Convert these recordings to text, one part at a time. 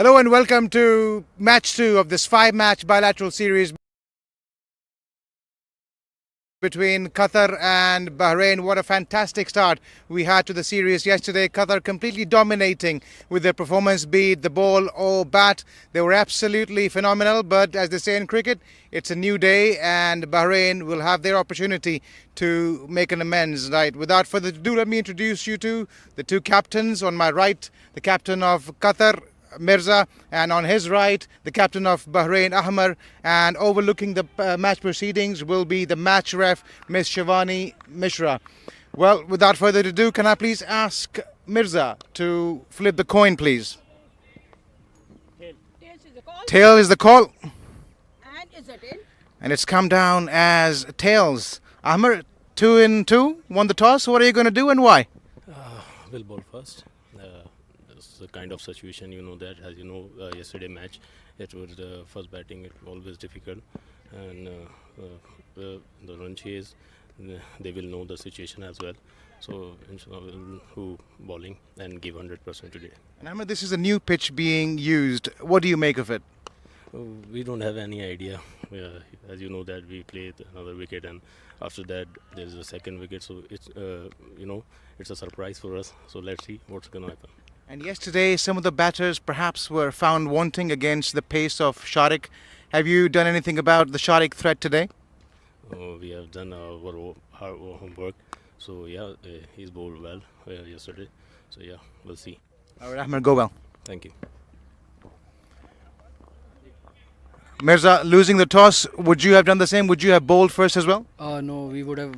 Hello and welcome to match 2 of this 5-match bilateral series between Qatar and Bahrain. What a fantastic start we had to the series yesterday. Qatar completely dominating with their performance, be it the ball or bat. They were absolutely phenomenal, but as they say in cricket, it's a new day and Bahrain will have their opportunity to make an amends. Right. Without further ado, let me introduce you to the two captains. On my right, the captain of Qatar, Mirza, and on his right the captain of Bahrain, Ahmar, and overlooking the match proceedings will be the match ref, Miss Shivani Mishra. Well, without further ado, can I please ask Mirza to flip the coin, please? Tails is the call. Tail is the call, And is it in? and it's come down as tails. Ahmar, 2 in 2, won the toss. What are you going to do and why? Will bowl first. It's the kind of situation, that, as you know, yesterday match, it was first batting, it always difficult, and the run chase, they will know the situation as well. So inshallah we'll who bowling and give 100% today. And Ahmar, this is a new pitch being used. What do you make of it? We don't have any idea. As you know that we played another wicket, and after that there is a second wicket. So it's it's a surprise for us. So let's see what's gonna happen. And yesterday, some of the batters perhaps were found wanting against the pace of Sharik. Have you done anything about the Sharik threat today? We have done our hard homework. So yeah, he's bowled well yesterday. So yeah, we'll see. All right, Ahmed, go well. Thank you. Mirza, losing the toss, would you have done the same? Would you have bowled first as well? No, we would have.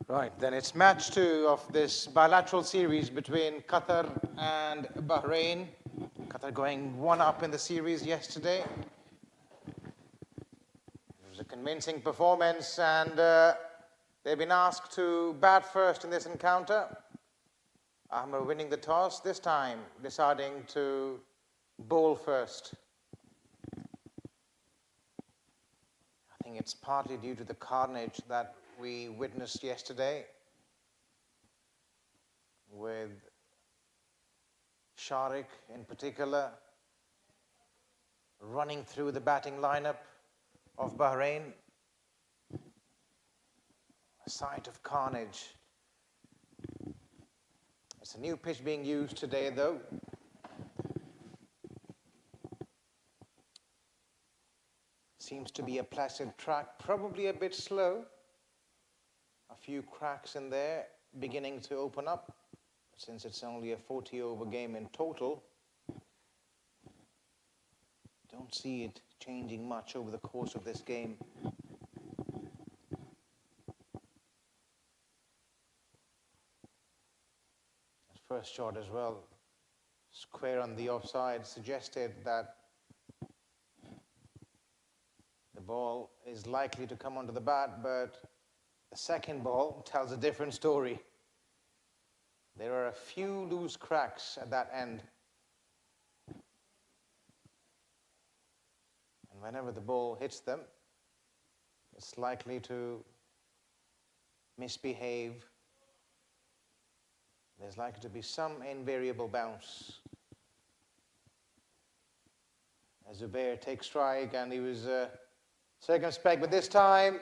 Right, then it's match 2 of this bilateral series between Qatar and Bahrain. Qatar going 1 up in the series yesterday. It was a convincing performance, and they've been asked to bat first in this encounter. Ahmad winning the toss, this time deciding to bowl first. I think it's partly due to the carnage that we witnessed yesterday with Sharik in particular running through the batting lineup of Bahrain. A sight of carnage. It's a new pitch being used today, though. Seems to be a placid track, probably a bit slow. A few cracks in there beginning to open up, since it's only a 40-over game in total. Don't see it changing much over the course of this game. First shot as well, square on the offside, suggested that the ball is likely to come onto the bat, but the second ball tells a different story. There are a few loose cracks at that end. And whenever the ball hits them, it's likely to misbehave. There's likely to be some invariable bounce. As Zubair takes strike, and he was circumspect, but this time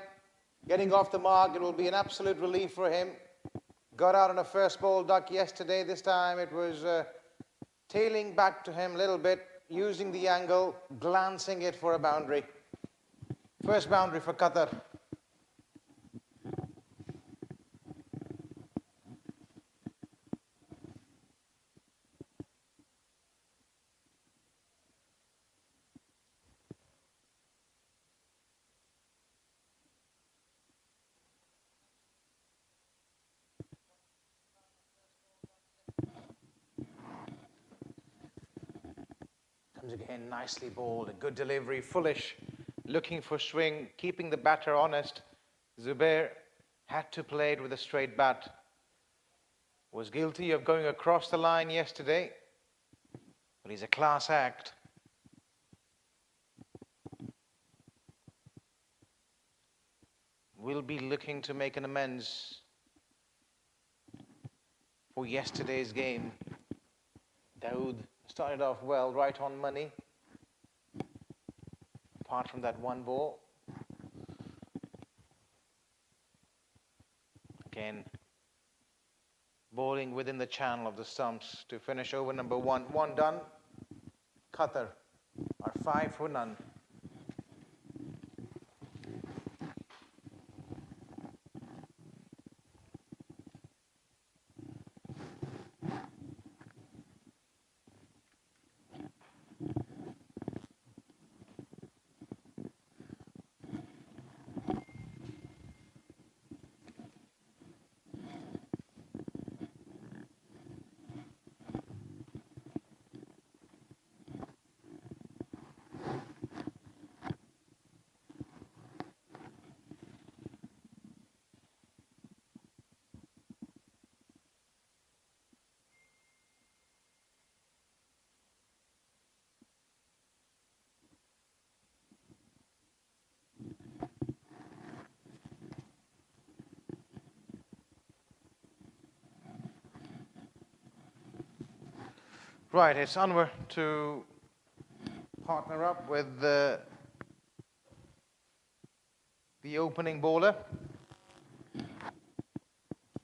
getting off the mark, it will be an absolute relief for him. Got out on a first ball duck yesterday. This time it was tailing back to him a little bit, using the angle, glancing it for a boundary. First boundary for Qatar. Comes again, nicely bowled, a good delivery, Foolish, looking for swing, keeping the batter honest. Zubair had to play it with a straight bat. Was guilty of going across the line yesterday, but he's a class act. Will be looking to make an amends for yesterday's game. Dawood started off well, right on money. Apart from that one ball. Again, bowling within the channel of the stumps to finish over number one. One done. Qatar are 5 for none. Right, it's Anwar to partner up with the opening bowler.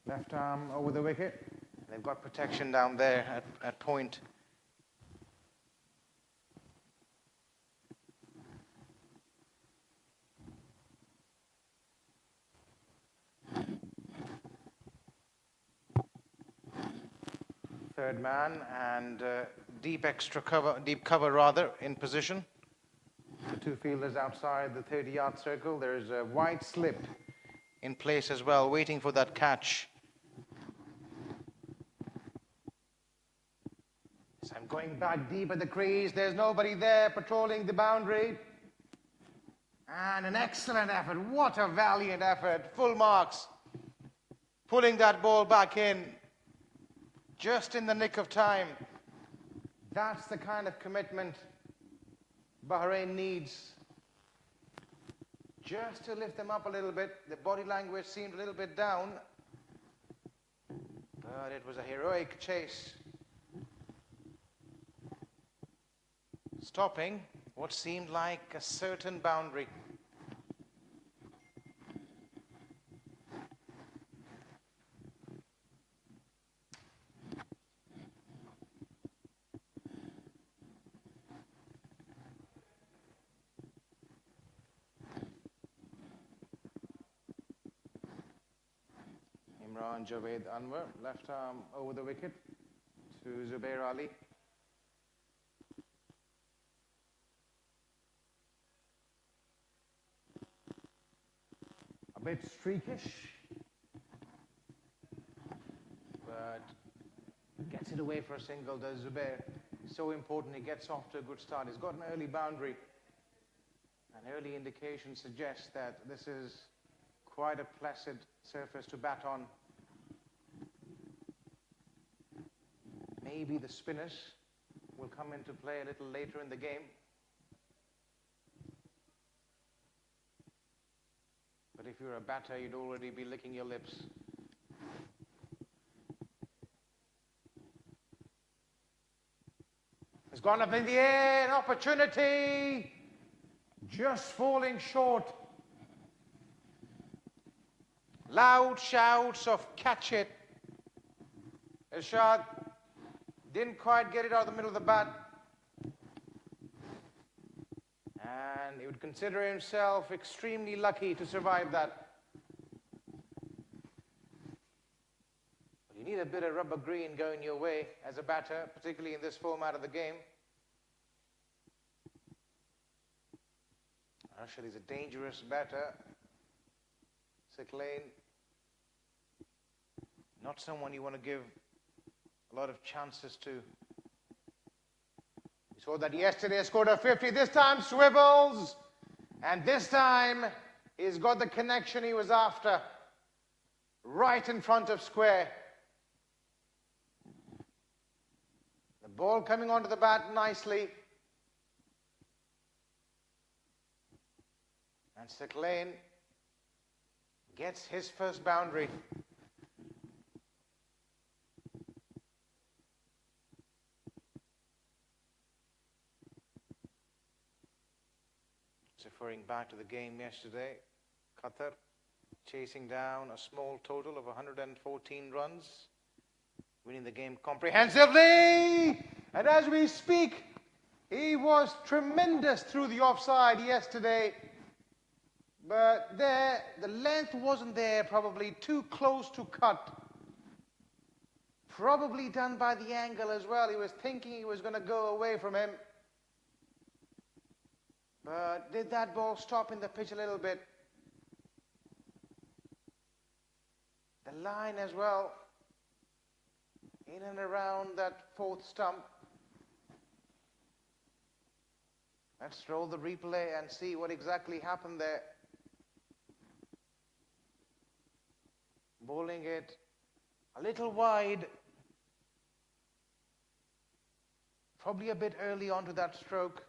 Left arm over the wicket. They've got protection down there at point. Third man and deep cover rather in position. The two fielders outside the 30-yard circle. There's a wide slip in place as well, waiting for that catch. So I'm going back deep at the crease. There's nobody there patrolling the boundary. And an excellent effort. What a valiant effort. Full marks. Pulling that ball back in. Just in the nick of time. That's the kind of commitment Bahrain needs. Just to lift them up a little bit. The body language seemed a little bit down. But it was a heroic chase. Stopping what seemed like a certain boundary. Javed Anwar, left arm over the wicket to Zubair Ali. A bit streakish, but gets it away for a single, does Zubair. So important, he gets off to a good start. He's got an early boundary. An early indication suggests that this is quite a placid surface to bat on. Maybe the spinners will come into play a little later in the game. But if you're a batter, you'd already be licking your lips. It's gone up in the air, an opportunity. Just falling short. Loud shouts of catch it. Irshad didn't quite get it out of the middle of the bat. And And he would consider himself extremely lucky to survive that. You need a bit of rubber green going your way as a batter, particularly in this format of the game. Actually, he's a dangerous batter. Lane, not someone you want to give a lot of chances to. We saw that yesterday, scored a 50. This time swivels, and this time he's got the connection he was after, right in front of square. The ball coming onto the bat nicely, and Lane gets his first boundary. Referring back to the game yesterday, Qatar chasing down a small total of 114 runs, winning the game comprehensively. And as we speak, he was tremendous through the offside yesterday. But there, the length wasn't there, probably too close to cut. Probably done by the angle as well. He was thinking he was going to go away from him. But did that ball stop in the pitch a little bit? The line as well, in and around that fourth stump. Let's roll the replay and see what exactly happened there. Bowling it a little wide, probably a bit early onto that stroke,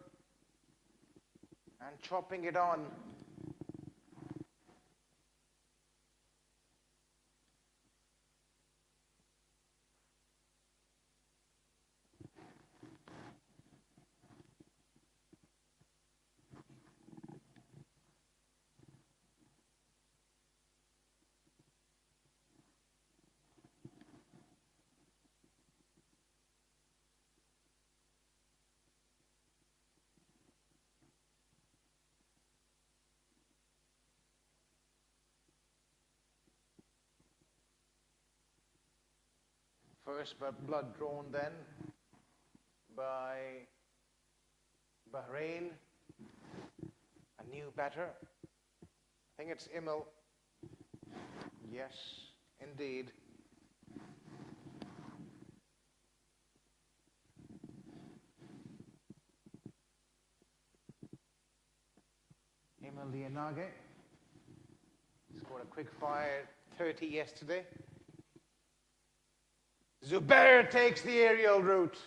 and chopping it on. First blood drawn then by Bahrain, a new batter. I think it's Imel. Yes, indeed. Imel Lianage scored a quick fire 30 yesterday. Zubair takes the aerial route.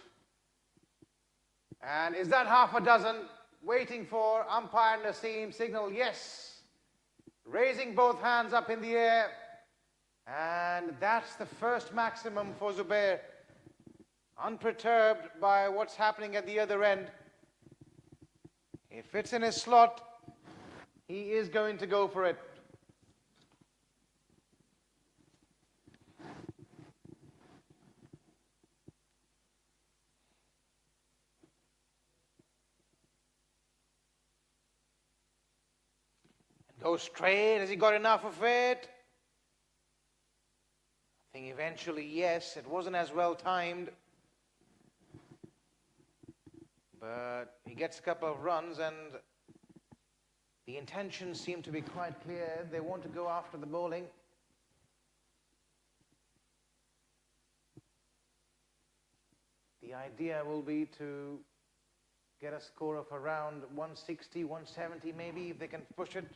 And is that half a dozen? Waiting for umpire Naseem signal, yes. Raising both hands up in the air. And that's the first maximum for Zubair. Unperturbed by what's happening at the other end. If it's in his slot, he is going to go for it. Go straight. Has he got enough of it? I think eventually, yes. It wasn't as well timed. But he gets a couple of runs and the intentions seem to be quite clear. They want to go after the bowling. The idea will be to get a score of around 160, 170 maybe, if they can push it.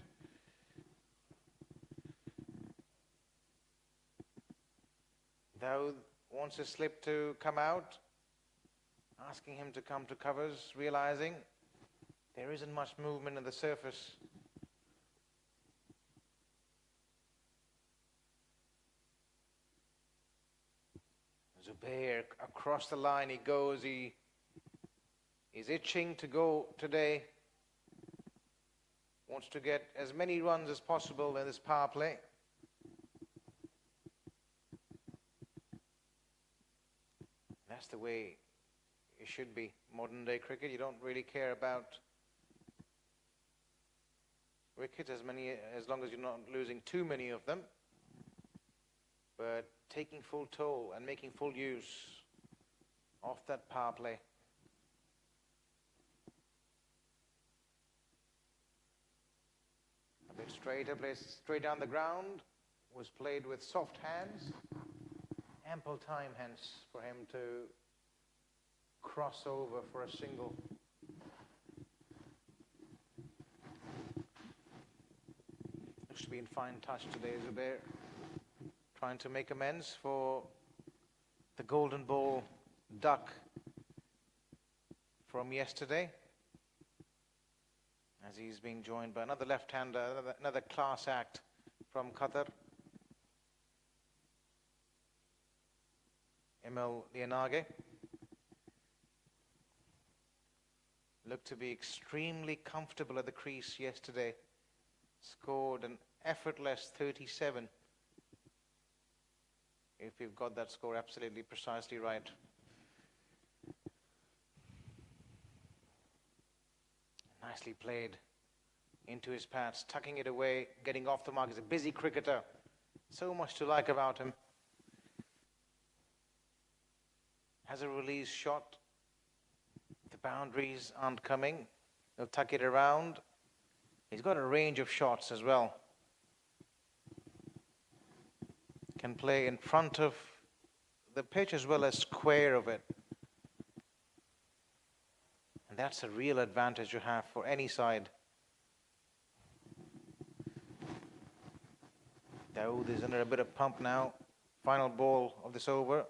Dawood wants his slip to come out, asking him to come to covers, realizing there isn't much movement on the surface. Zubair across the line he goes. He's itching to go today. Wants to get as many runs as possible in this power play. That's the way it should be. Modern day cricket, you don't really care about wickets, as long as you're not losing too many of them. But taking full toll and making full use of that power play. A bit straighter, placed straight down the ground, was played with soft hands. Ample time, hence, for him to cross over for a single. Looks to be in fine touch today, Zubair. Trying to make amends for the golden ball duck from yesterday, as he's being joined by another left-hander, another class act from Qatar. Emil Lianage looked to be extremely comfortable at the crease yesterday. Scored an effortless 37. If you've got that score absolutely precisely right. Nicely played into his pads, tucking it away, getting off the mark. He's a busy cricketer. So much to like about him. Has a release shot. The boundaries aren't coming. He'll tuck it around. He's got a range of shots as well. Can play in front of the pitch as well as square of it. And that's a real advantage you have for any side. Dawood is under a bit of pump now. Final ball of this over.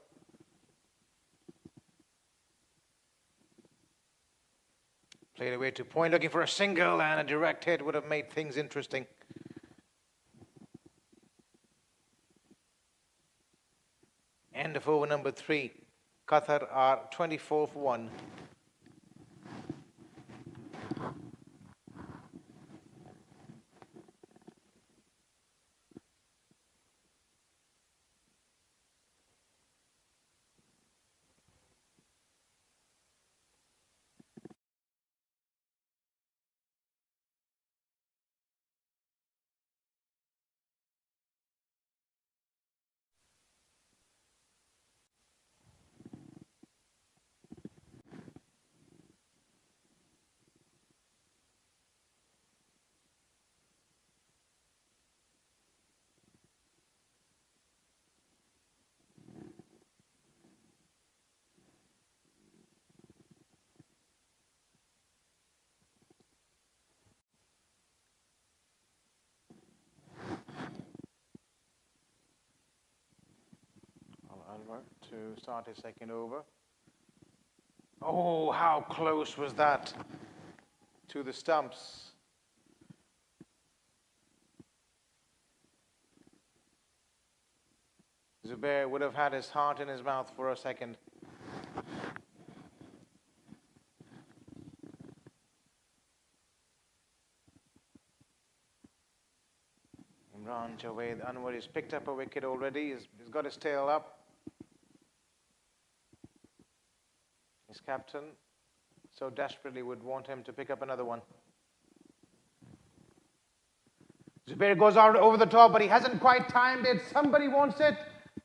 Played away to point, looking for a single, and a direct hit would have made things interesting. End of over number 3. Qatar are 24 for 1. To start his second over. Oh, how close was that to the stumps. Zubair would have had his heart in his mouth for a second. Imran Javed Anwar has picked up a wicket already. He's got his tail up. His captain so desperately would want him to pick up another one. Zubair goes out over the top, but he hasn't quite timed it. Somebody wants it.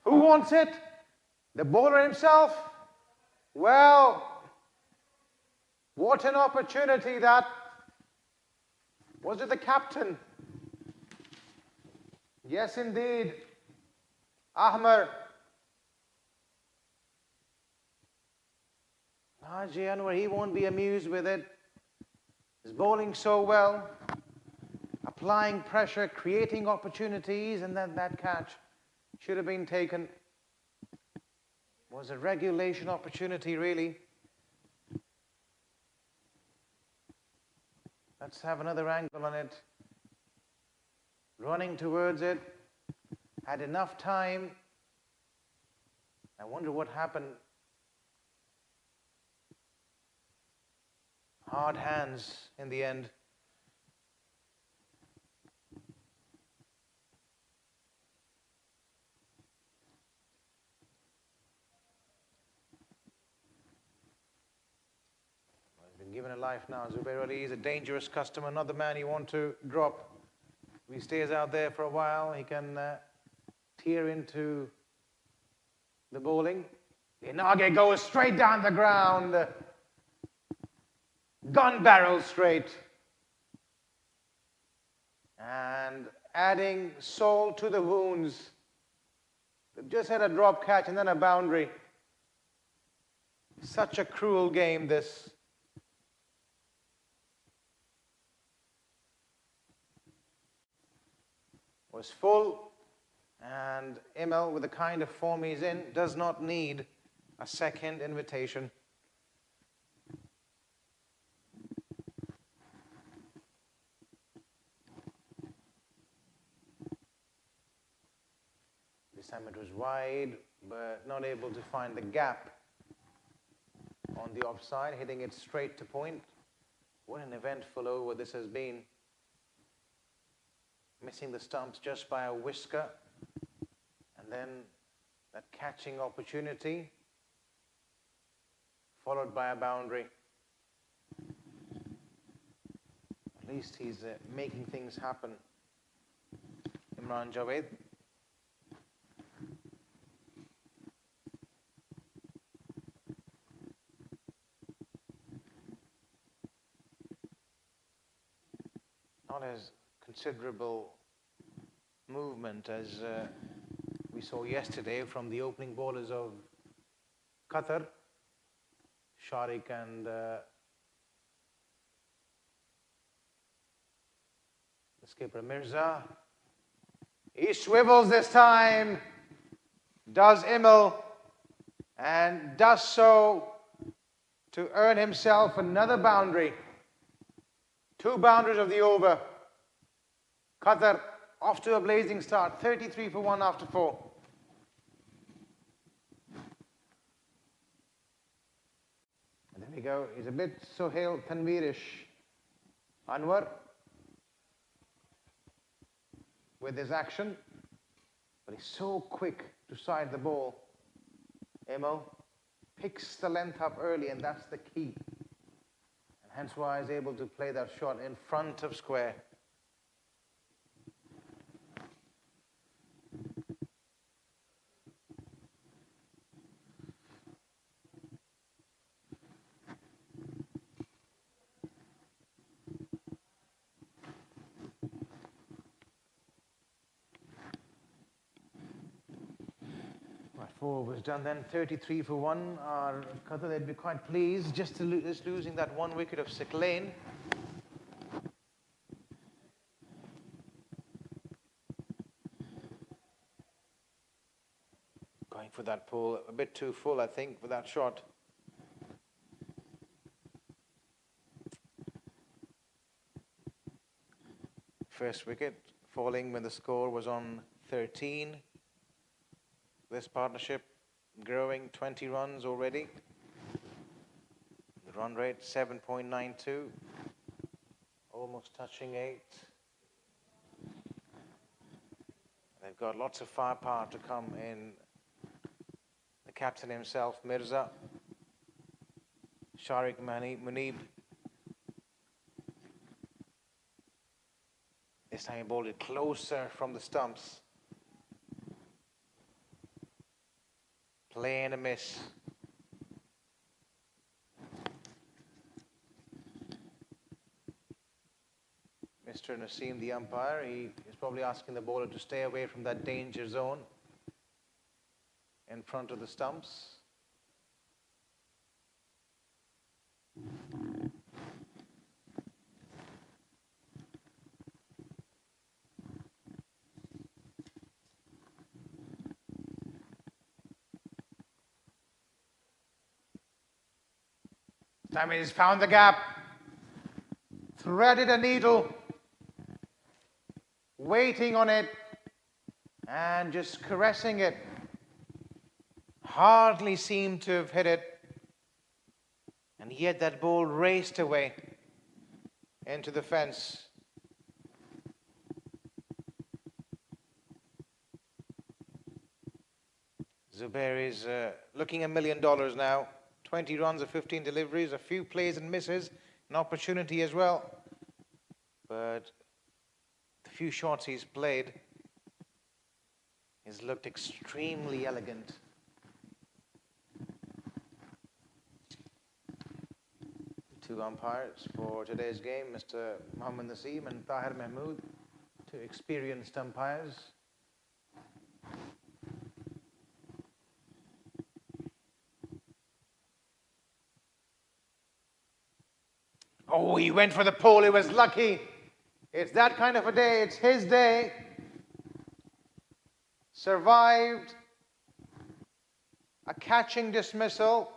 Who wants it? The bowler himself? Well, what an opportunity that. Was it the captain? Yes, indeed. Ahmer. Haji Anwar, he won't be amused with it. He's bowling so well, applying pressure, creating opportunities, and then that catch should have been taken. Was a regulation opportunity, really. Let's have another angle on it. Running towards it, had enough time. I wonder what happened. Hard hands in the end. He's been given a life now. Zubair Ali is a dangerous customer, not the man you want to drop. If he stays out there for a while, he can tear into the bowling. Inage goes straight down the ground. Gun barrel straight. And adding salt to the wounds. They've just had a drop catch and then a boundary. Such a cruel game, this. Was full, and Imel, with the kind of form he's in, does not need a second invitation. This time it was wide, but not able to find the gap on the offside, hitting it straight to point. What an eventful over this has been. Missing the stumps just by a whisker, and then that catching opportunity, followed by a boundary. At least he's making things happen. Imran Javed. Not as considerable movement as we saw yesterday from the opening bowlers of Qatar, Sharik and the skipper Mirza. He swivels this time, does Imel, and does so to earn himself another boundary. 2 boundaries of the over. Qatar off to a blazing start, 33 for 1 after 4. And there we go. He's a bit Sohail Tanveerish. Anwar with his action, but he's so quick to side the ball. Emil picks the length up early, and that's the key. And hence why he's able to play that shot in front of square. Right, 4 was done then, 33 for 1. Qatar, they'd be quite pleased just losing that 1 wicket of Sick Lane. Going for that pull, a bit too full, I think, for that shot. First wicket falling when the score was on 13. This partnership growing 20 runs already. The run rate 7.92, almost touching 8. They've got lots of firepower to come in. The captain himself, Mirza, Sharik Munib. This time he bowled it closer from the stumps. Play and a miss. Mr. Naseem, the umpire, he is probably asking the bowler to stay away from that danger zone in front of the stumps. Time he's found the gap, threaded a needle, waiting on it, and just caressing it. Hardly seemed to have hit it, and yet that ball raced away into the fence. Zubair is looking $1 million now. 20 runs of 15 deliveries, a few plays and misses. an opportunity as well. But the few shots he's played, he's looked extremely elegant. Two umpires for today's game, Mr. Mohammad Naseem and Tahir Mahmood, two experienced umpires. Oh, he went for the pole, he was lucky. It's that kind of a day, it's his day. Survived a catching dismissal.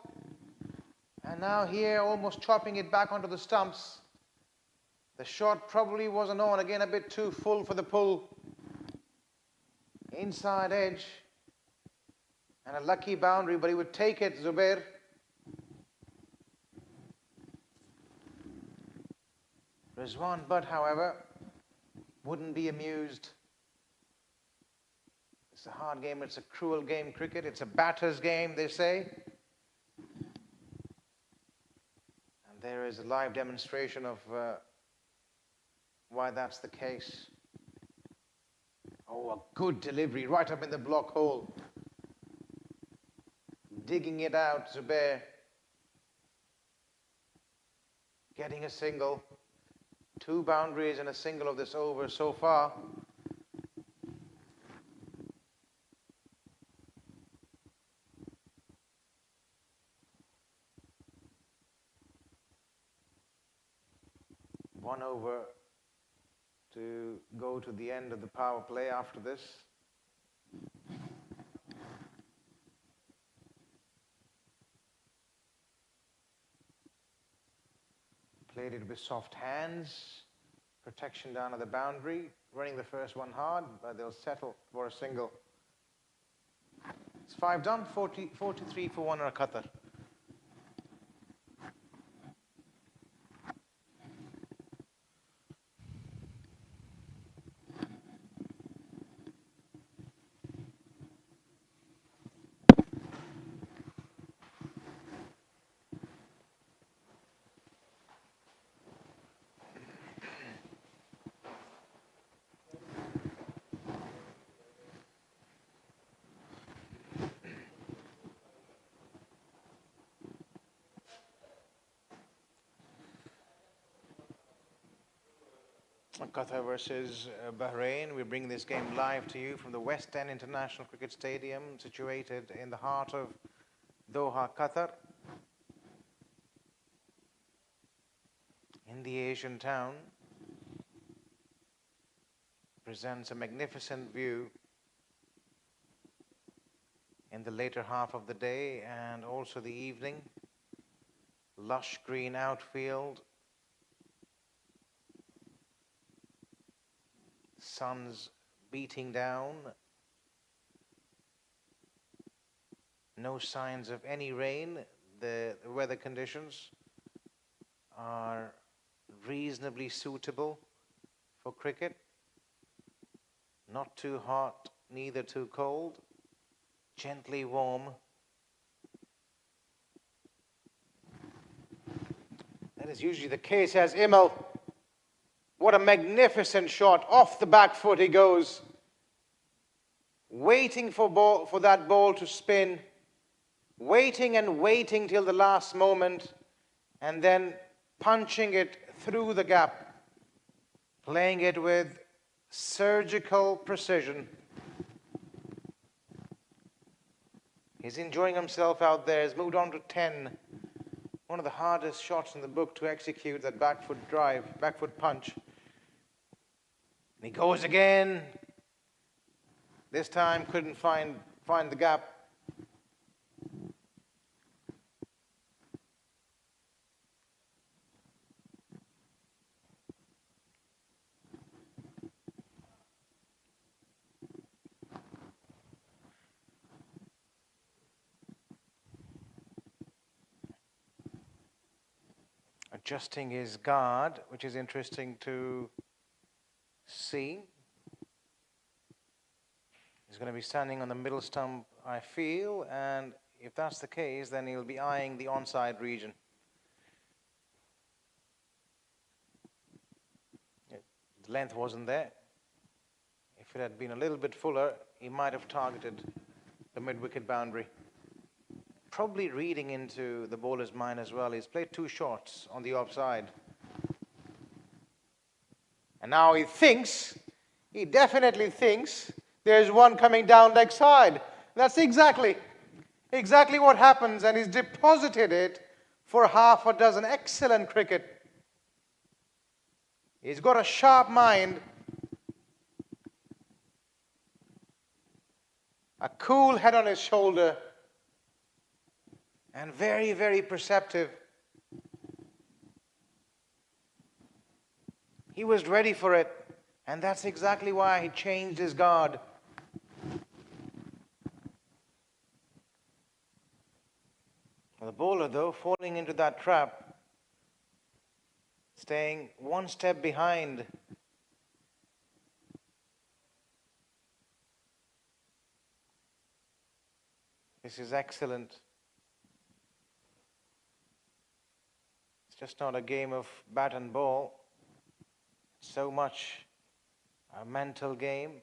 And now here, almost chopping it back onto the stumps. The shot probably wasn't on. Again, a bit too full for the pull. Inside edge. And a lucky boundary, but he would take it, Zubair. Rizwan Butt, however, wouldn't be amused. It's a hard game. It's a cruel game, cricket. It's a batter's game, they say. There is a live demonstration of why that's the case. Oh, a good delivery right up in the block hole. Digging it out, Zubair. Getting a single. Two boundaries and a single of this over so far. One over to go to the end of the power play after this. Played it with soft hands, protection down at the boundary, running the first one hard, but they'll settle for a single. It's 5 done, 43 for 1 Qatar. Qatar versus Bahrain. We bring this game live to you from the West End International Cricket Stadium, situated in the heart of Doha, Qatar. In the Asian town, presents a magnificent view in the later half of the day and also the evening. Lush green outfield. Sun's beating down. No signs of any rain. The weather conditions are reasonably suitable for cricket. Not too hot, neither too cold. Gently warm. That is usually the case as Imel. What a magnificent shot. Off the back foot he goes. Waiting for that ball to spin. Waiting and waiting till the last moment. And then punching it through the gap. Playing it with surgical precision. He's enjoying himself out there. He's moved on to 10. One of the hardest shots in the book to execute, that back foot drive, back foot punch. And he goes again. This time couldn't find the gap. Adjusting his guard, which is interesting to see. He's going to be standing on the middle stump, I feel, and if that's the case, then he'll be eyeing the onside region. The length wasn't there. If it had been a little bit fuller, he might have targeted the mid-wicket boundary. Probably reading into the bowler's mind as well. He's played 2 shots on the offside. And now he definitely thinks there's one coming down leg side. That's exactly what happens, and he's deposited it for half a dozen. Excellent cricket. He's got a sharp mind, a cool head on his shoulder, and very, very perceptive. He was ready for it, and that's exactly why he changed his guard. The bowler, though, falling into that trap, staying one step behind. This is excellent. It's just not a game of bat and ball. So much a mental game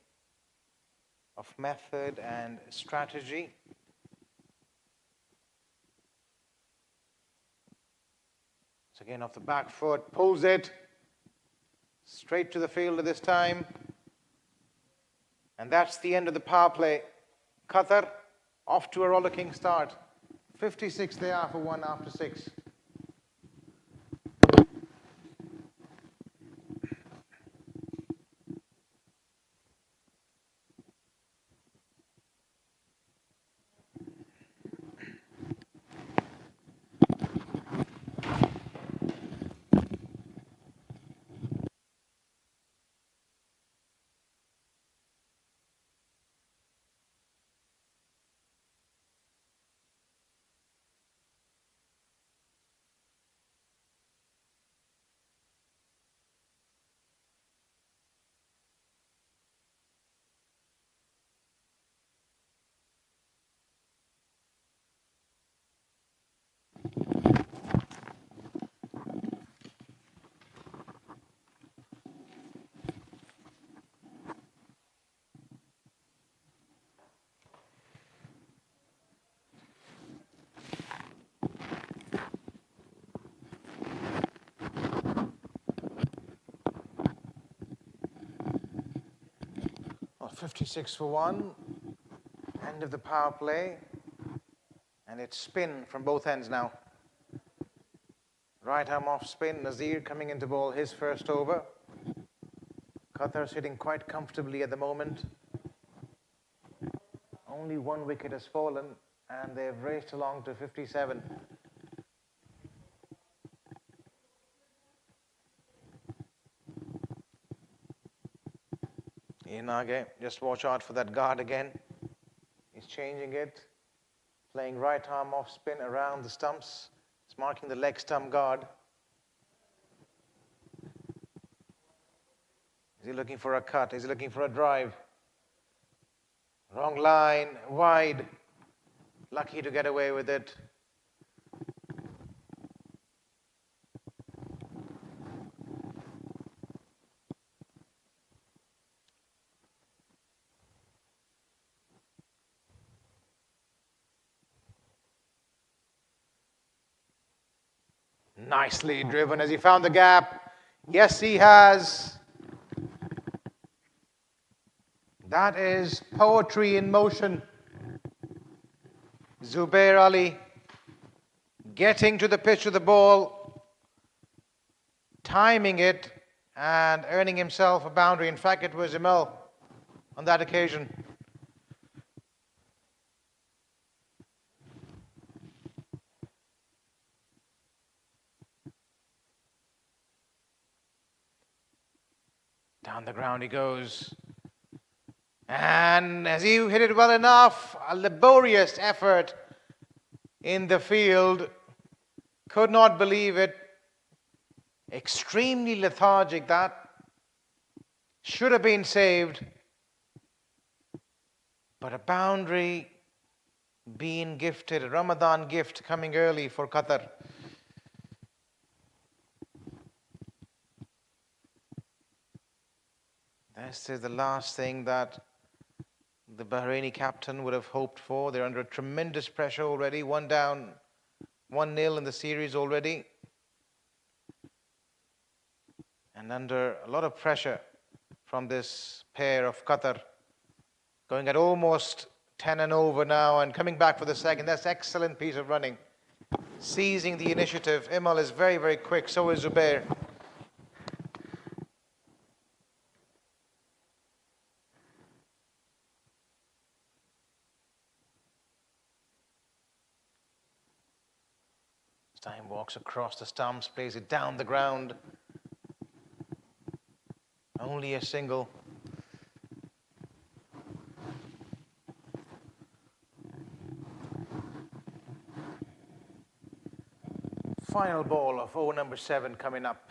of method and strategy. So again off the back foot, pulls it straight to the fielder this time. And that's the end of the power play. Qatar off to a rollicking start. 56 they are for 1 after 6. Well, 56 for 1. End of the power play. And it's spin from both ends now. Right arm off spin. Nazir coming into ball his first over. Qatar sitting quite comfortably at the moment. Only 1 wicket has fallen and they've raced along to 57. Inage, just watch out for that guard again. He's changing it. Playing right arm off spin around the stumps. It's marking the leg stump guard. Is he looking for a cut? Is he looking for a drive? Wrong line, wide. Lucky to get away with it. Nicely driven as he found the gap. Yes, he has. That is poetry in motion. Zubair Ali getting to the pitch of the ball, timing it, and earning himself a boundary. In fact, it was Emil on that occasion. Down the ground he goes. And as he hit it well enough, a laborious effort in the field. Could not believe it. Extremely lethargic that. Should have been saved. But a boundary being gifted, a Ramadan gift coming early for Qatar. This is the last thing that the Bahraini captain would have hoped for. They're under tremendous pressure already. One down, 1-0 in the series already. And under a lot of pressure from this pair of Qatar. Going at almost 10 and over now and coming back for the second. That's excellent piece of running. Seizing the initiative. Imal is very, very quick. So is Zubair. Time walks across the stumps, plays it down the ground. Only a single. Final ball of over number 7 coming up.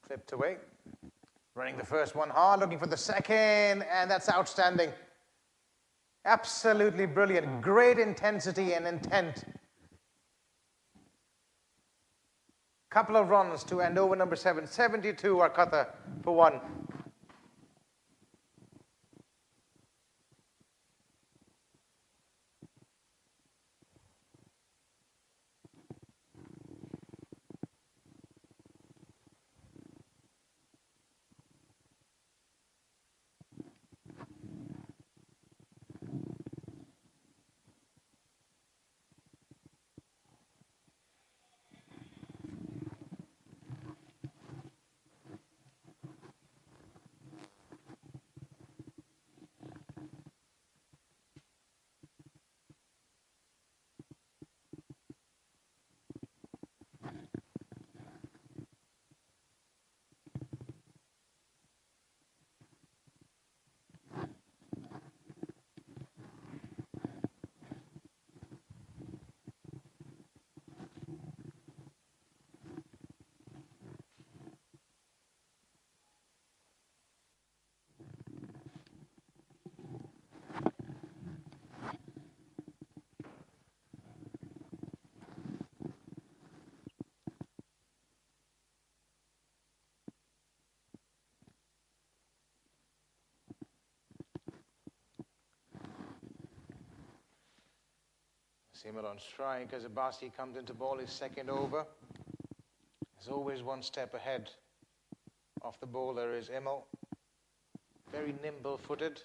Flipped away. Running the first one hard, looking for the second, and that's outstanding. Absolutely brilliant. Great intensity and intent. Couple of runs to end over number 7. 72 are Qatar for 1. Simmer on strike as Abbasi comes into ball his second over. There's always one step ahead of the bowler is Imal. Very nimble-footed.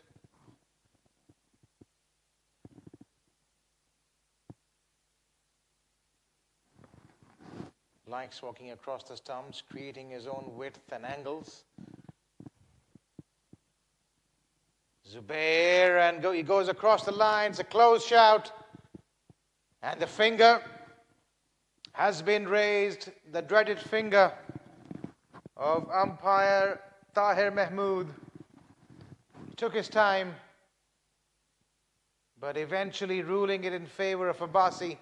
Likes walking across the stumps, creating his own width and angles. Zubair, and he goes across the line. It's a close shout. And the finger has been raised, the dreaded finger of umpire Tahir Mahmood. He took his time, but eventually ruling it in favor of Abbasi.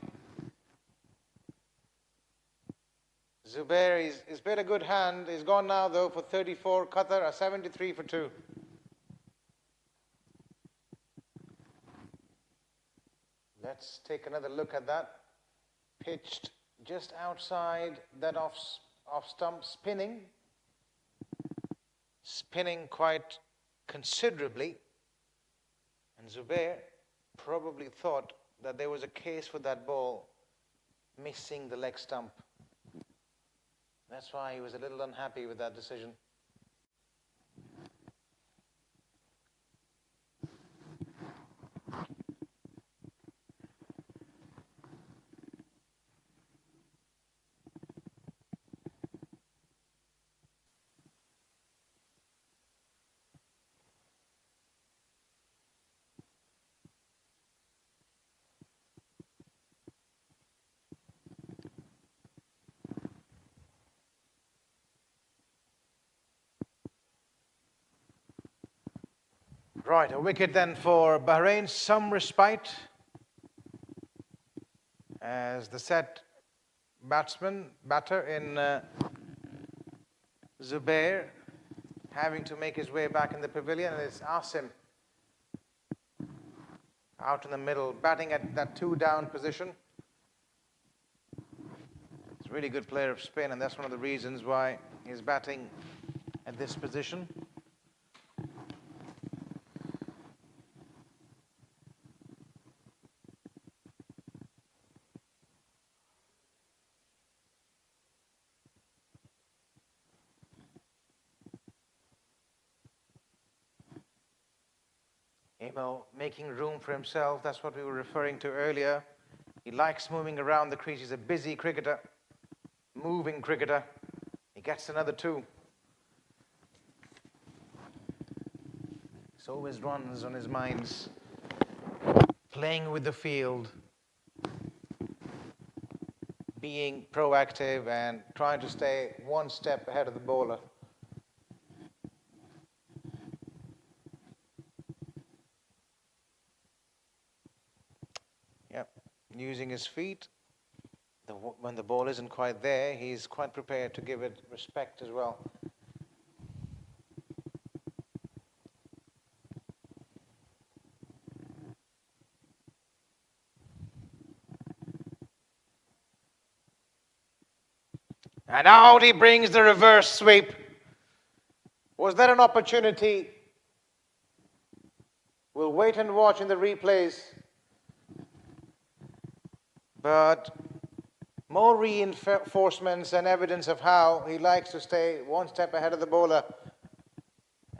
Zubair, he's played a good hand. He's gone now, though, for 34. Qatar are 73 for 2. Let's take another look at that. Pitched just outside that off stump, spinning. Spinning quite considerably. And Zubair probably thought that there was a case for that ball missing the leg stump. That's why he was a little unhappy with that decision. Right, a wicket then for Bahrain, some respite as the set batter in Zubair having to make his way back in the pavilion, and it's Asim out in the middle, batting at that 2 down position. He's a really good player of spin, and that's one of the reasons why he's batting at this position. Making room for himself, that's what we were referring to earlier. He likes moving around the crease. He's a busy cricketer, moving cricketer. He gets another 2. This always runs on his minds, playing with the field, being proactive and trying to stay one step ahead of the bowler. Using his feet. When the ball isn't quite there, he's quite prepared to give it respect as well. And out he brings the reverse sweep. Was that an opportunity? We'll wait and watch in the replays. But more reinforcements and evidence of how he likes to stay one step ahead of the bowler.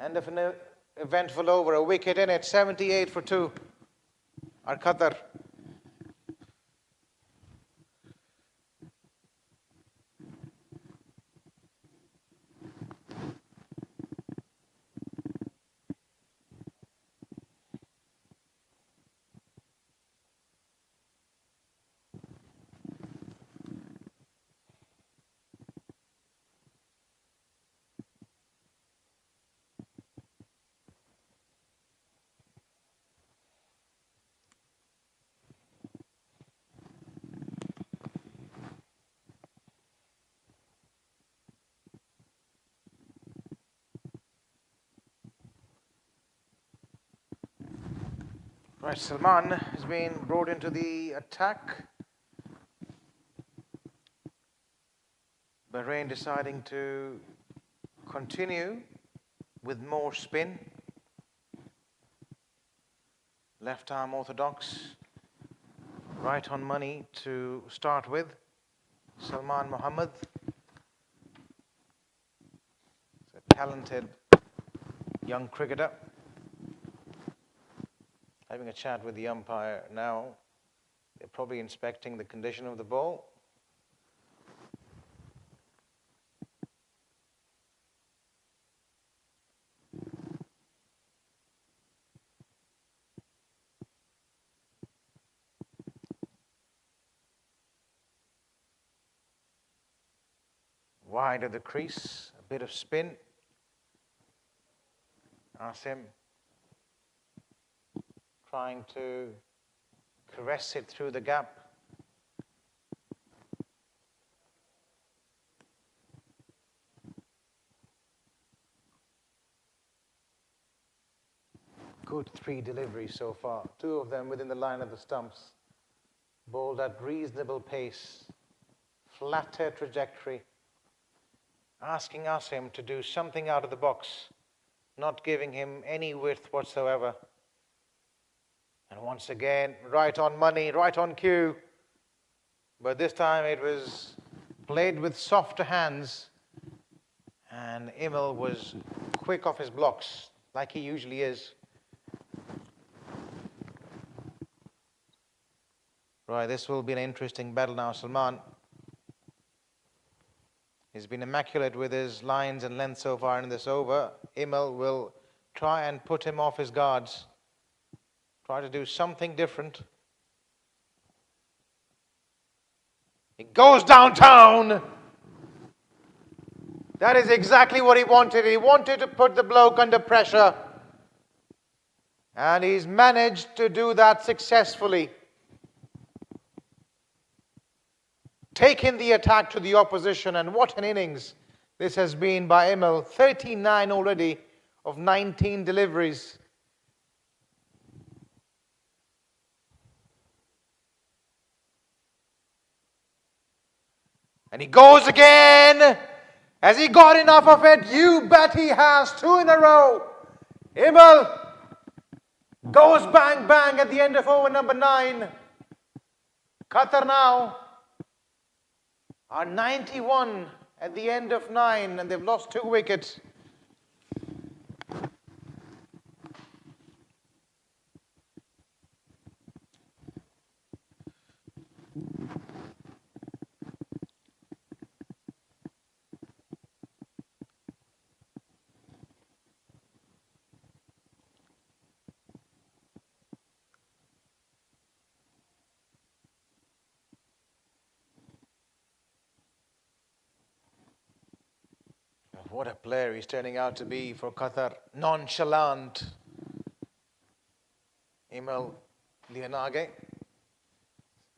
End of an eventful over, a wicket in it, 78 for 2. Our Qatar. Right, Salman has been brought into the attack. Bahrain deciding to continue with more spin. Left arm orthodox, right on money to start with. Salman Mohammed. He's a talented young cricketer. Having a chat with the umpire now. They're probably inspecting the condition of the ball. Wide of the crease, a bit of spin. Asim trying to caress it through the gap. Good 3 deliveries so far, 2 of them within the line of the stumps. Bowled at reasonable pace, flatter trajectory. Asking Asim to do something out of the box, not giving him any width whatsoever. And once again, right on money, right on cue. But this time it was played with softer hands. And Imel was quick off his blocks, like he usually is. Right, this will be an interesting battle now, Salman. He's been immaculate with his lines and length so far in this over. Imel will try and put him off his guards. Try to do something different. He goes downtown. That is exactly what he wanted. He wanted to put the bloke under pressure. And he's managed to do that successfully. Taking the attack to the opposition, and what an innings this has been by Imel. 39 already of 19 deliveries. And he goes again. Has he got enough of it? You bet he has. 2 in a row. Imel goes bang bang at the end of over number 9. Qatar now are 91 at the end of 9 and they've lost 2 wickets. What a player he's turning out to be for Qatar. Nonchalant. Emil Lianage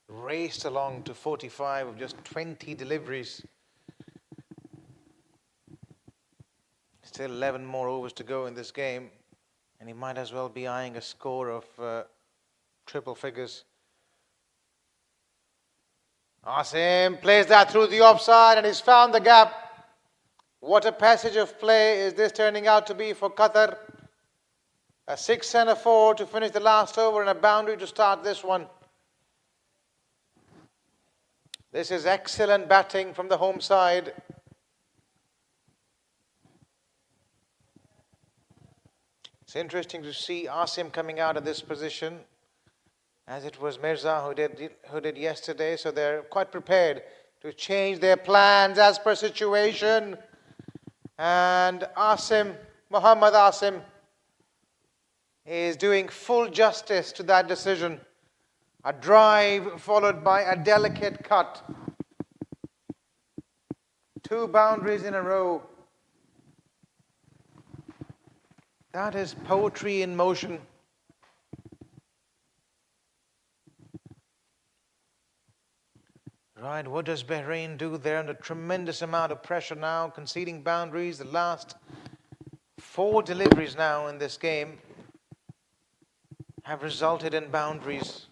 raced along to 45 of just 20 deliveries. Still 11 more overs to go in this game. And he might as well be eyeing a score of triple figures. Asim plays that through the offside and he's found the gap. What a passage of play is this turning out to be for Qatar. A 6 and a 4 to finish the last over and a boundary to start this one. This is excellent batting from the home side. It's interesting to see Asim coming out of this position, as it was Mirza who did yesterday. So they're quite prepared to change their plans as per situation. And Asim, Muhammad Asim, is doing full justice to that decision. A drive followed by a delicate cut. 2 boundaries in a row. That is poetry in motion. Right, what does Bahrain do there under tremendous amount of pressure now, conceding boundaries? The last 4 deliveries now in this game have resulted in boundaries.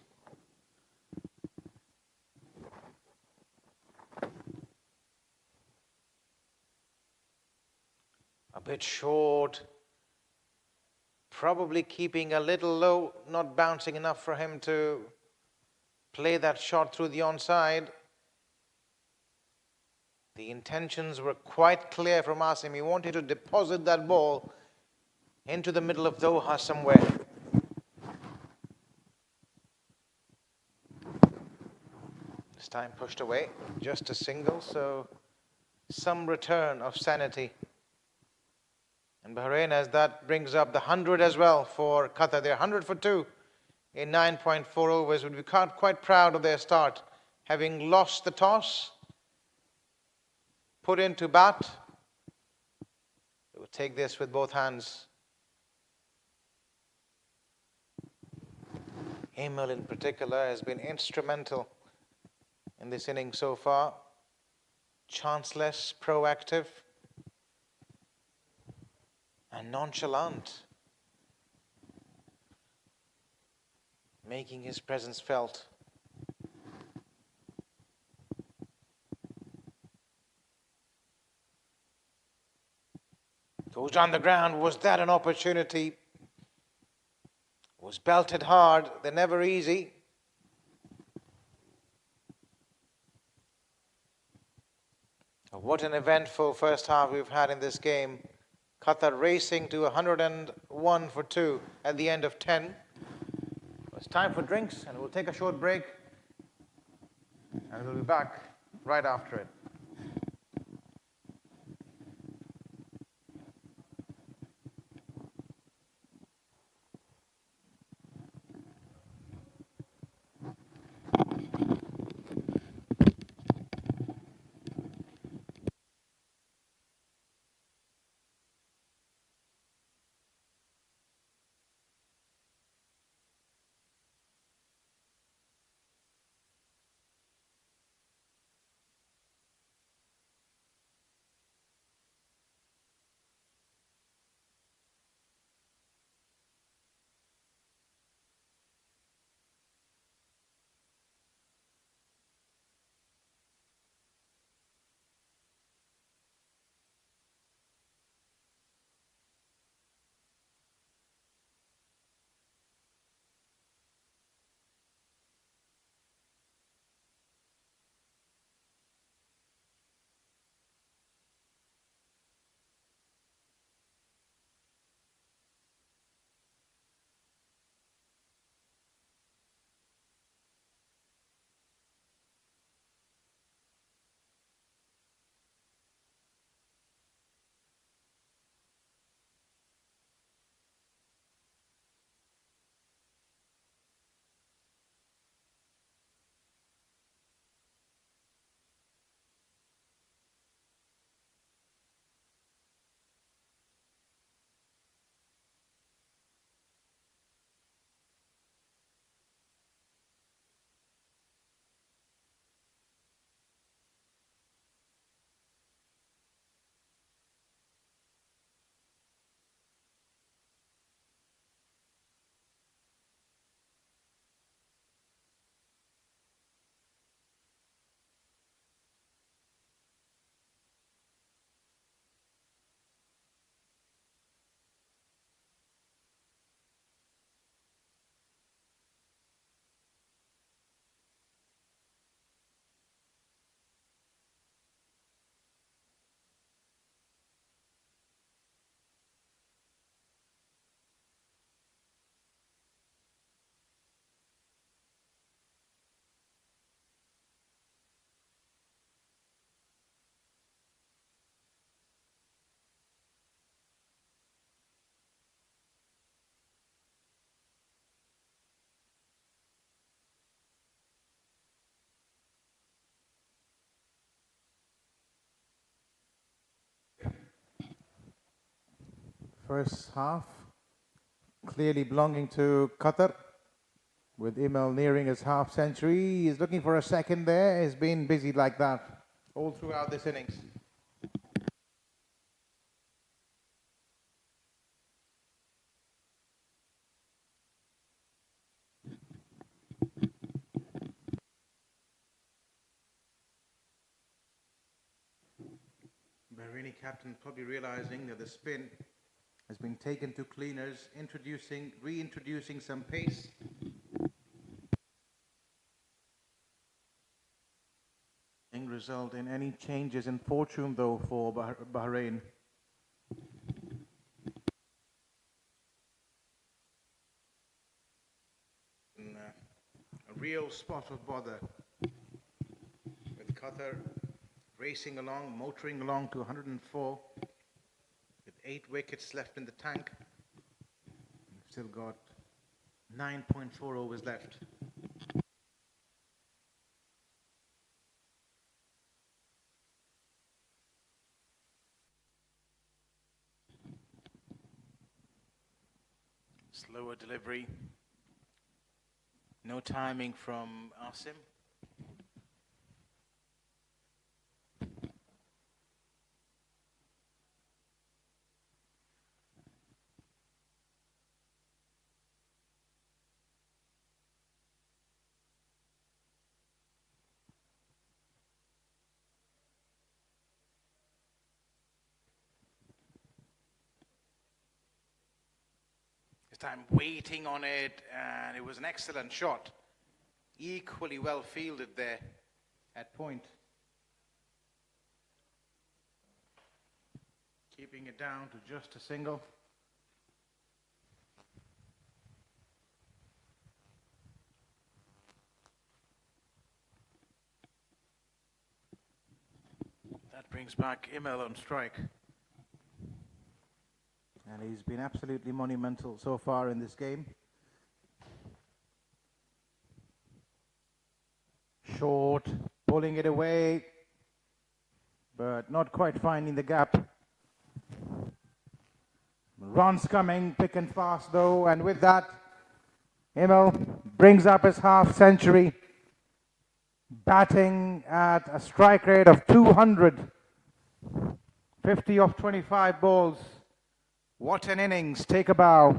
A bit short, probably keeping a little low, not bouncing enough for him to play that shot through the onside. The intentions were quite clear from Asim. He wanted to deposit that ball into the middle of Doha somewhere. This time pushed away, just a single, so some return of sanity. And Bahrain, as that brings up the 100 as well for Qatar. They're 100 for 2 in 9.4 overs. Would be quite proud of their start. Having lost the toss, put into bat, they will take this with both hands. Emil in particular has been instrumental in this inning so far. Chanceless, proactive, and nonchalant, making his presence felt. Goes down the ground. Was that an opportunity? Was belted hard. They're never easy. What an eventful first half we've had in this game. Qatar racing to 101 for 2 at the end of 10. It's time for drinks and we'll take a short break and we'll be back right after it. First half clearly belonging to Qatar, with Imel nearing his half century. He's looking for a second there. He's been busy like that all throughout this innings. Bahraini captain probably realizing that the spin has been taken to cleaners, reintroducing some pace. Result in any changes in fortune though for Bahrain. A real spot of bother with Qatar racing along, motoring along to 104 with 8 wickets left in the tank. We've still got 9.4 overs left. Slower delivery. No timing from Asim. This time waiting on it, and it was an excellent shot. Equally well fielded there at point. Keeping it down to just a single. That brings back Imel on strike. And he's been absolutely monumental so far in this game. Short, pulling it away, but not quite finding the gap. Runs coming, thick and fast though, and with that, Imel brings up his half century, batting at a strike rate of 200, 50 off 25 balls. What an innings, take a bow.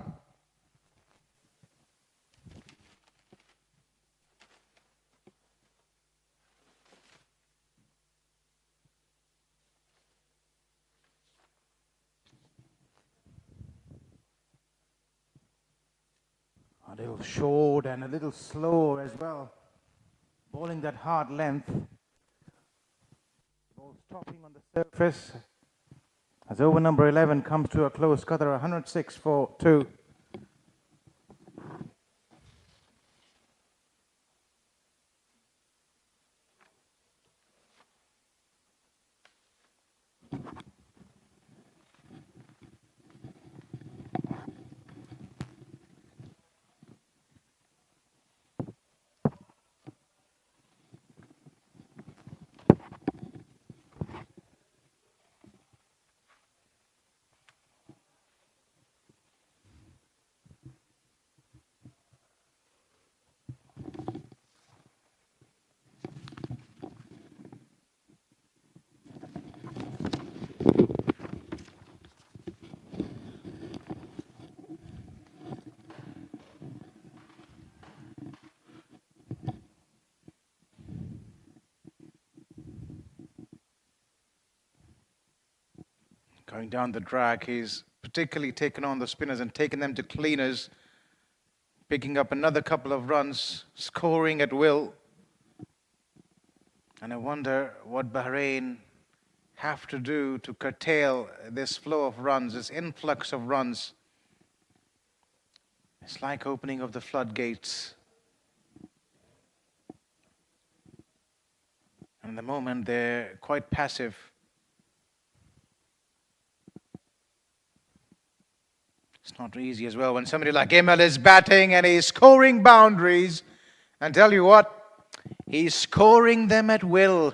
A little short and a little slow as well. Bowling that hard length. Ball stopping on the surface. As over number 11 comes to a close, Qatar 106 for 2. Going down the drag, he's particularly taken on the spinners and taken them to cleaners, picking up another couple of runs, scoring at will. And I wonder what Bahrain have to do to curtail this flow of runs, this influx of runs. It's like opening of the floodgates. And at the moment, they're quite passive. It's not easy as well when somebody like Imel is batting and he's scoring boundaries. And tell you what, he's scoring them at will.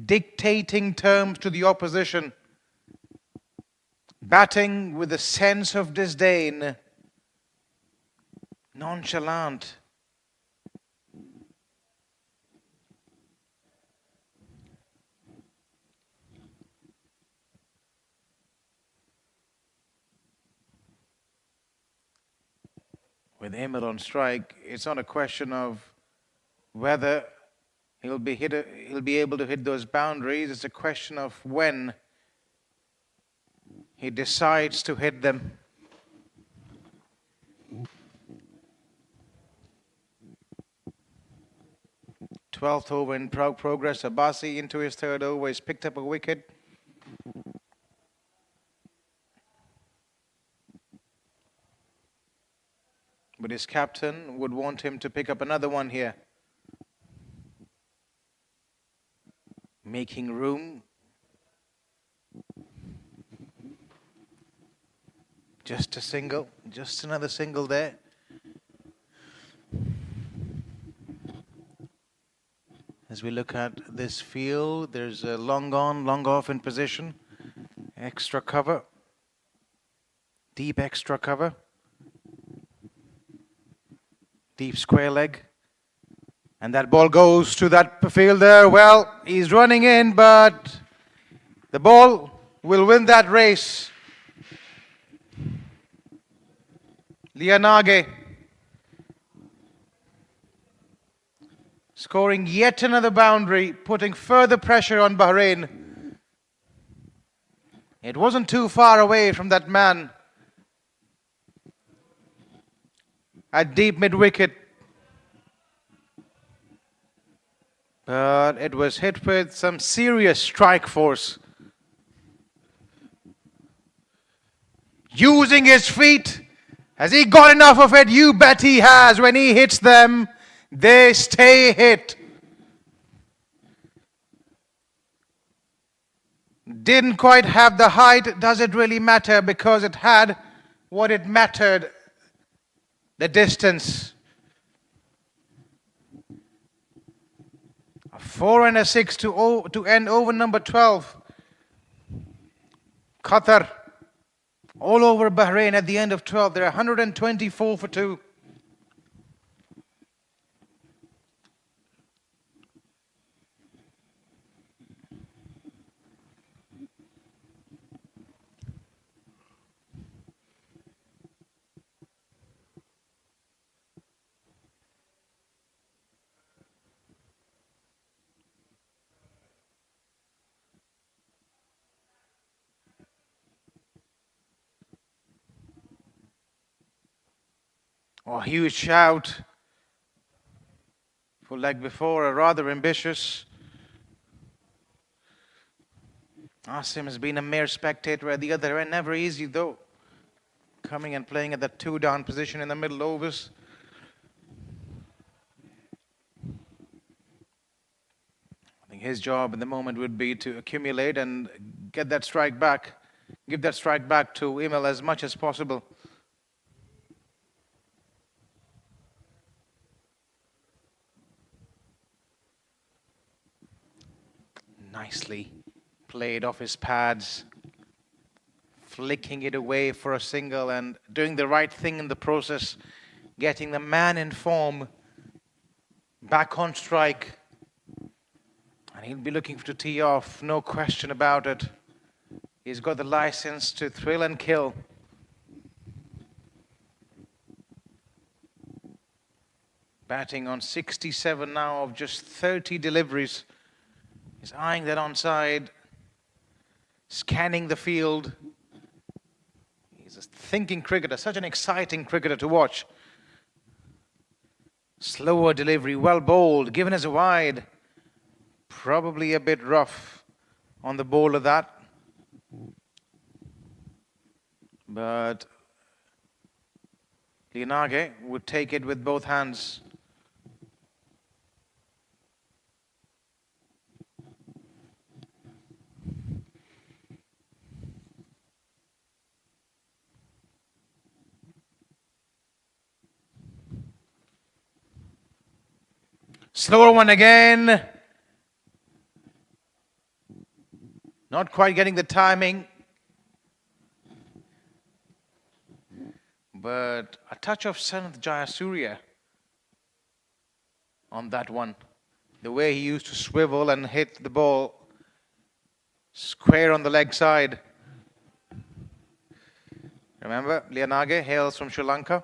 Dictating terms to the opposition. batting with a sense of disdain, nonchalant. With Emil on strike, it's not a question of whether he'll be able to hit those boundaries. It's a question of when he decides to hit them. Twelfth over in progress. Abbasi into his third over. He's picked up a wicket. But his captain would want him to pick up another one here. Making room. Just a single. Just another single there. As we look at this field, there's a long on, long off in position. Extra cover. Deep extra cover. Deep square leg. And that ball goes to that fielder. Well, he's running in, but the ball will win that race. Lianage scoring yet another boundary, putting further pressure on Bahrain. It wasn't too far away from that man at deep mid-wicket. But it was hit with some serious strike force. Using his feet. Has he got enough of it? You bet he has. When he hits them, they stay hit. Didn't quite have the height. Does it really matter? Because it had what it mattered. The distance. A 4 and a 6 to end over number 12. Qatar. All over Bahrain at the end of 12. They're 124 for 2. Oh, huge shout. Full leg before, a rather ambitious. Asim has been a mere spectator at the other end. Never easy though. Coming and playing at that 2-down position in the middle overs. I think his job at the moment would be to accumulate and get that strike back. Give that strike back to Emil as much as possible. Nicely played off his pads, flicking it away for a single and doing the right thing in the process, getting the man in form back on strike. And he'll be looking to tee off, no question about it. He's got the license to thrill and kill. Batting on 67 now of just 30 deliveries. He's eyeing that onside, scanning the field. He's a thinking cricketer, such an exciting cricketer to watch. Slower delivery, well bowled, given as a wide. Probably a bit rough on the bowler that. But Lianage would take it with both hands. Slower one again. Not quite getting the timing. But a touch of Sanath Jayasuriya on that one. The way he used to swivel and hit the ball square on the leg side. Remember, Lianage hails from Sri Lanka.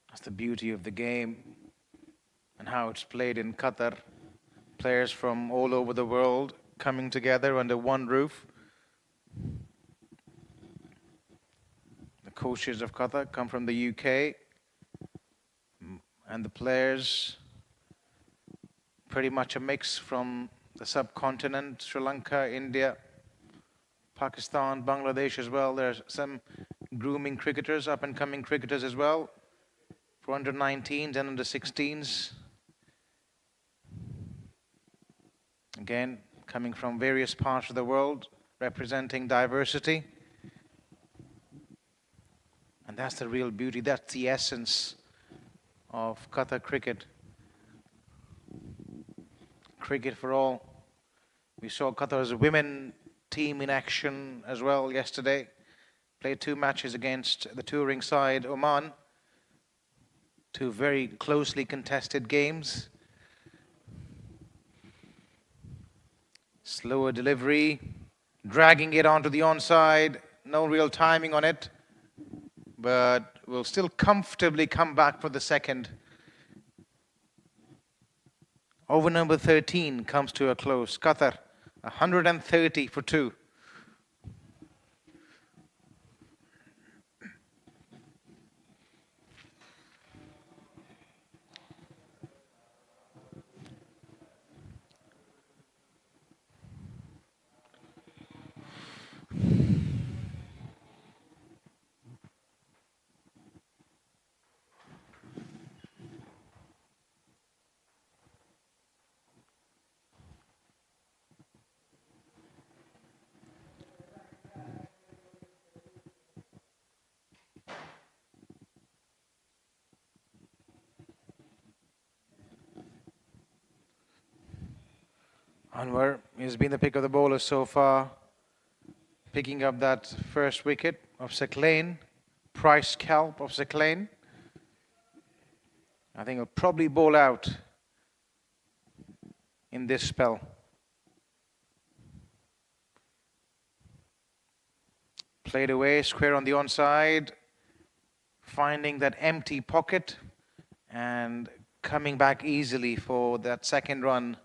That's the beauty of the game and how it's played in Qatar. Players from all over the world coming together under one roof. The coaches of Qatar come from the UK, and the players pretty much a mix from the subcontinent, Sri Lanka, India, Pakistan, Bangladesh as well. There's some grooming cricketers, up and coming cricketers as well, for under 19s and under 16s. Again, coming from various parts of the world, representing diversity. And that's the real beauty, that's the essence of Qatar cricket. Cricket for all. We saw Qatar's women team in action as well yesterday. Played 2 matches against the touring side Oman. 2 very closely contested games. Slower delivery, dragging it onto the onside, no real timing on it, but will still comfortably come back for the second. Over number 13 comes to a close. Qatar, 130 for 2. Anwar has been the pick of the bowlers so far, picking up that first wicket of Seclane, price scalp of Seclane. I think he'll probably bowl out in this spell. Played away, square on the onside, finding that empty pocket and coming back easily for that second run.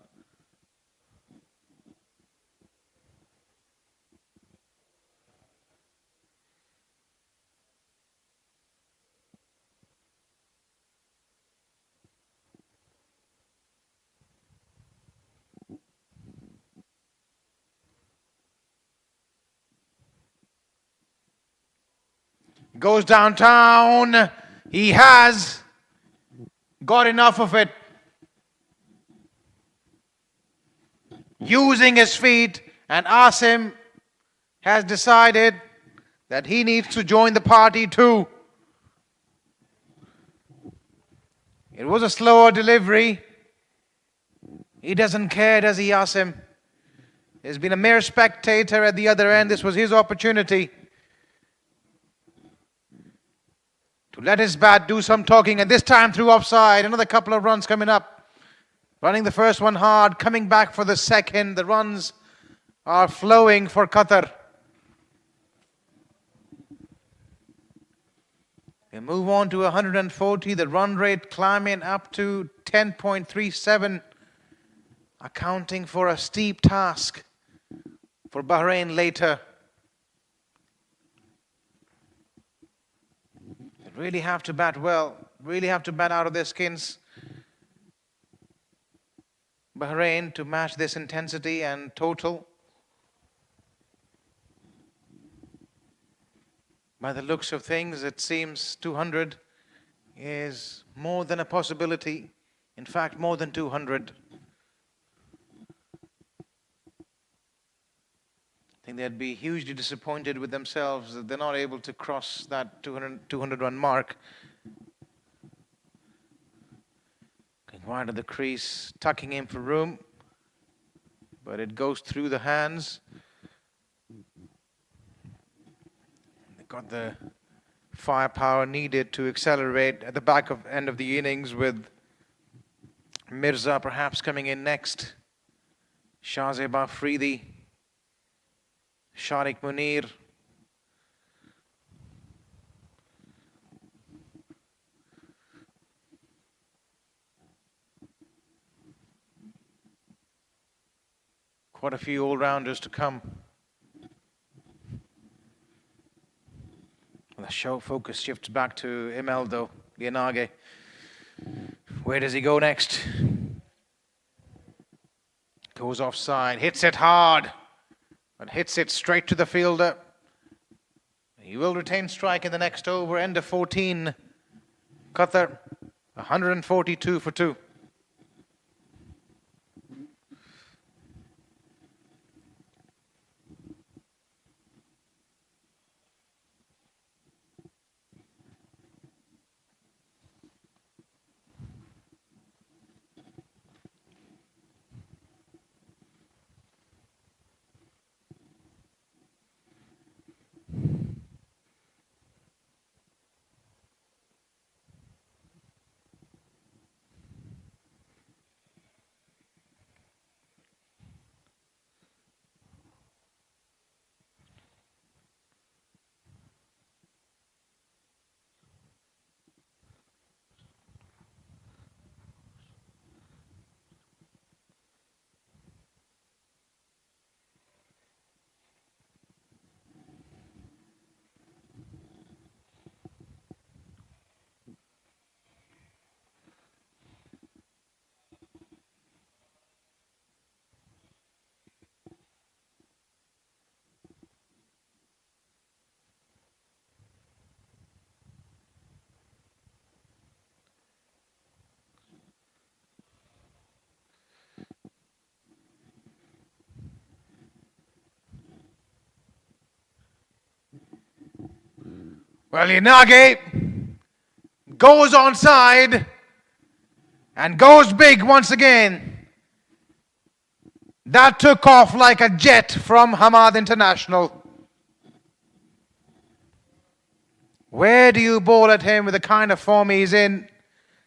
Goes downtown. He has got enough of it. Using his feet, and Asim has decided that he needs to join the party too. It was a slower delivery. He doesn't care, does he, Asim? He's been a mere spectator at the other end. This was his opportunity to let his bat do some talking, and this time through offside. Another couple of runs coming up. Running the first one hard, coming back for the second. The runs are flowing for Qatar. They move on to 140. The run rate climbing up to 10.37, accounting for a steep task for Bahrain later. Really have to bat well, really have to bat out of their skins. Bahrain to match this intensity and total. By the looks of things, it seems 200 is more than a possibility. In fact, more than 200. I think they'd be hugely disappointed with themselves that they're not able to cross that 200 run mark. Wide of the crease, tucking in for room, but it goes through the hands. They got the firepower needed to accelerate at the back of end of the innings, with Mirza perhaps coming in next. Shahzeb Afridi, Sharik Munir. Quite a few all-rounders to come. The show focus shifts back to Imeldo Lianage. Where does he go next? Goes offside, hits it hard, but hits it straight to the fielder. He will retain strike in the next over. End of 14. Qatar, 142 for 2. Well, Lianage goes onside and goes big once again. That took off like a jet from Hamad International. Where do you bowl at him with the kind of form he's in?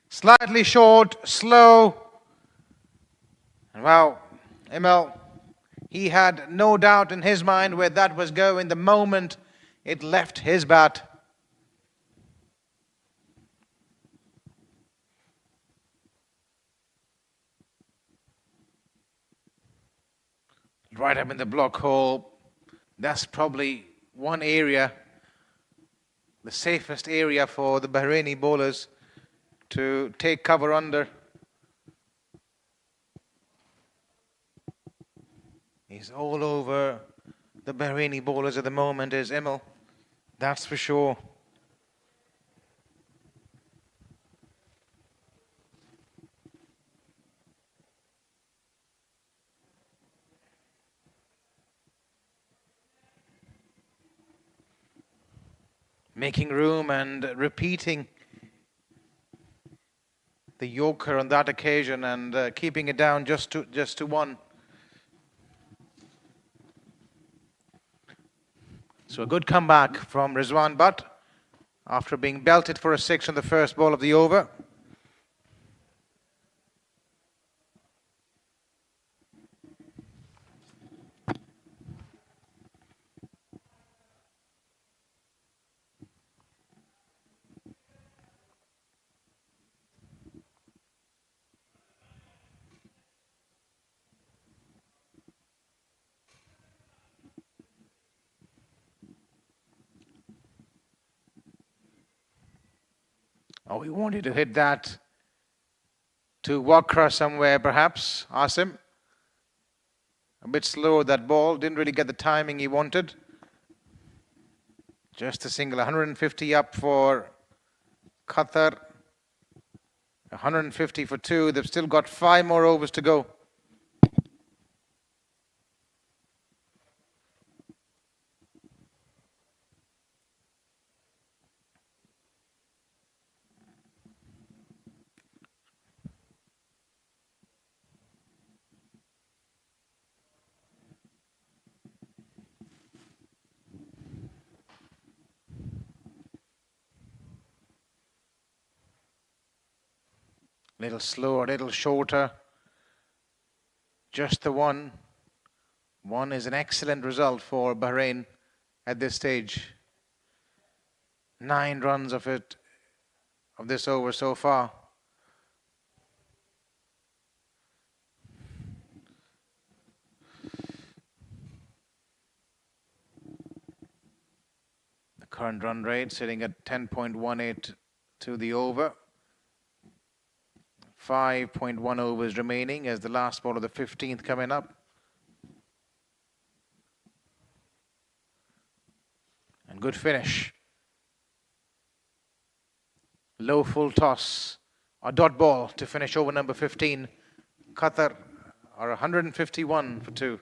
Slightly short, slow. And well, Emil, he had no doubt in his mind where that was going the moment it left his bat. Right up in the block hole. That's probably one area, the safest area for the Bahraini bowlers to take cover under. He's all over the Bahraini bowlers at the moment, is Emil. That's for sure. Making room and repeating the Yorker on that occasion and keeping it down just to one. So a good comeback from Rizwan Butt after being belted for a 6 on the first ball of the over. Oh, he wanted to hit that to Wakra somewhere, perhaps. Asim. A bit slow, that ball. Didn't really get the timing he wanted. Just a single. 150 up for Qatar. 150 for 2. They've still got 5 more overs to go. Little slower, little shorter. Just the one. One is an excellent result for Bahrain at this stage. 9 runs of this over so far. The current run rate sitting at 10.18 to the over. 5.1 overs remaining as the last ball of the 15th coming up. And good finish. Low full toss. A dot ball to finish over number 15. Qatar are 151 for 2.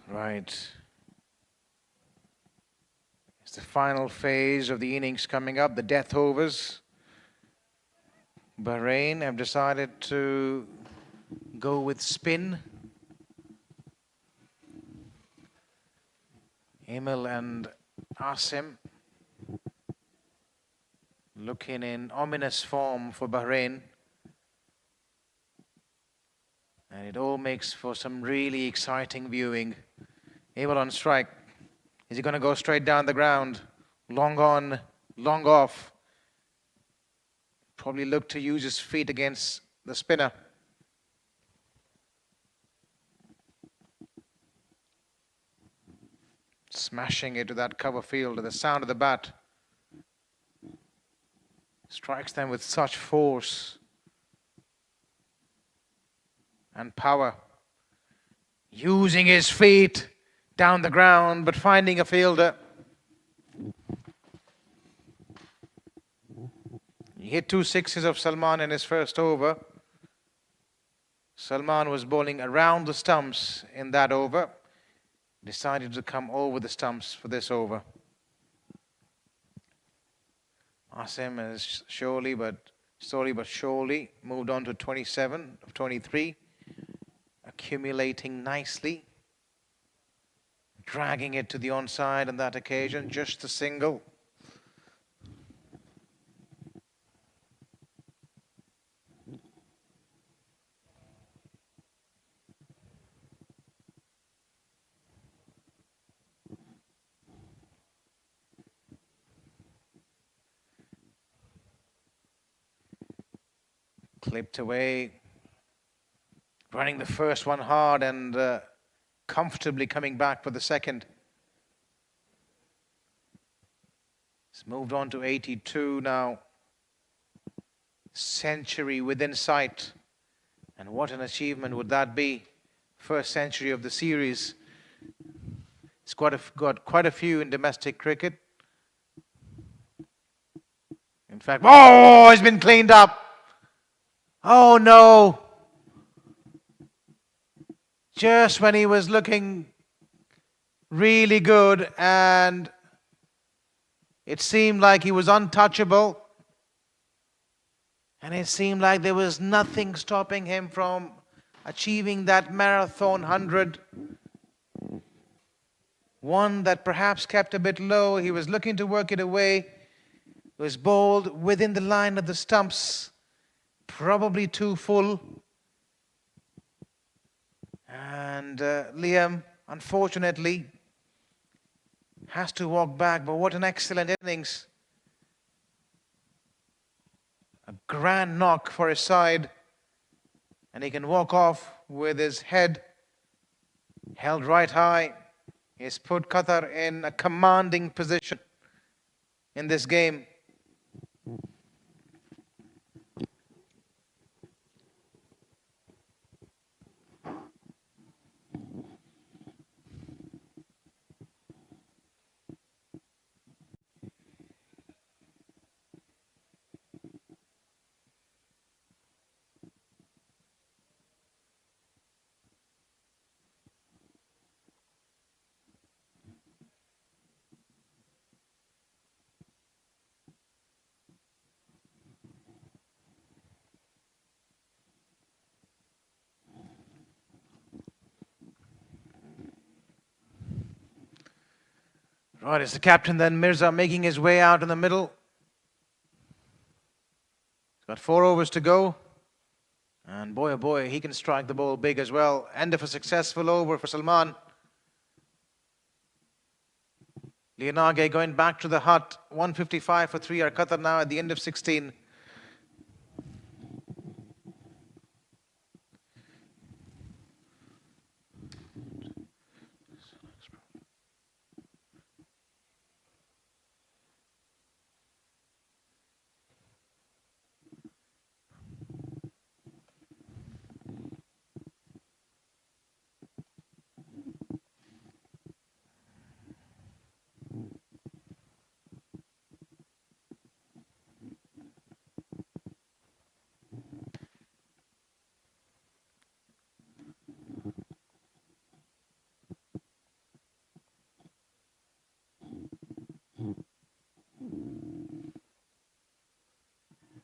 Right. It's the final phase of the innings coming up, the death overs. Bahrain have decided to go with spin. Emil and Asim looking in ominous form for Bahrain. And it all makes for some really exciting viewing. Emil on strike. Is he going to go straight down the ground? Long on, long off. Probably look to use his feet against the spinner. Smashing it to that cover field at the sound of the bat. Strikes them with such force and power. Using his feet down the ground, but finding a fielder. He hit 2 sixes of Salman in his first over. Salman was bowling around the stumps in that over. Decided to come over the stumps for this over. Asim has slowly but surely moved on to 27 of 23. Accumulating nicely. Dragging it to the onside on that occasion, just a single. Clipped away, running the first one hard and comfortably coming back for the second. It's moved on to 82 now. Century within sight. And what an achievement would that be? First century of the series. It's got quite a few in domestic cricket. In fact, oh, it's been cleaned up. Oh no. Just when he was looking really good and it seemed like he was untouchable, and it seemed like there was nothing stopping him from achieving that marathon 100. One that perhaps kept a bit low. He was looking to work it away. It was bowled within the line of the stumps, probably too full. And Liam, unfortunately, has to walk back. But what an excellent innings. A grand knock for his side. And he can walk off with his head held right high. He's put Qatar in a commanding position in this game. Right, it's the captain then, Mirza, making his way out in the middle. He's got 4 overs to go. And boy, oh boy, he can strike the ball big as well. End of a successful over for Salman. Lianage going back to the hut. 155 for 3 are Qatar now at the end of 16.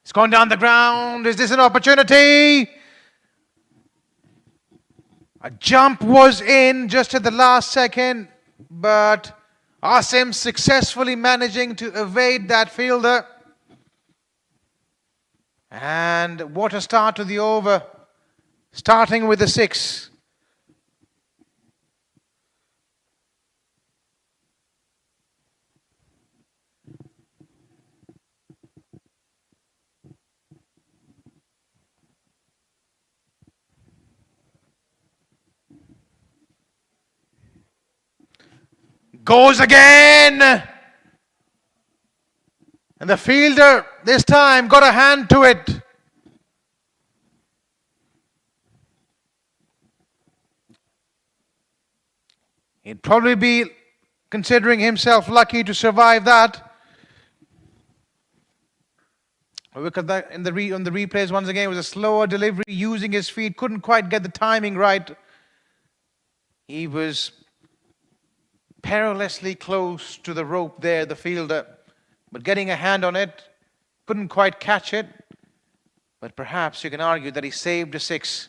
It's gone down the ground. Is this an opportunity? A jump was in just at the last second, but Asim successfully managing to evade that fielder. And what a start to the over, starting with the 6. Goes again. And the fielder this time got a hand to it. He'd probably be considering himself lucky to survive that. Look at that on the replays once again. It was a slower delivery, using his feet, couldn't quite get the timing right. He was perilously close to the rope there, the fielder, but getting a hand on it, couldn't quite catch it. But perhaps you can argue that he saved a 6.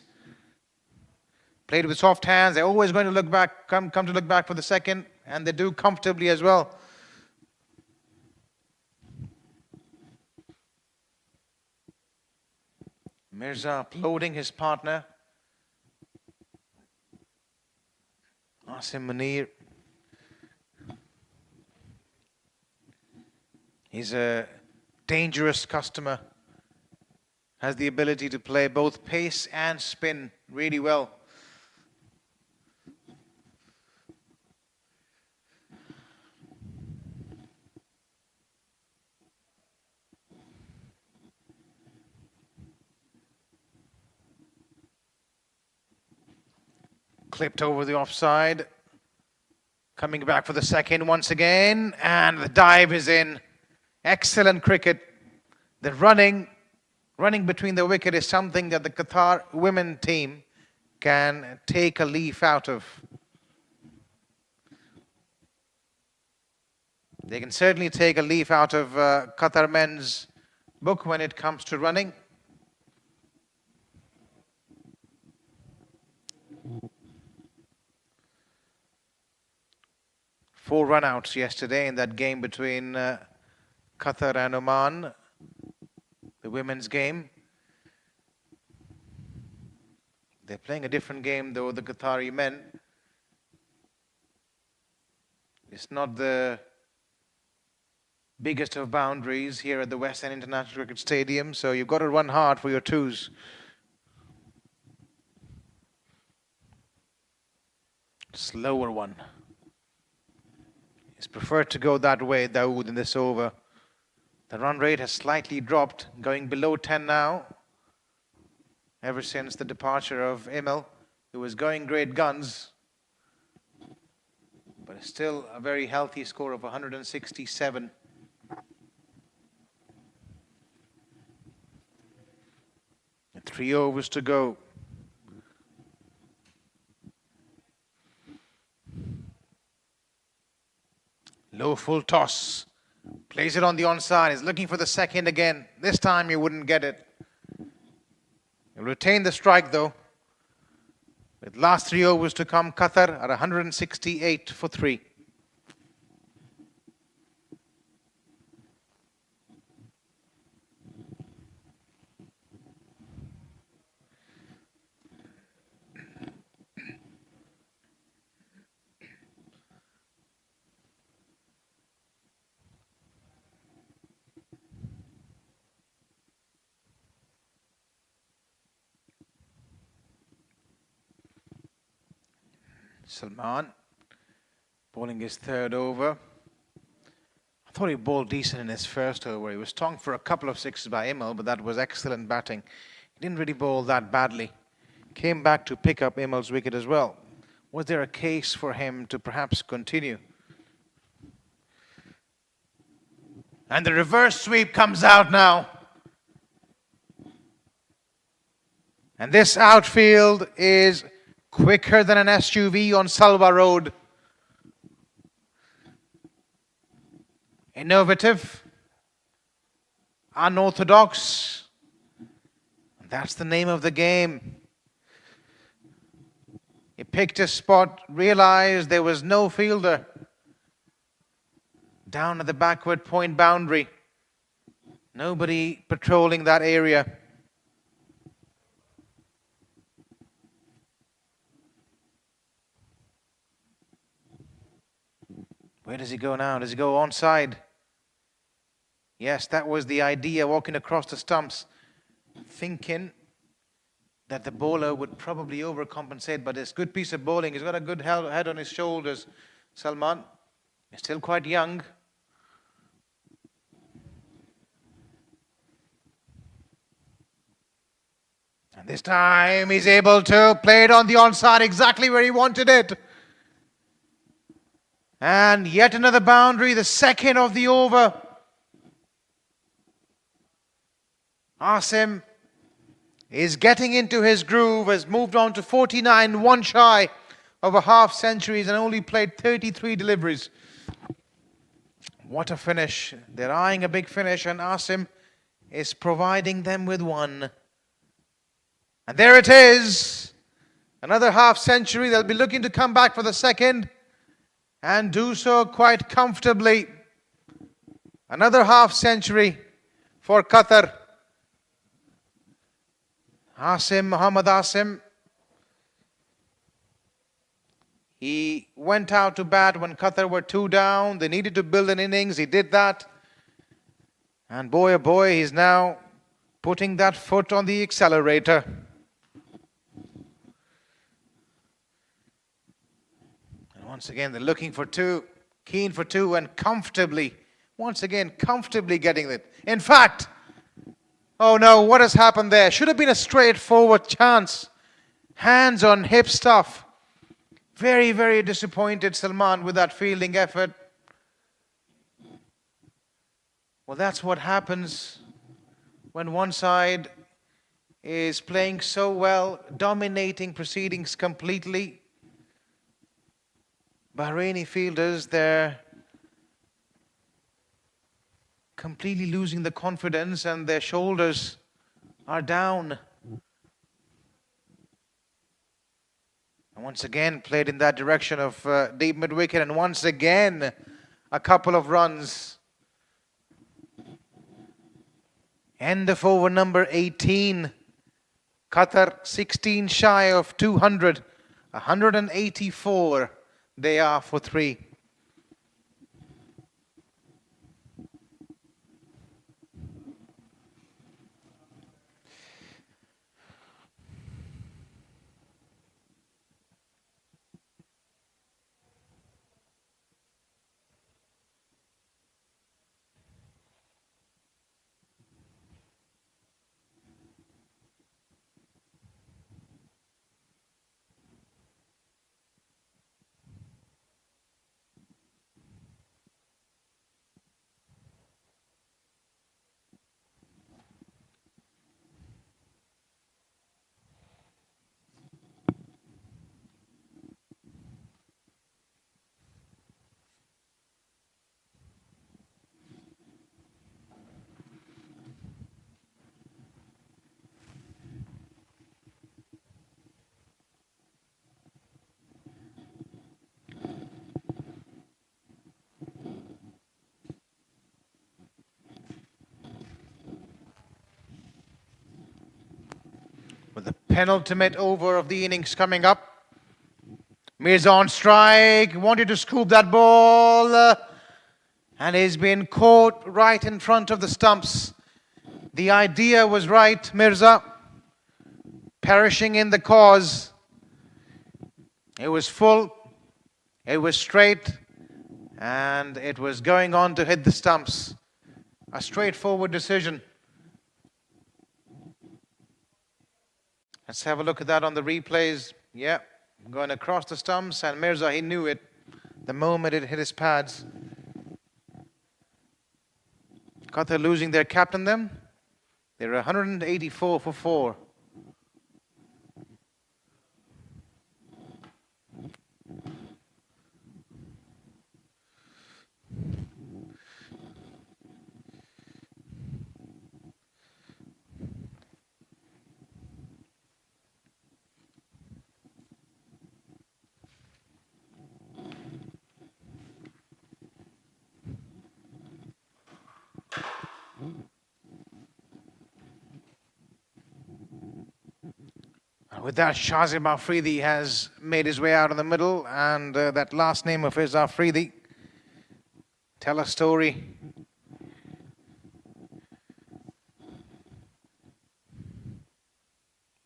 Played with soft hands. They're always going to look back, come to look back for the second, and they do comfortably as well. Mirza applauding his partner, Asim Munir. He's a dangerous customer. Has the ability to play both pace and spin really well. Clipped over the offside. Coming back for the second once again. And the dive is in. Excellent cricket. The running between the wicket is something that the Qatar women team can take a leaf out of. They can certainly take a leaf out of Qatar men's book when it comes to running. Four run-outs yesterday in that game between Qatar and Oman, the women's game. They're playing a different game though, the Qatari men. It's not the biggest of boundaries here at the West End International Cricket Stadium, so you've got to run hard for your 2s. Slower one. It's preferred to go that way, Dawood, in this over. The run rate has slightly dropped, going below 10 now, ever since the departure of Emil, who was going great guns, but still a very healthy score of 167. And 3 overs to go. Low full toss. Plays it on the onside. He's looking for the second again. This time he wouldn't get it. He'll retain the strike though. With last 3 overs to come, Qatar at 168 for 3. Salman bowling his third over. I thought he bowled decent in his first over. He was stung for a couple of sixes by Imel, but that was excellent batting. He didn't really bowl that badly. Came back to pick up Imel's wicket as well. Was there a case for him to perhaps continue? And the reverse sweep comes out now. And this outfield is quicker than an SUV on Salwa Road. Innovative, unorthodox. That's the name of the game. He picked a spot, realized there was no fielder. Down at the backward point boundary. Nobody patrolling that area. Where does he go now? Does he go onside? Yes, that was the idea, walking across the stumps, thinking that the bowler would probably overcompensate, but it's a good piece of bowling. He's got a good head on his shoulders. Salman is still quite young. And this time he's able to play it on the onside exactly where he wanted it. And yet another boundary, the second of the over. Asim is getting into his groove, has moved on to 49, one shy of a half century, and only played 33 deliveries. What a finish. They're eyeing a big finish, and Asim is providing them with one. And there it is. Another half century. They'll be looking to come back for the second and do so quite comfortably. Another half century for Qatar. Mohammad Asim. He went out to bat when Qatar were 2 down. They needed to build an innings. He did that. And boy, oh boy, he's now putting that foot on the accelerator. And once again, they're looking for 2, keen for 2, and comfortably, once again, comfortably getting it. In fact, oh no, what has happened there? Should have been a straightforward chance. Hands on hip stuff. Very, very disappointed Salman with that fielding effort. Well, that's what happens when one side is playing so well, dominating proceedings completely. Bahraini fielders, they're completely losing the confidence and their shoulders are down. And once again, played in that direction of deep mid-wicket, and once again, a couple of runs. End of over number 18. Qatar 16 shy of 200. 184 they are for 3. With the penultimate over of the innings coming up. Mirza on strike, wanted to scoop that ball, and he's been caught right in front of the stumps. The idea was right, Mirza, perishing in the cause. It was full, it was straight, and it was going on to hit the stumps. A straightforward decision. Let's have a look at that on the replays. Yeah, going across the stumps, and Mirza, he knew it the moment it hit his pads. Qatar losing their captain then. They're 184 for 4. With that, Shazim Afridi has made his way out in the middle, and that last name of his, Afridi, tell a story.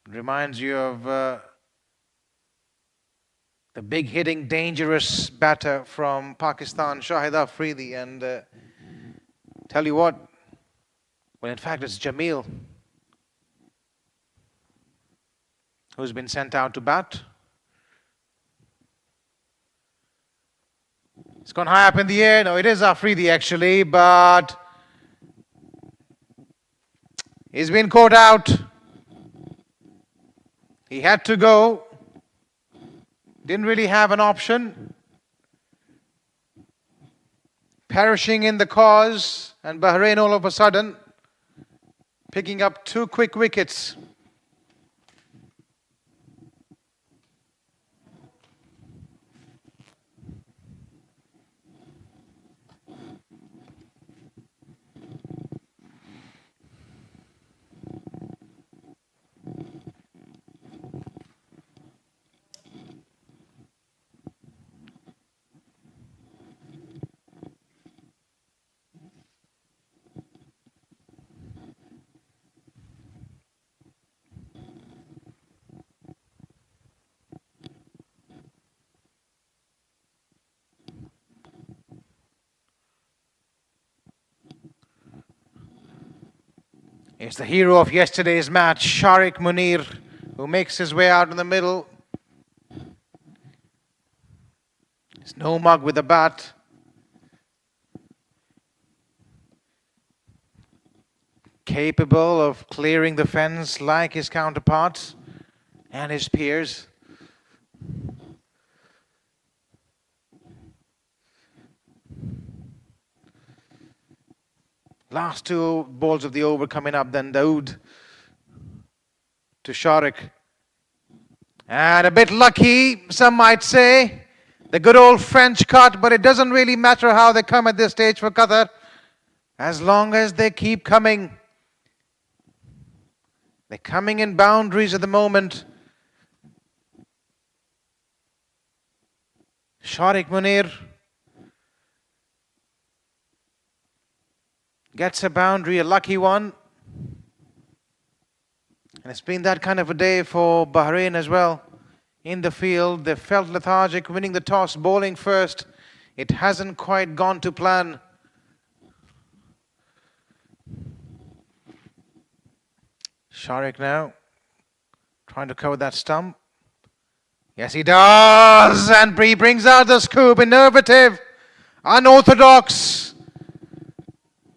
Reminds you of the big hitting, dangerous batter from Pakistan, Shahid Afridi, and tell you what, well, in fact, it's Jamil who's been sent out to bat. It's gone high up in the air. No, it is Afridi actually, but he's been caught out. He had to go. Didn't really have an option. Perishing in the cause, and Bahrain all of a sudden picking up 2 quick wickets. It's the hero of yesterday's match, Sharik Munir, who makes his way out in the middle. It's no mug with the bat. Capable of clearing the fence like his counterparts and his peers. Last 2 balls of the over coming up, then Daoud to Sharik. And a bit lucky, some might say. The good old French cut, but it doesn't really matter how they come at this stage for Qatar, as long as they keep coming. They're coming in boundaries at the moment. Sharik Munir gets a boundary, a lucky one. And it's been that kind of a day for Bahrain as well. In the field, they felt lethargic, winning the toss, bowling first. It hasn't quite gone to plan. Sharik now trying to cover that stump. Yes, he does. And he brings out the scoop. Innovative, unorthodox.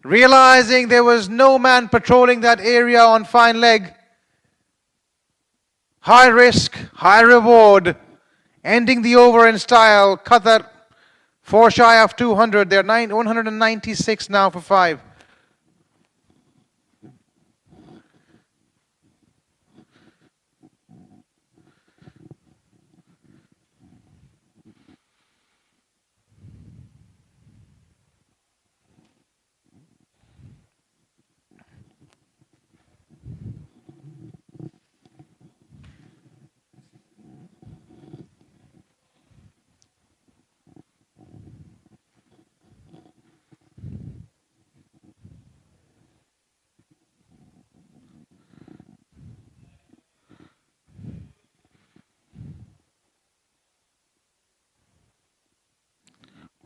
Realizing there was no man patrolling that area on fine leg. High risk, high reward. Ending the over in style. Qatar 4 shy of 200. They're 196 now for 5.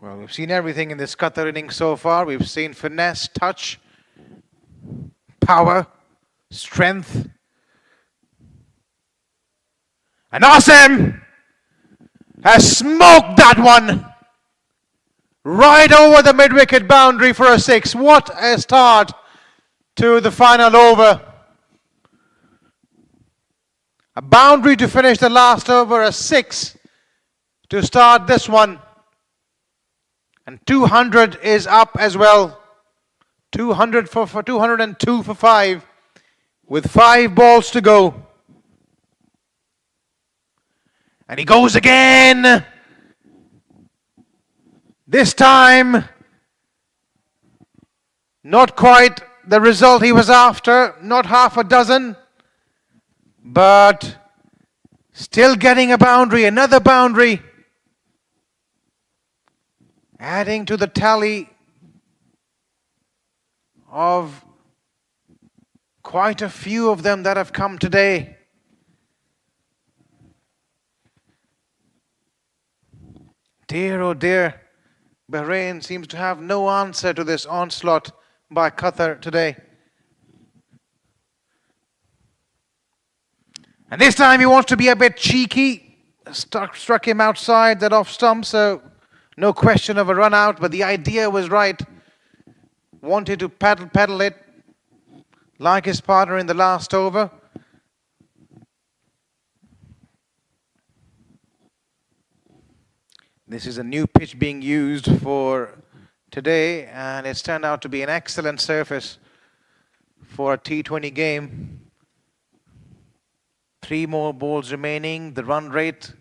Well, we've seen everything in this Qatar innings so far. We've seen finesse, touch, power, strength. And Asim has smoked that one right over the mid-wicket boundary for a six. What a start to the final over. A boundary to finish the last over, a six to start this one. And 200 is up as well. 200 for 202 for 5 with 5 balls to go. And he goes again. This time, not quite the result he was after, not half a dozen, but still getting a boundary, another boundary, adding to the tally of quite a few of them that have come today. Dear, oh dear, Bahrain seems to have no answer to this onslaught by Qatar today. And this time he wants to be a bit cheeky. Struck him outside that off stump, so no question of a run out, but the idea was right. Wanted to pedal it like his partner in the last over. This is a new pitch being used for today, and it's turned out to be an excellent surface for a T20 game. 3 more balls remaining. The run rate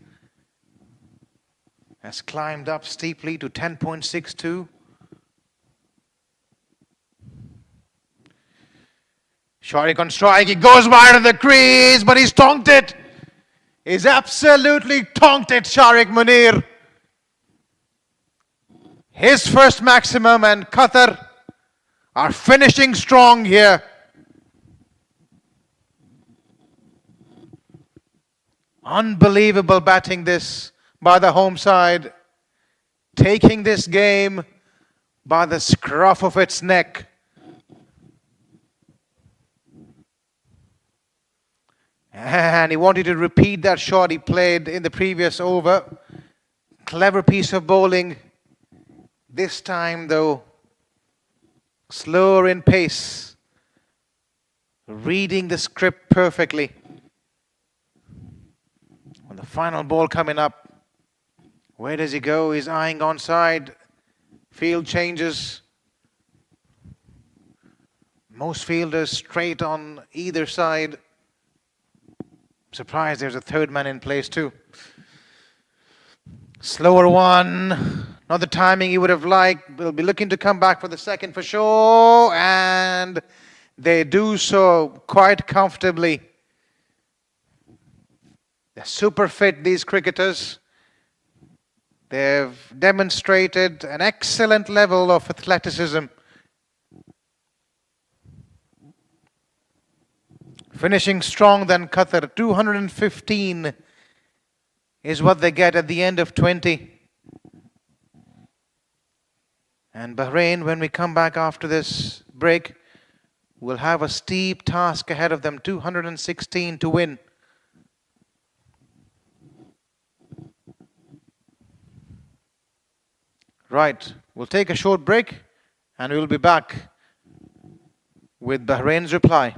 has climbed up steeply to 10.62. Sharik on strike. He goes wide of the crease, but he's tonked it. He's absolutely tonked it, Sharik Munir. His first maximum, and Qatar are finishing strong here. Unbelievable batting this by the home side, taking this game by the scruff of its neck. And he wanted to repeat that shot he played in the previous over. Clever piece of bowling. This time, though, slower in pace, reading the script perfectly. On the final ball coming up, where does he go? He's eyeing onside. Field changes. Most fielders straight on either side. Surprised there's a third man in place too. Slower one. Not the timing he would have liked. We'll be looking to come back for the second for sure. And they do so quite comfortably. They're super fit, these cricketers. They've demonstrated an excellent level of athleticism. Finishing strong than Qatar. 215 is what they get at the end of 20. And Bahrain, when we come back after this break, will have a steep task ahead of them. 216 to win. Right, we'll take a short break and we'll be back with Bahrain's reply.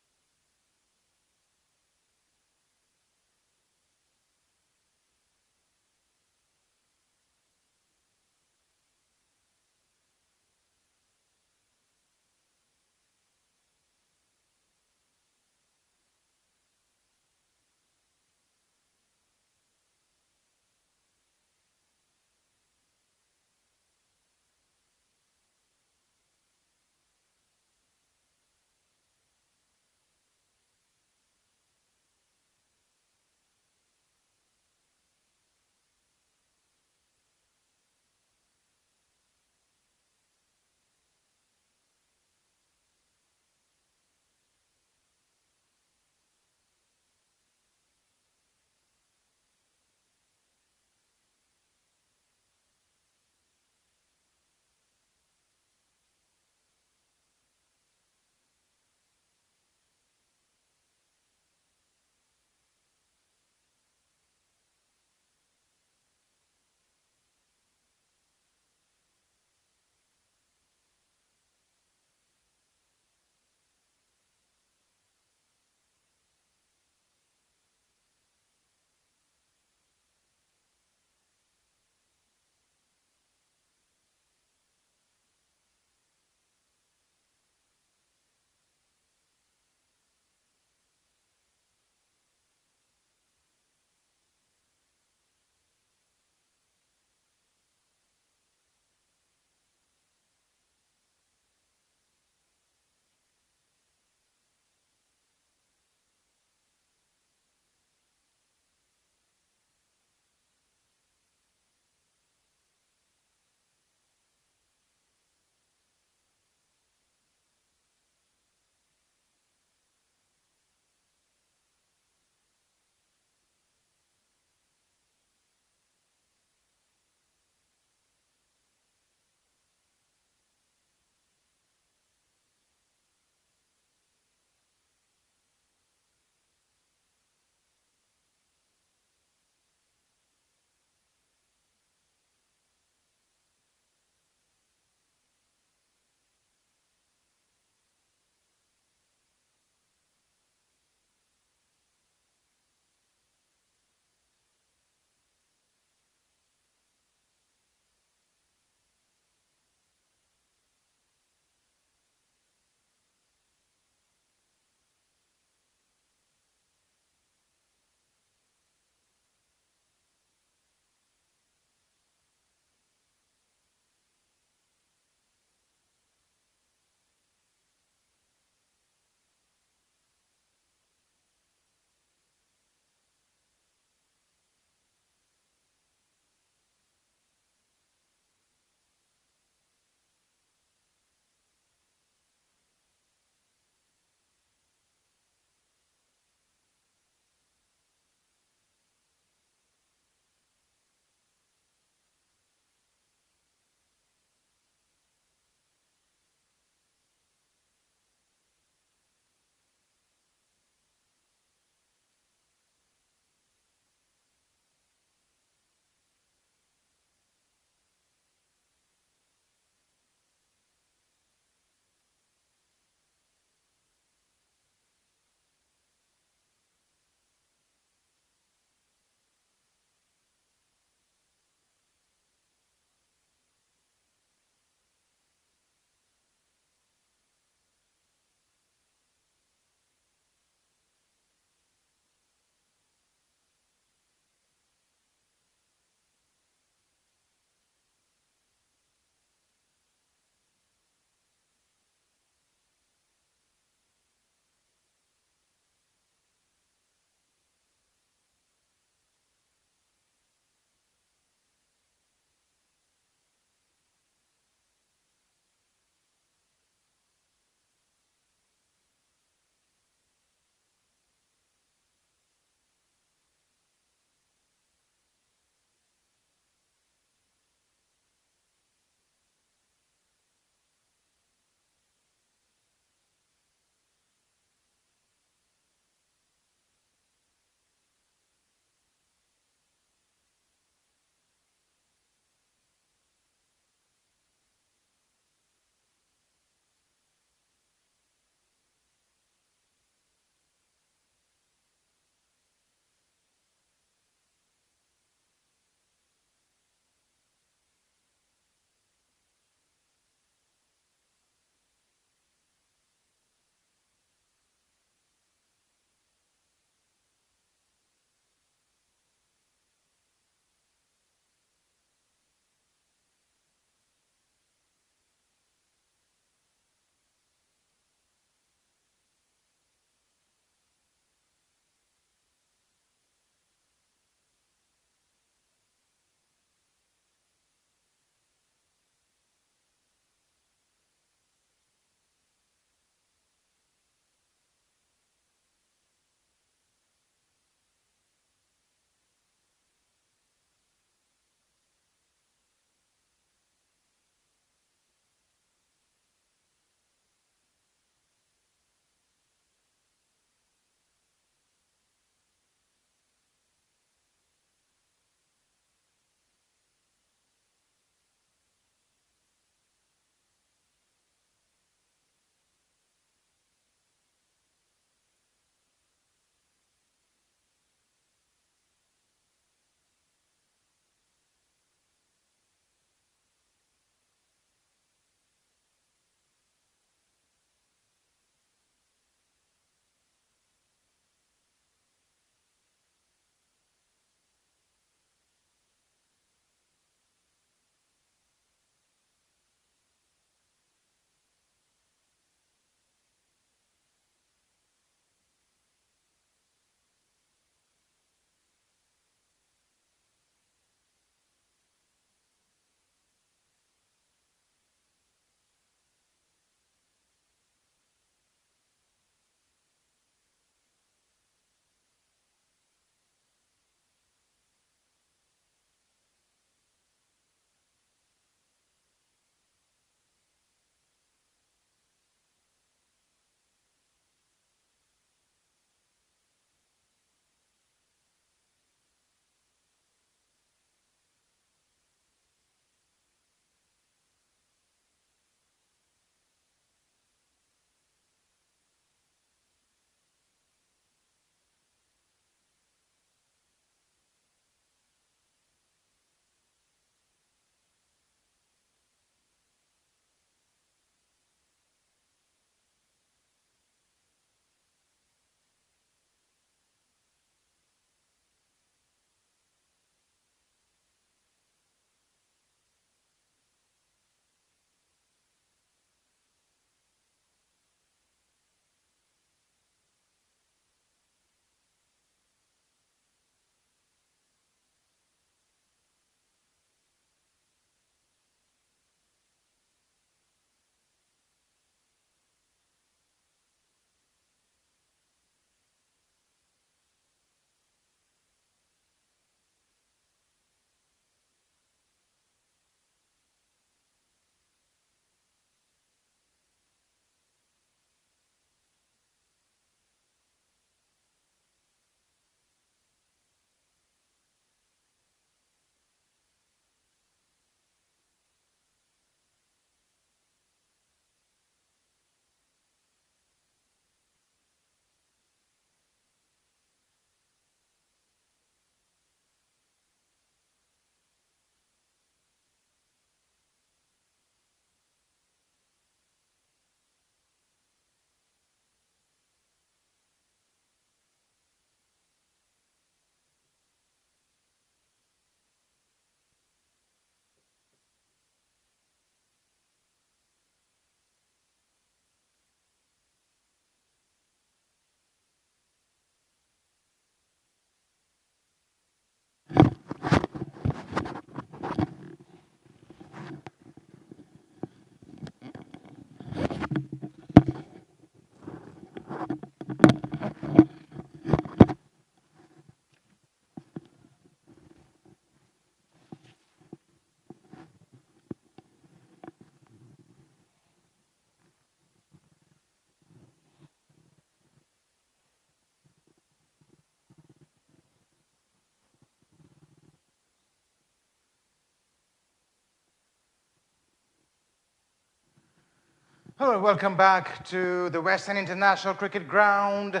Hello and welcome back to the Western International Cricket Ground.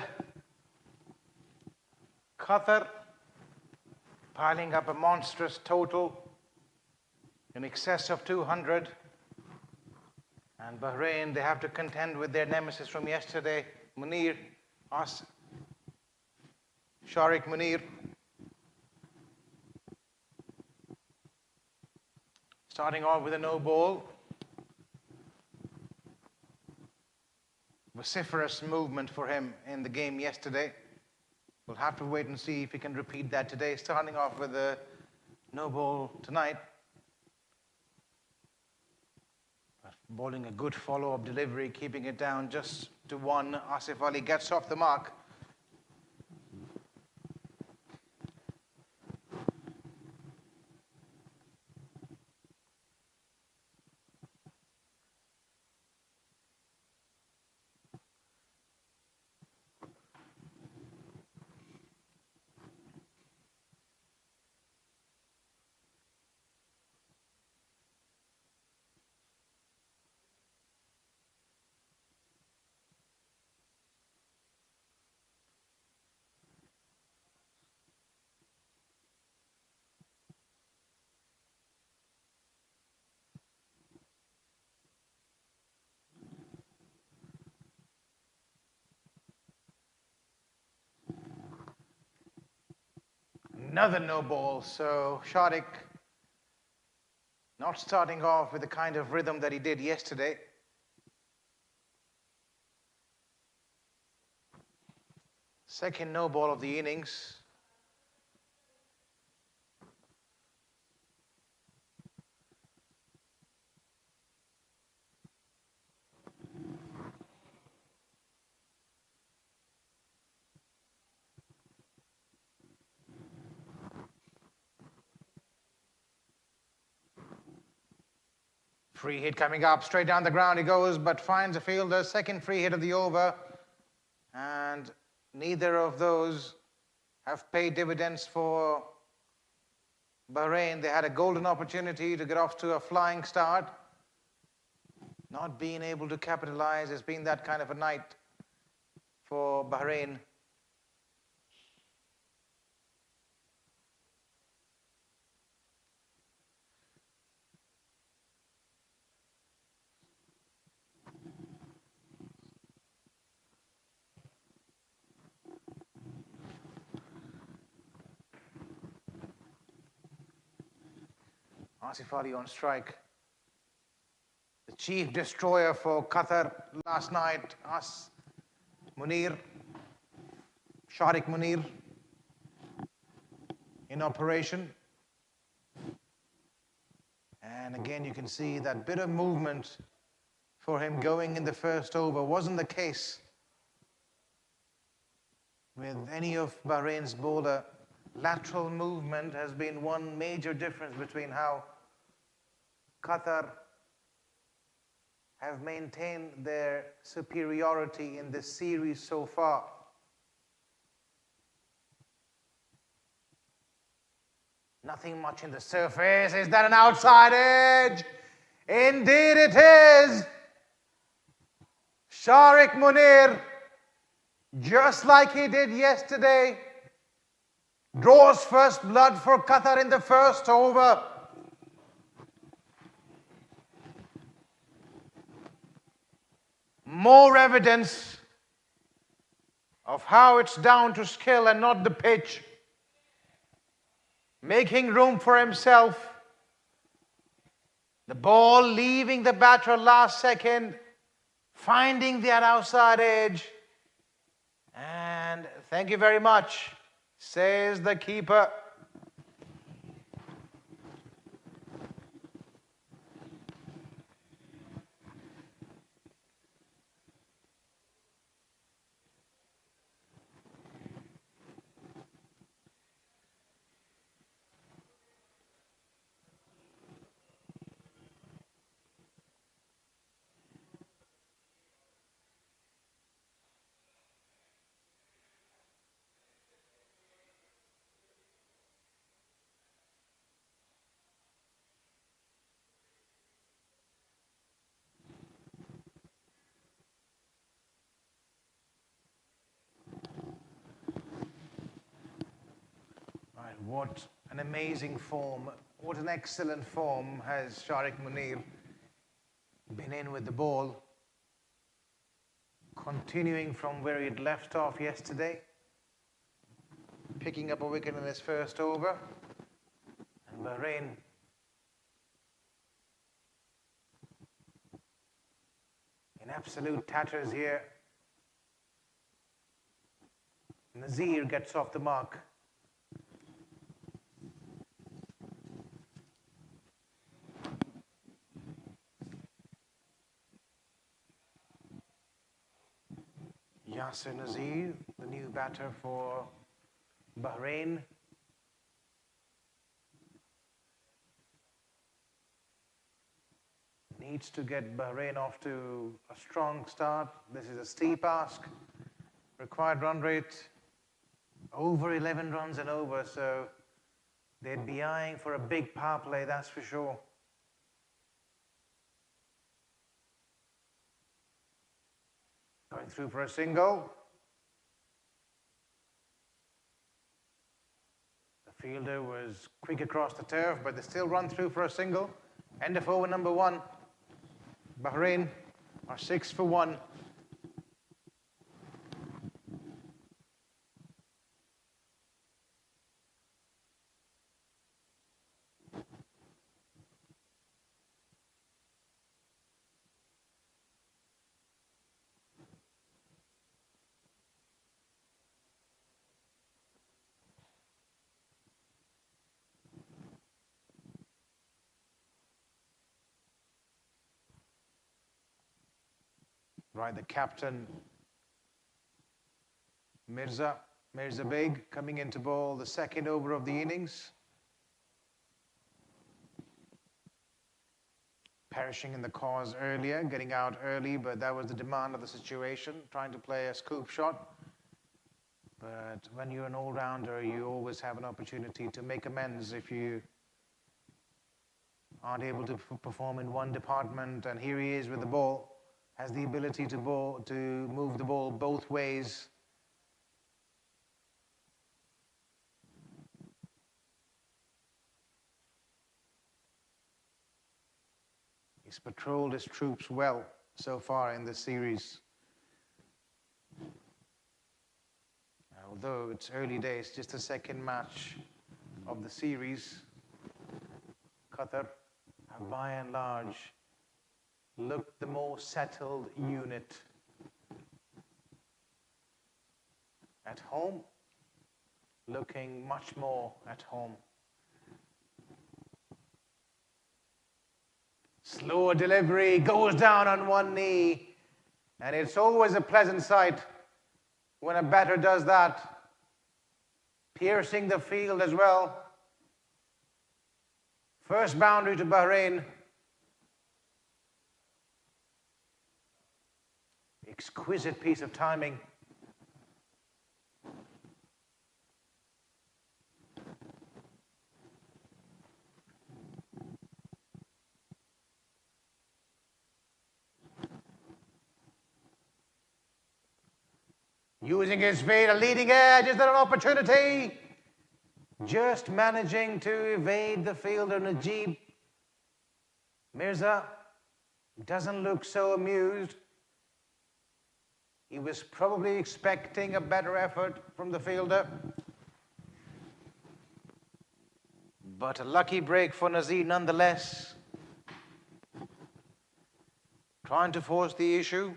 Qatar piling up a monstrous total in excess of 200. And Bahrain, they have to contend with their nemesis from yesterday, Munir, Sharik Munir. Starting off with a no ball. Vociferous movement for him in the game yesterday. We'll have to wait and see if he can repeat that today. Starting off with a no ball tonight. But bowling a good follow-up delivery, keeping it down just to one. Asif Ali gets off the mark. Another no ball, so Sharik not starting off with the kind of rhythm that he did yesterday. Second no ball of the innings. Free hit coming up, straight down the ground he goes, but finds a fielder. Second free hit of the over. And neither of those have paid dividends for Bahrain. They had a golden opportunity to get off to a flying start. Not being able to capitalize. It's been that kind of a night for Bahrain. Asif Ali on strike. The chief destroyer for Qatar last night, Munir, Sharik Munir, in operation. And again, you can see that bit of movement for him going in the first over wasn't the case with any of Bahrain's bowler. Lateral movement has been one major difference between how Qatar have maintained their superiority in this series so far. Nothing much in the surface. Is that an outside edge? Indeed it is. Sharik Munir, just like he did yesterday, draws first blood for Qatar in the first over. More evidence of how it's down to skill and not the pitch. Making room for himself. The ball leaving the batter last second, finding that outside edge. And thank you very much, says the keeper. What an amazing form, what an excellent form has Shariq Munir been in with the ball, continuing from where he'd left off yesterday, picking up a wicket in his first over, and Bahrain in absolute tatters here. Nazir gets off the mark. Yasser Nazir, the new batter for Bahrain. Needs to get Bahrain off to a strong start. This is a steep ask. Required run rate over 11 runs and over, so they'd be eyeing for a big power play, that's for sure. Going through for a single. The fielder was quick across the turf, but they still run through for a single. End of over number 1. Bahrain are 6 for 1. Right, the captain, Mirza Beg, coming into bowl the second over of the innings. Perishing in the cause earlier, getting out early, but that was the demand of the situation, trying to play a scoop shot. But when you're an all-rounder, you always have an opportunity to make amends if you aren't able to perform in one department. And here he is with the ball. Has the ability to move the ball both ways. He's patrolled his troops well so far in this series. Although it's early days, just the second match of the series, Qatar have by and large looked the more settled unit. At home, looking much more at home. Slower delivery, goes down on one knee, and it's always a pleasant sight when a batter does that, piercing the field as well. First boundary to Bahrain. Exquisite piece of timing. Using his feet, a leading edge, is there an opportunity? Just managing to evade the fielder, Najib. Mirza doesn't look so amused. He was probably expecting a better effort from the fielder. But a lucky break for Nazir nonetheless. Trying to force the issue.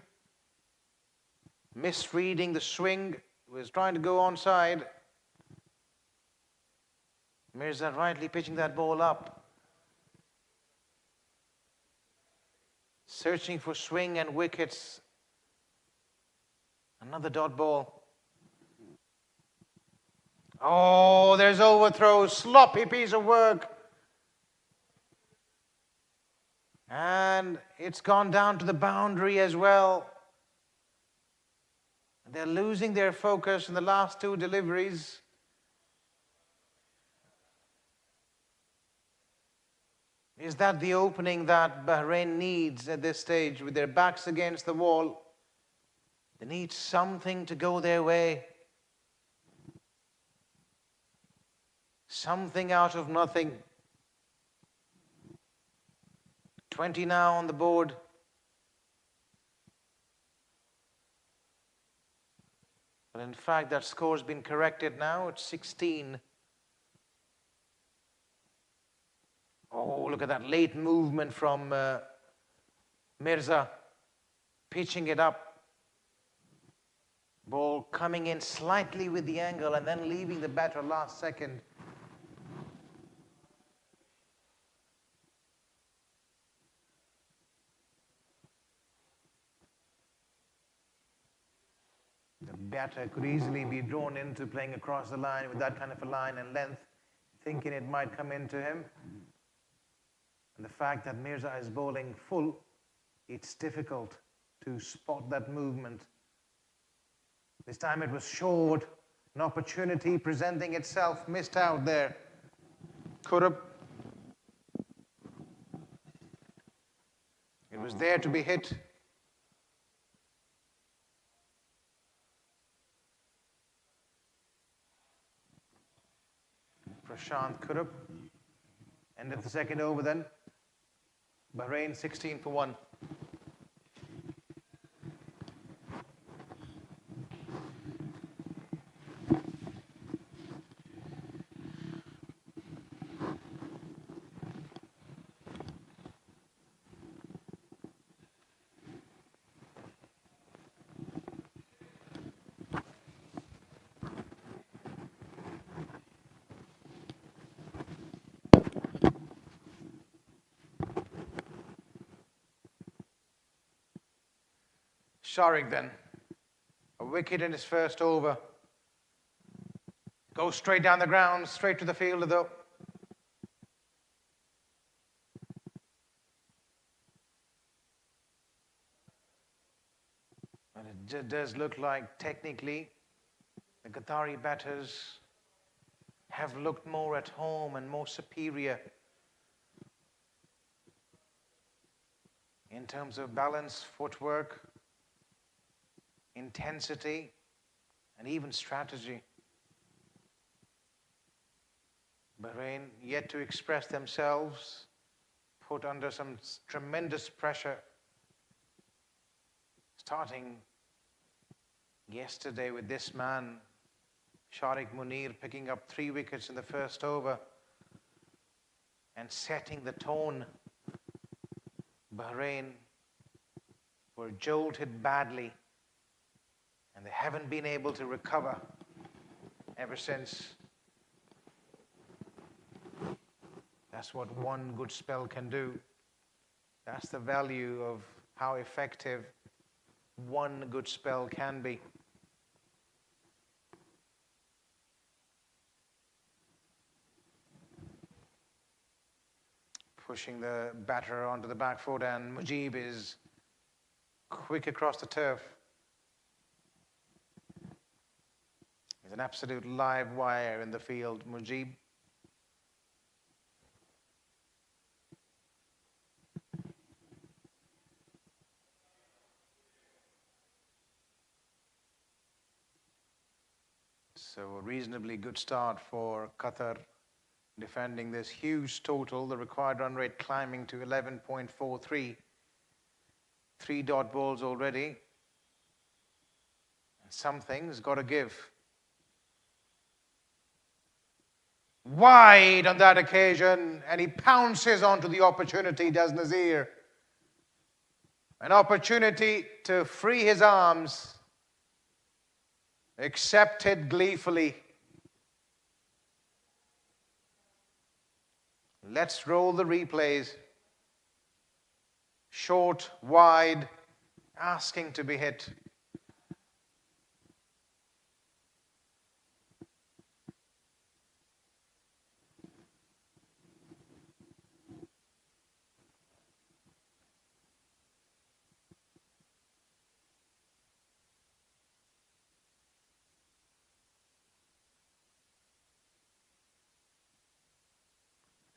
Misreading the swing. Was trying to go onside. Mirza rightly pitching that ball up. Searching for swing and wickets. Another dot ball. Oh, there's overthrow. Sloppy piece of work. And it's gone down to the boundary as well. They're losing their focus in the last two deliveries. Is that the opening that Bahrain needs at this stage with their backs against the wall? They need something to go their way. Something out of nothing. 20 now on the board. But in fact, that score's been corrected now. It's 16. Oh, look at that late movement from Mirza. Pitching it up. Ball coming in slightly with the angle and then leaving the batter last second. The batter could easily be drawn into playing across the line with that kind of a line and length, thinking it might come into him. And the fact that Mirza is bowling full, it's difficult to spot that movement. This time it was short, an opportunity presenting itself, missed out there. Kurup. It was there to be hit. Prashant Kurup. End of the second over then. Bahrain 16 for 1. Sharik then, a wicket in his first over. Goes straight down the ground, straight to the fielder though. And it does look like technically the Qatari batters have looked more at home and more superior in terms of balance, footwork, intensity, and even strategy. Bahrain yet to express themselves, put under some tremendous pressure. Starting yesterday with this man, Sharik Munir, picking up 3 wickets in the first over and setting the tone. Bahrain were jolted badly, and they haven't been able to recover ever since. That's what one good spell can do. That's the value of how effective one good spell can be. Pushing the batter onto the back foot, and Mujib is quick across the turf. He's an absolute live wire in the field, Mujib. So a reasonably good start for Qatar, defending this huge total, the required run rate climbing to 11.43. 3 dot balls already. Something's got to give. Wide on that occasion, and he pounces onto the opportunity, does Nazir. An opportunity to free his arms, accepted gleefully. Let's roll the replays. Short, wide, asking to be hit.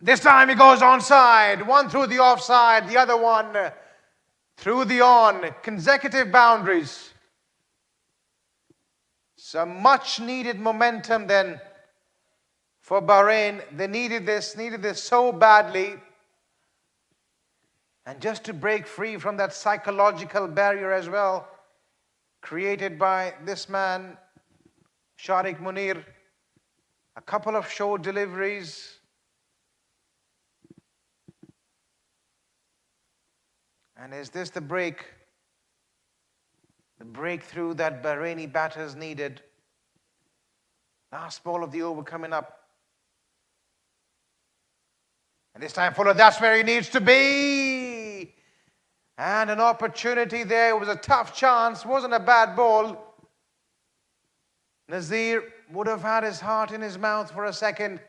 This time he goes onside, one through the offside, the other one through the on, consecutive boundaries. Some much needed momentum then for Bahrain. They needed this so badly. And just to break free from that psychological barrier as well, created by this man, Shariq Munir, a couple of short deliveries. And is this the breakthrough that Bahraini batters needed? Last ball of the over coming up. And this time Fuller, that's where he needs to be. And an opportunity there. It was a tough chance. Wasn't a bad ball. Nazir would have had his heart in his mouth for a second.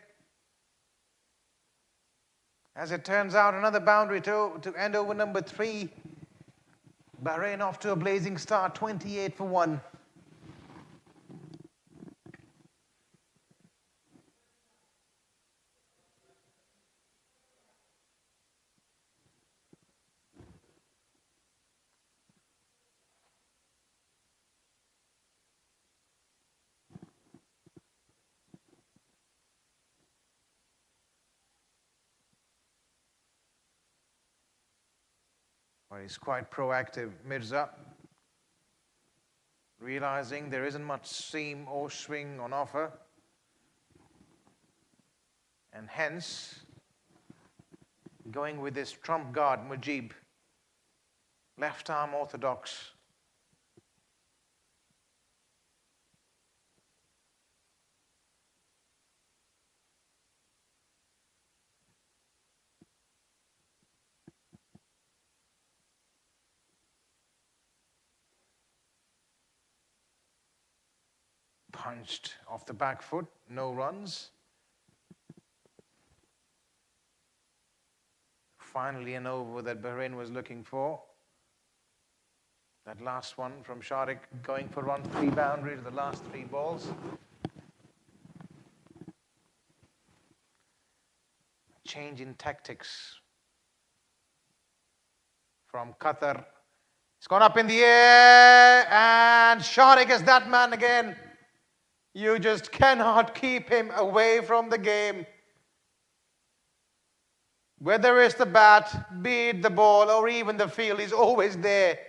As it turns out, another boundary to end over number 3. Bahrain off to a blazing start, 28 for 1. Well, he's quite proactive, Mirza, realizing there isn't much seam or swing on offer, and hence going with this trump guard, Mujib, left arm orthodox. Punched off the back foot, no runs. Finally an over that Bahrain was looking for. That last one from Shariq going for run 3 boundaries, the last 3 balls. Change in tactics from Qatar. It's gone up in the air, and Shariq is that man again. You just cannot keep him away from the game. Whether it's the bat, be it the ball, or even the field, he's always there.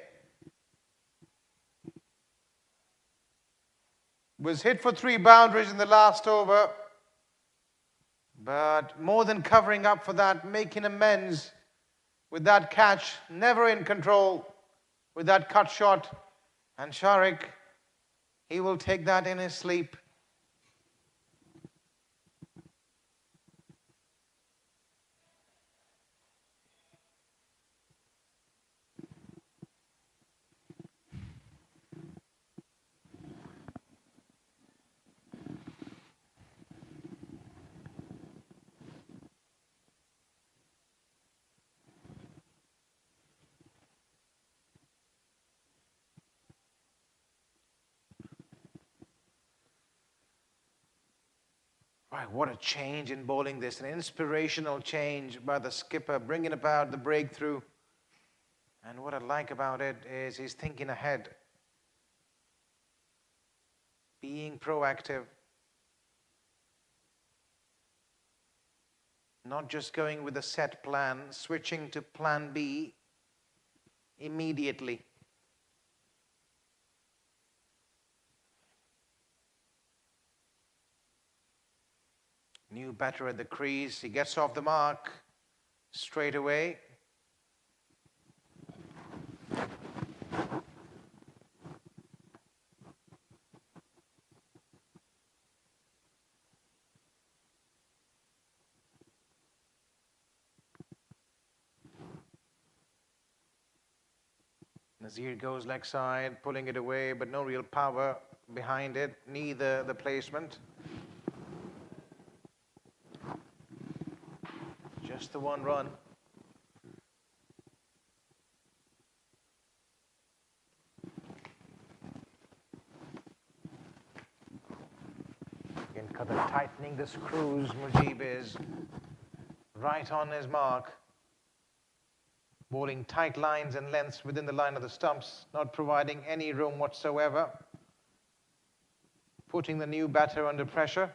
Was hit for 3 boundaries in the last over. But more than covering up for that, making amends with that catch, never in control with that cut shot. And Shariq, he will take that in his sleep. Right, what a change in bowling this. An inspirational change by the skipper, bringing about the breakthrough. And what I like about it is he's thinking ahead. Being proactive. Not just going with a set plan, switching to plan B immediately. New batter at the crease. He gets off the mark straight away. Nazir goes leg side, pulling it away, but no real power behind it, neither the placement. Just the 1 run. Again, Qatar tightening the screws. Mujib is right on his mark. Bowling tight lines and lengths within the line of the stumps, not providing any room whatsoever. Putting the new batter under pressure.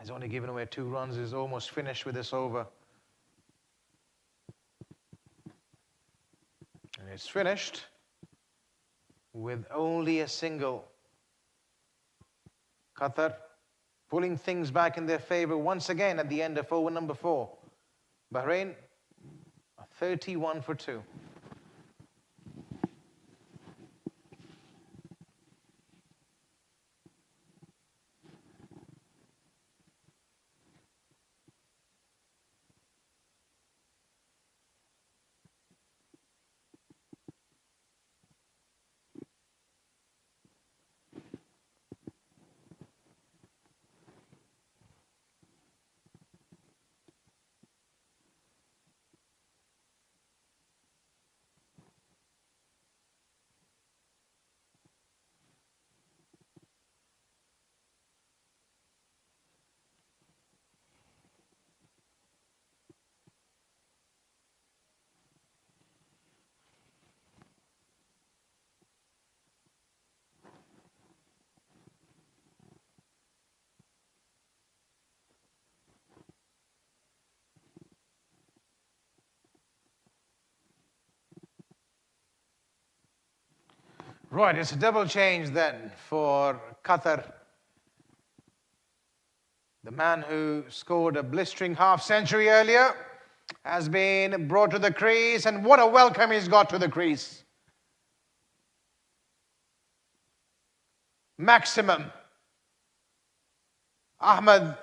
He's only given away 2 runs. He's almost finished with this over. And it's finished with only a single. Qatar pulling things back in their favor once again at the end of over number 4. Bahrain, 31 for 2. Right, it's a double change then for Qatar. The man who scored a blistering half-century earlier has been brought to the crease, and what a welcome he's got to the crease. Maximum. Ahmed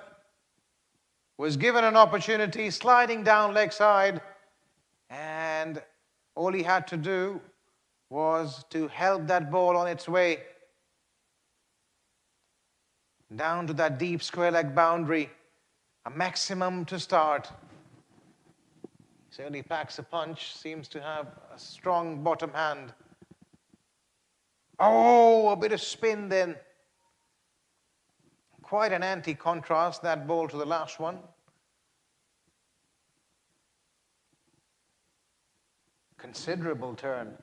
was given an opportunity, sliding down leg side, and all he had to do was to help that ball on its way down to that deep square leg boundary. A maximum to start. Certainly packs a punch, seems to have a strong bottom hand. Oh, a bit of spin then. Quite an anti-contrast, that ball to the last one. Considerable turn.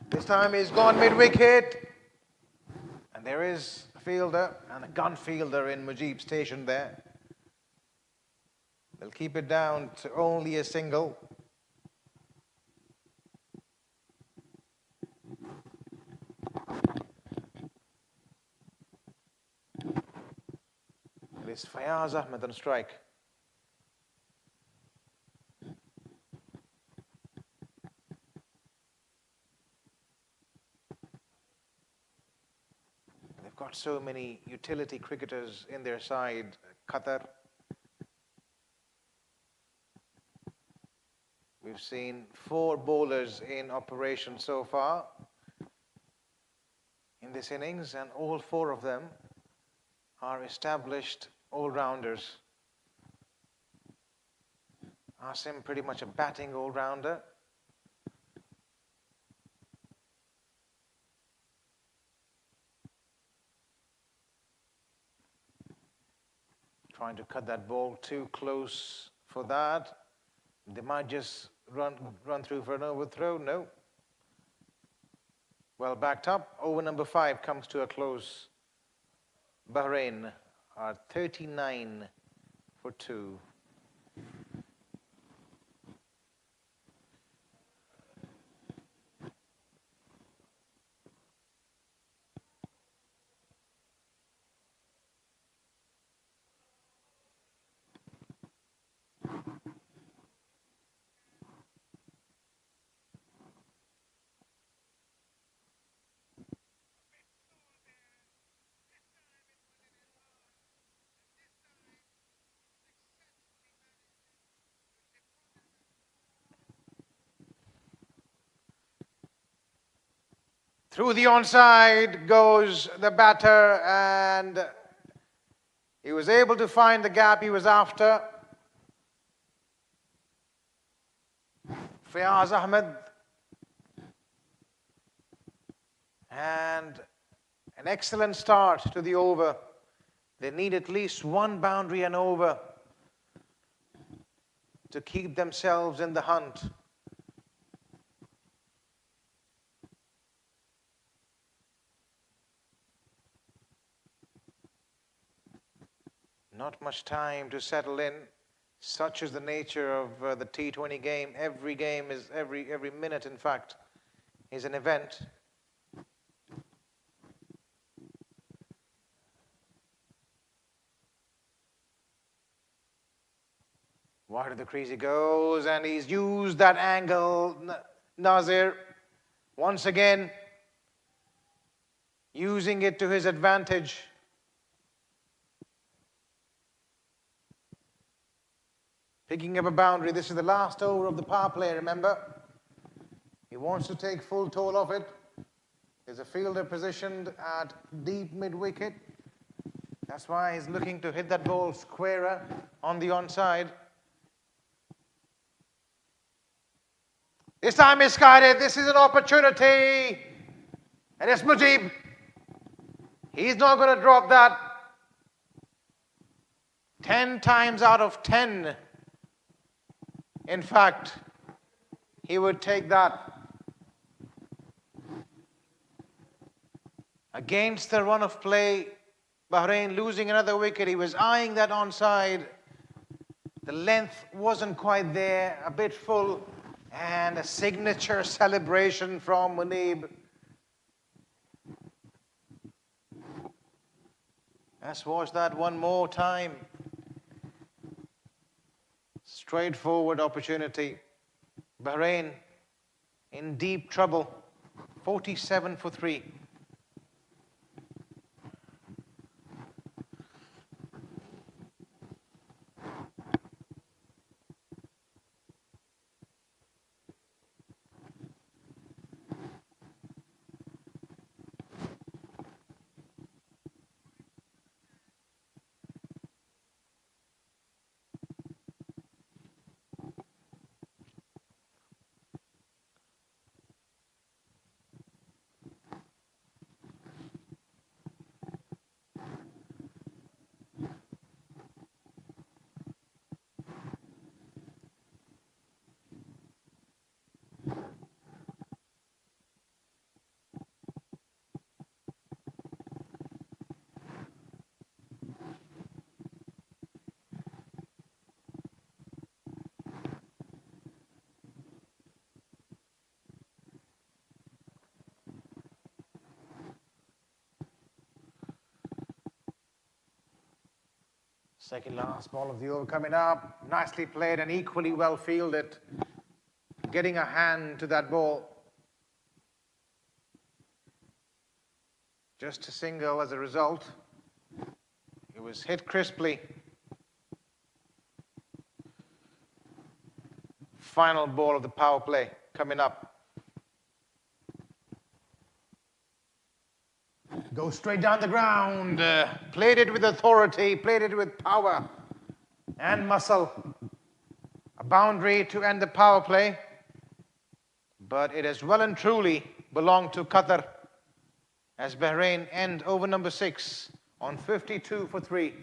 This time he's gone mid-wicket. And there is a fielder and a gun fielder in Mujib station there. They'll keep it down to only a single. It is Fayaz Ahmed on strike. They've got so many utility cricketers in their side, Qatar. We've seen 4 bowlers in operation so far in this innings, and all 4 of them are established all-rounders. Asim pretty much a batting all-rounder. Trying to cut that ball too close for that. They might just run through for an overthrow. No. Well backed up. Over number 5 comes to a close. Bahrain are 39 for 2. Through the onside goes the batter, and he was able to find the gap he was after. Fayaz Ahmed. And an excellent start to the over. They need at least one boundary and over to keep themselves in the hunt. Not much time to settle in. Such is the nature of the T20 game. Every game is, every minute in fact, is an event. Wide of the crease he goes, and he's used that angle. Nazir, once again, using it to his advantage. Picking up a boundary. This is the last over of the power play, remember? He wants to take full toll of it. There's a fielder positioned at deep mid-wicket. That's why he's looking to hit that ball squarer on the onside. This time he's guided. This is an opportunity. And it's Mujib. He's not going to drop that. 10 times out of 10. In fact, he would take that. Against the run of play, Bahrain losing another wicket. He was eyeing that onside. The length wasn't quite there, a bit full. And a signature celebration from Munib. Let's watch that one more time. Straightforward opportunity. Bahrain in deep trouble. 47 for 3. Second last ball of the over coming up. Nicely played and equally well fielded. Getting a hand to that ball. Just a single as a result. It was hit crisply. Final ball of the power play coming up. Goes straight down the ground. Played it with authority, played it with power and muscle. A boundary to end the power play. But it has well and truly belonged to Qatar as Bahrain end over number 6 on 52 for 3.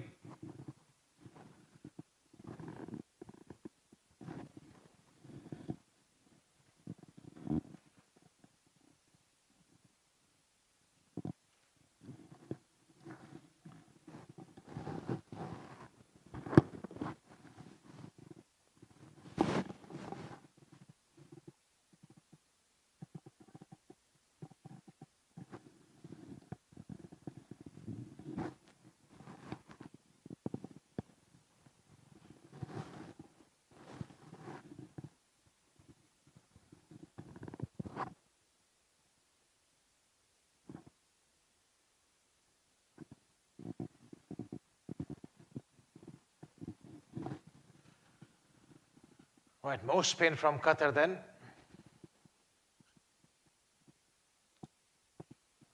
Right, more spin from Qatar then.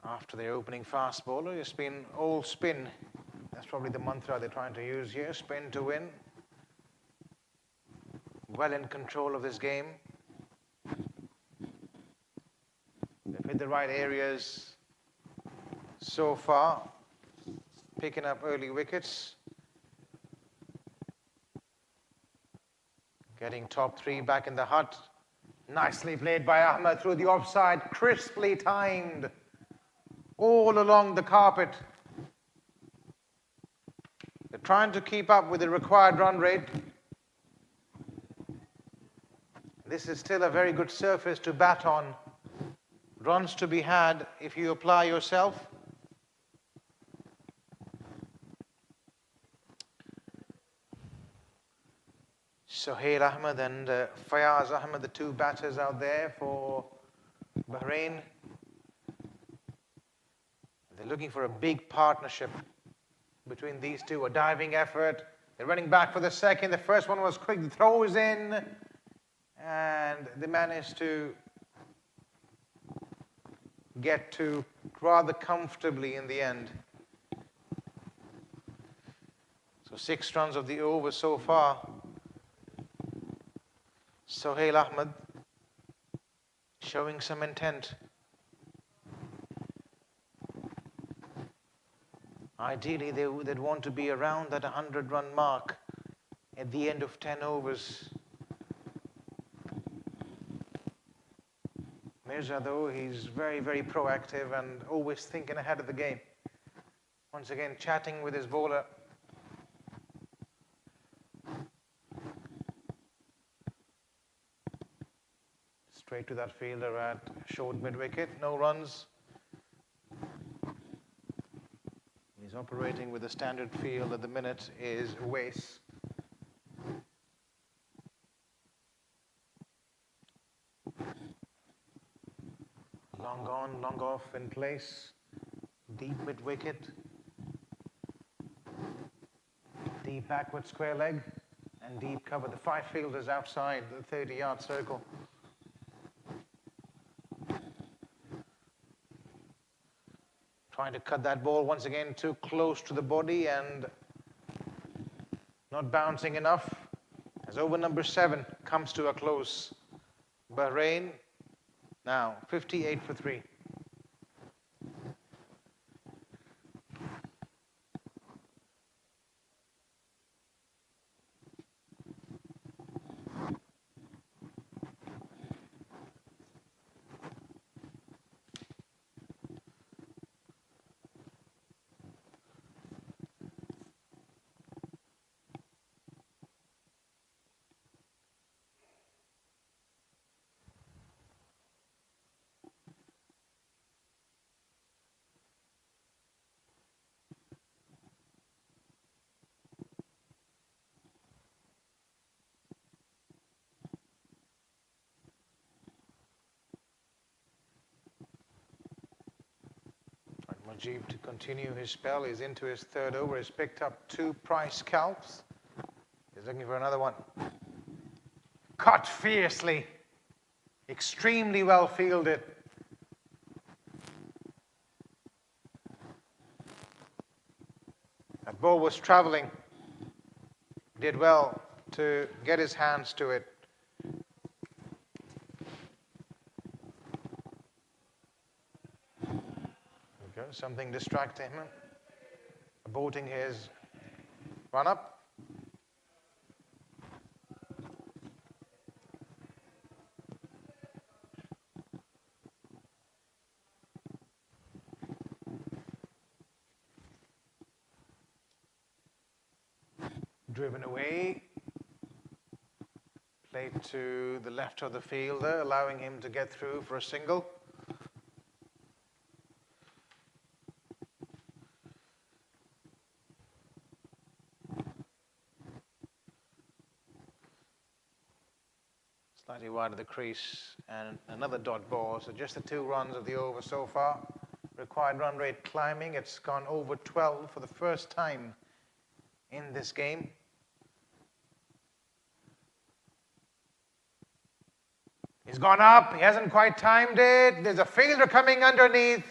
After the opening fast bowler, you spin, all spin. That's probably the mantra they're trying to use here. Spin to win. Well in control of this game. They've hit the right areas. so far, picking up early wickets. Getting top 3 back in the hut. Nicely played by Ahmed through the offside, crisply timed all along the carpet. They're trying to keep up with the required run rate. This is still a very good surface to bat on. Runs to be had if you apply yourself. Sohail Ahmed and Fayaz Ahmed, the two batters out there for Bahrain. They're looking for a big partnership between these two. A diving effort. They're running back for the second. The first one was quick. The throw is in. And they managed to get to rather comfortably in the end. So 6 runs of the over so far. Sohail Ahmed showing some intent. Ideally, they'd want to be around that 100-run mark at the end of 10 overs. Mirza, though, he's very, very proactive and always thinking ahead of the game. Once again, chatting with his bowler. Straight to that fielder at short mid-wicket. No runs. He's operating with a standard field at the minute is Wace. Long on, long off in place. Deep mid-wicket. Deep backward square leg. And deep cover. The 5 fielders outside the 30-yard circle. Trying to cut that ball once again too close to the body and not bouncing enough as over number 7 comes to a close. Bahrain now 58 for 3. Mujib to continue his spell. He's into his 3rd over. He's picked up 2 price scalps. He's looking for another one. Cut fiercely. Extremely well fielded. That ball was traveling. Did well to get his hands to it. Something distracting him, aborting his run-up. Driven away. Played to the left of the fielder, allowing him to get through for a single. Slightly wide of the crease and another dot ball. So just the 2 runs of the over so far. Required run rate climbing. It's gone over 12 for the first time in this game. He's gone up. He hasn't quite timed it. There's a fielder coming underneath.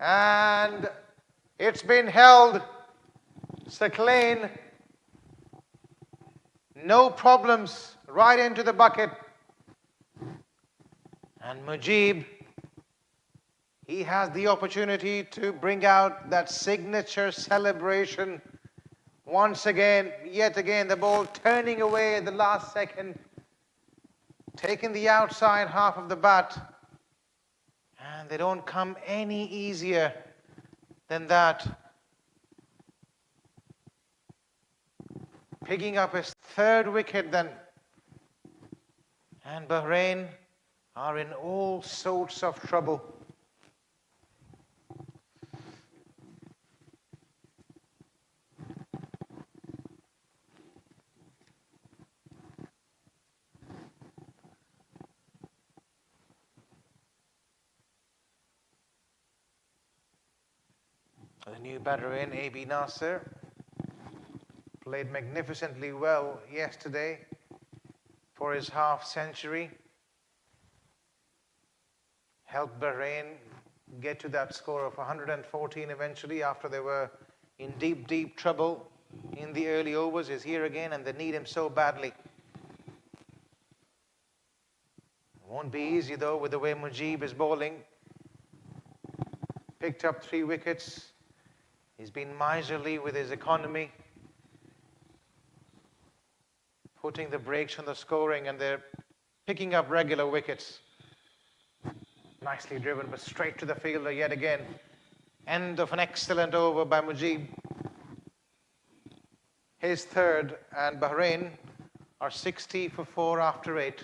And it's been held. Sakleen. No problems. Right into the bucket. And Mujib He has the opportunity to bring out that signature celebration. Once again, yet again, the ball turning away at the last second, taking the outside half of the bat. And they don't come any easier than that. Picking up his third wicket then. And Bahrain are in all sorts of trouble. The new batter in, A.B. Nasser, played magnificently well yesterday for his half century. Helped Bahrain get to that score of 114 eventually after they were in deep, deep trouble in the early overs. Is here again and they need him so badly. Won't be easy though with the way Mujib is bowling. Picked up 3 wickets. He's been miserly with his economy, putting the brakes on the scoring, and they're picking up regular wickets. Nicely driven, but straight to the fielder yet again. End of an excellent over by Mujib. His third, and Bahrain are 60 for 4 after 8.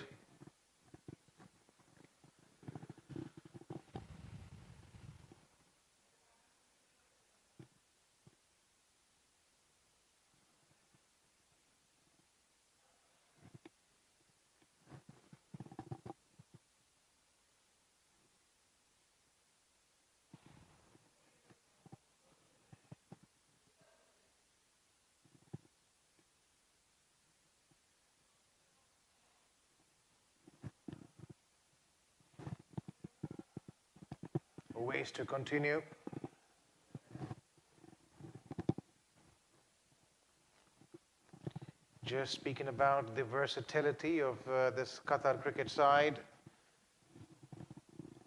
Ways to continue. Just speaking about the versatility of this Qatar cricket side,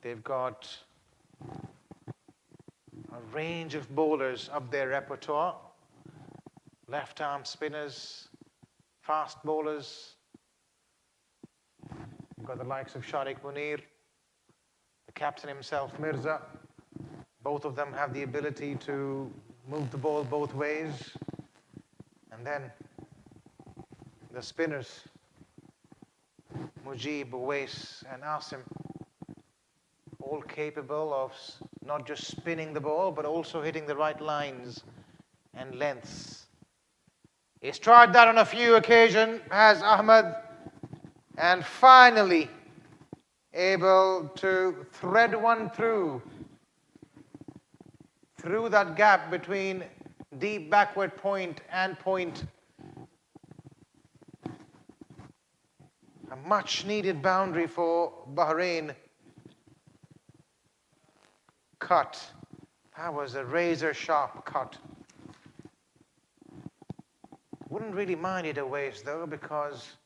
they've got a range of bowlers up their repertoire. Left arm spinners, fast bowlers. You've got the likes of Shariq Munir, the captain himself, Mirza. Both of them have the ability to move the ball both ways. And then the spinners, Mujib, Uwais, and Asim, all capable of not just spinning the ball, but also hitting the right lines and lengths. He's tried that on a few occasions, has Ahmed, and finally able to thread one through that gap between deep backward point and point. A much needed boundary for Bahrain. Cut. That was a razor sharp cut. Wouldn't really mind it Uwais though, because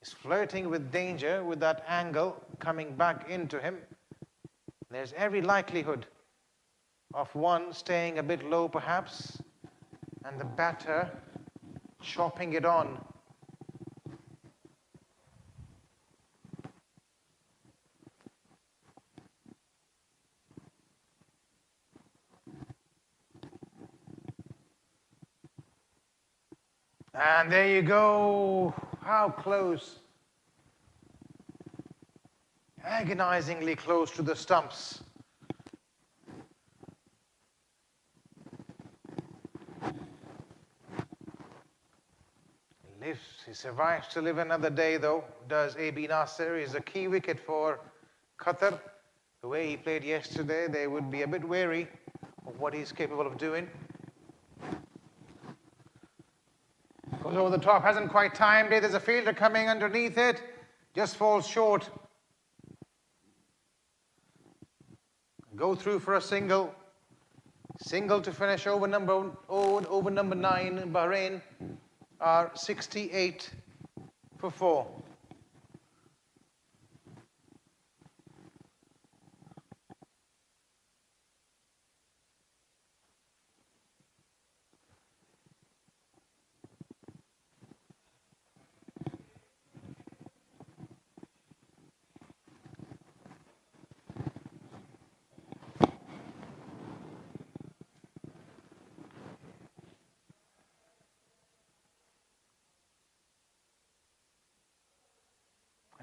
he's flirting with danger with that angle coming back into him. There's every likelihood of one staying a bit low perhaps, and the batter chopping it on. And there you go. How close. Agonizingly close to the stumps. He survives to live another day though, does A.B. Nasser. Is a key wicket for Qatar. The way he played yesterday, they would be a bit wary of what he's capable of doing. Goes over the top, hasn't quite timed it. There's a fielder coming underneath it. Just falls short. Go through for a single. Single to finish over number 9. Bahrain are 68 for 4.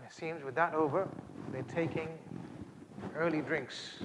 It seems with that over, they're taking early drinks.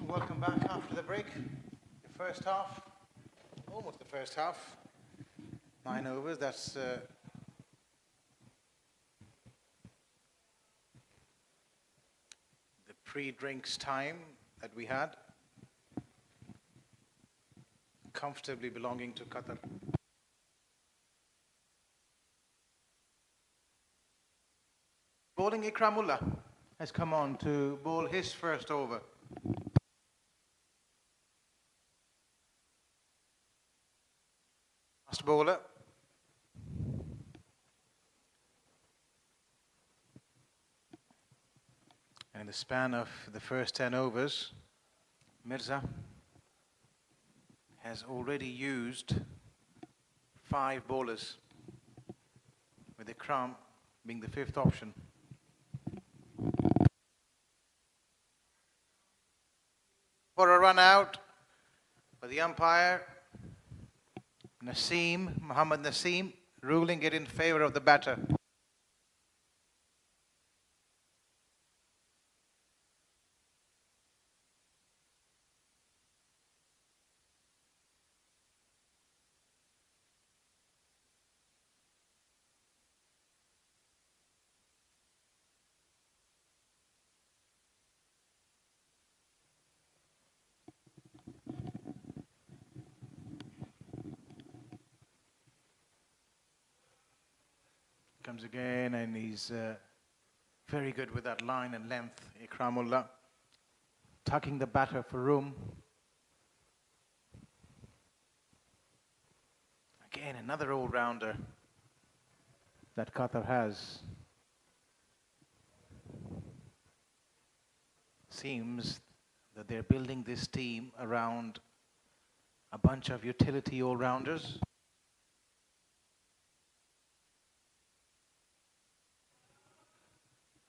Welcome back after the break. The first half, almost the first half. 9 overs, that's the pre-drinks time that we had, comfortably belonging to Qatar. Bowling Ikramullah has come on to bowl his first over. Last bowler. And in the span of the first 10 overs, Mirza has already used 5 bowlers, with Ikram being the 5th option. For a run out, but the umpire, Mohammad Naseem, ruling it in favor of the batter. Comes again, and he's very good with that line and length. Ikramullah tucking the batter for room. Again, another all-rounder that Qatar has. Seems that they're building this team around a bunch of utility all-rounders.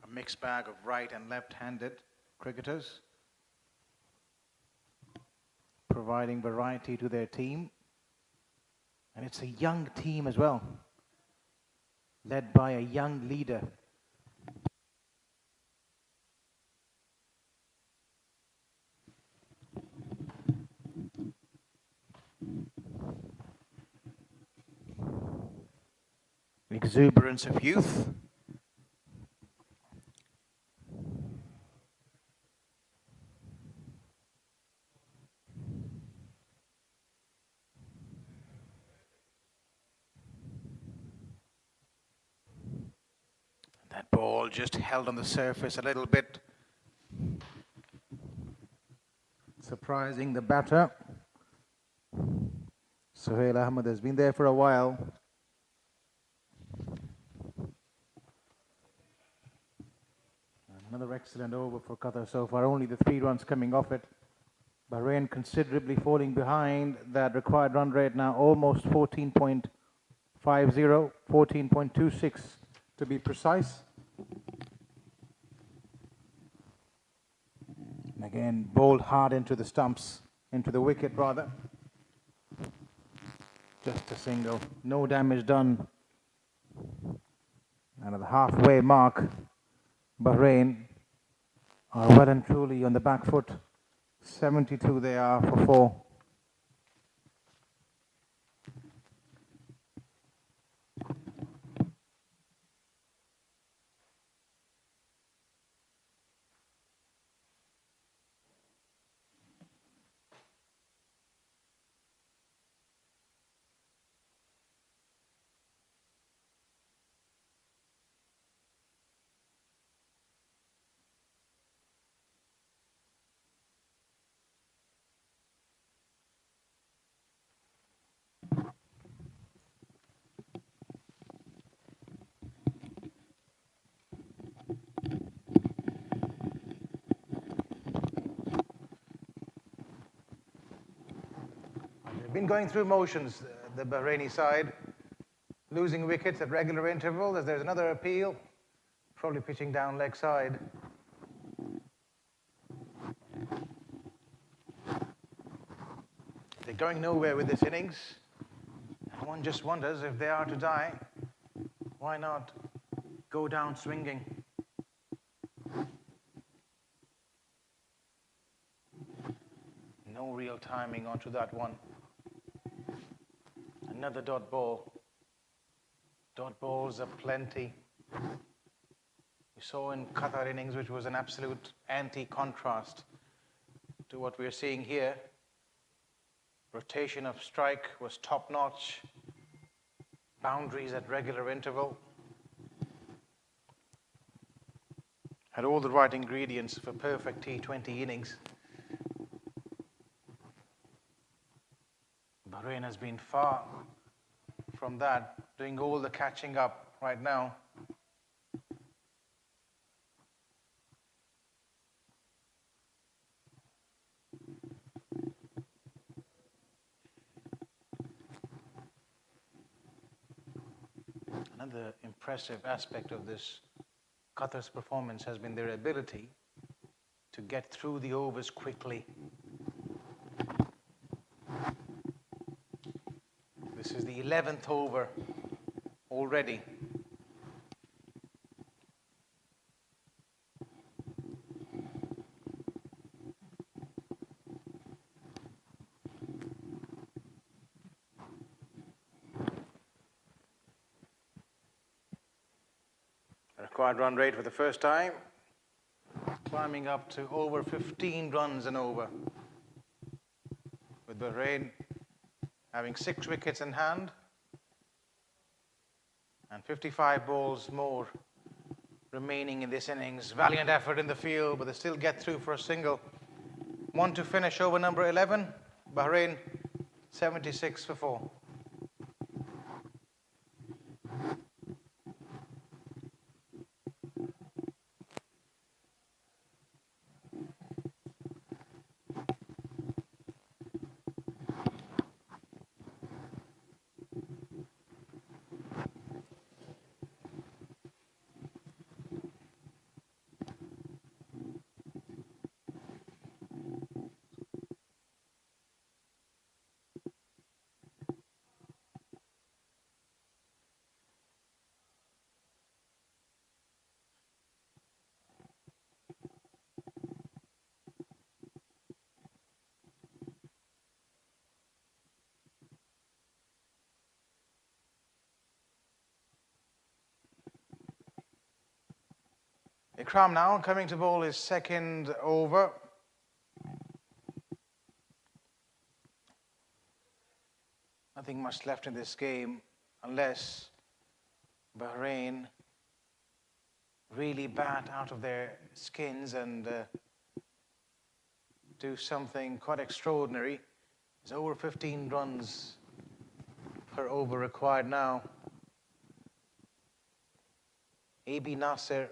A mixed bag of right and left-handed cricketers, providing variety to their team. And it's a young team as well, led by a young leader. Exuberance of youth. That ball just held on the surface a little bit, surprising the batter. Sohail Ahmed has been there for a while. Another excellent over for Qatar so far, only the 3 runs coming off it. Bahrain considerably falling behind that required run rate now, almost 14.50, 14.26 to be precise. And again, bowled hard into the stumps, into the wicket rather. Just a single, no damage done. And at the halfway mark, Bahrain are well and truly on the back foot. 72 they are for 4. Been going through motions, the Bahraini side, losing wickets at regular intervals. There's another appeal, probably pitching down leg side. They're going nowhere with this innings. And one just wonders if they are to die, why not go down swinging? No real timing onto that one. Another dot ball. Dot balls are plenty. We saw in Qatar innings, which was an absolute anti-contrast to what we're seeing here. Rotation of strike was top-notch. Boundaries at regular interval. Had all the right ingredients for perfect T20 innings. Bahrain has been far from that, doing all the catching up right now. Another impressive aspect of this Qatar's performance has been their ability to get through the overs quickly. This is the 11th over already. Required run rate for the first time, climbing up to over 15 runs and over, with Bahrain having 6 wickets in hand And 55 balls more remaining in this innings. Valiant effort in the field, but they still get through for a single. One to finish over number 11. Bahrain 76 for 4. Ikram now coming to bowl his second over. Nothing much left in this game unless Bahrain really bat out of their skins and do something quite extraordinary. There's over 15 runs per over required now. AB Nasser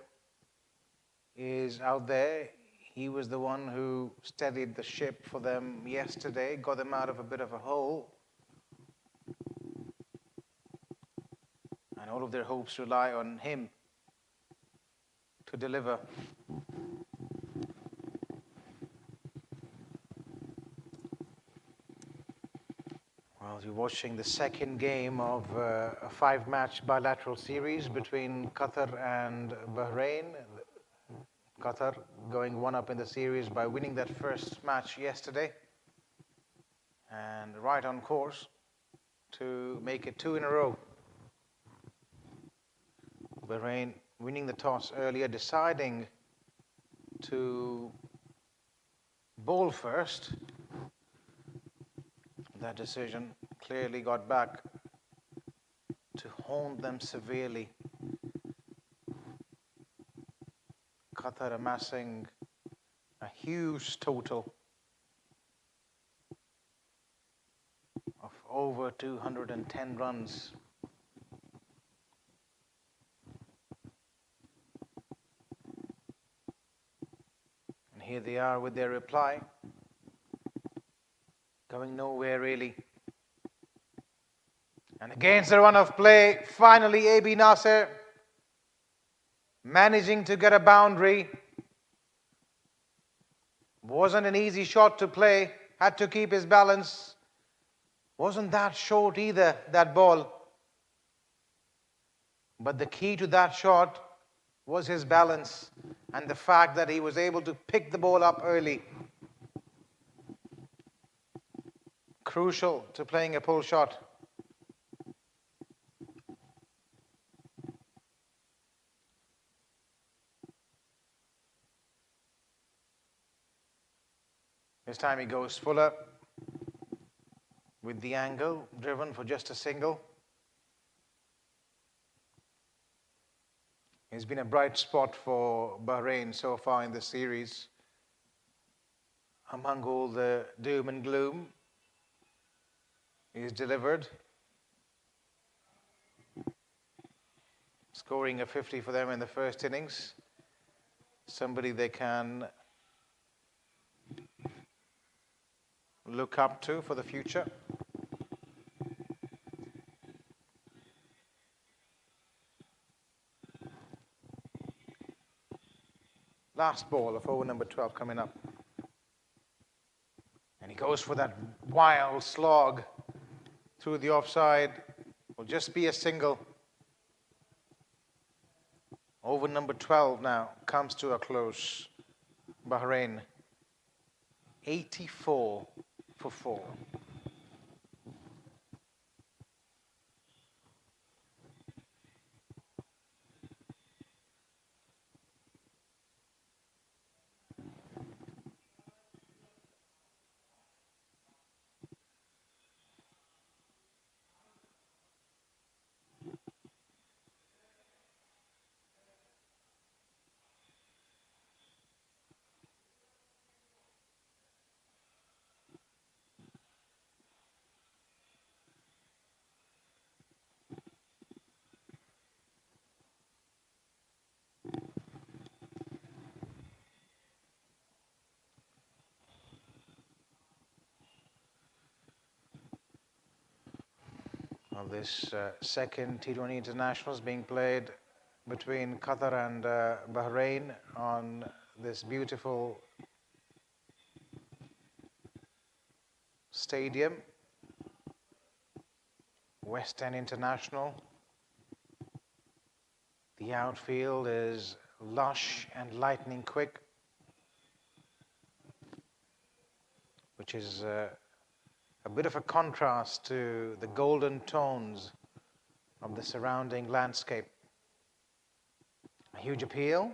is out there. He was the one who steadied the ship for them yesterday, got them out of a bit of a hole. And all of their hopes rely on him to deliver. Well, you're watching the second game of a 5-match bilateral series between Qatar and Bahrain. Qatar going one up in the series by winning that first match yesterday, and right on course to make it 2 in a row. Bahrain winning the toss earlier, deciding to bowl first. That decision clearly got back to haunt them severely. Qatar amassing a huge total of over 210 runs. And here they are with their reply. Going nowhere really. And against the run of play, finally AB Nasser managing to get a boundary. Wasn't an easy shot to play, had to keep his balance. Wasn't that short either, that ball. But the key to that shot was his balance and the fact that he was able to pick the ball up early. Crucial to playing a pull shot. This time he goes fuller with the angle, driven for just a single. He's been a bright spot for Bahrain so far in the series. Among all the doom and gloom, he's delivered. Scoring a 50 for them in the first innings. Somebody they can look up to for the future. Last ball of over number 12 coming up. And he goes for that wild slog through the offside. Will just be a single. Over number 12 now comes to a close. Bahrain 84 for 4. of this second T20 internationals being played between Qatar and Bahrain on this beautiful stadium, West End International. The outfield is lush and lightning quick, which is a bit of a contrast to the golden tones of the surrounding landscape. A huge appeal.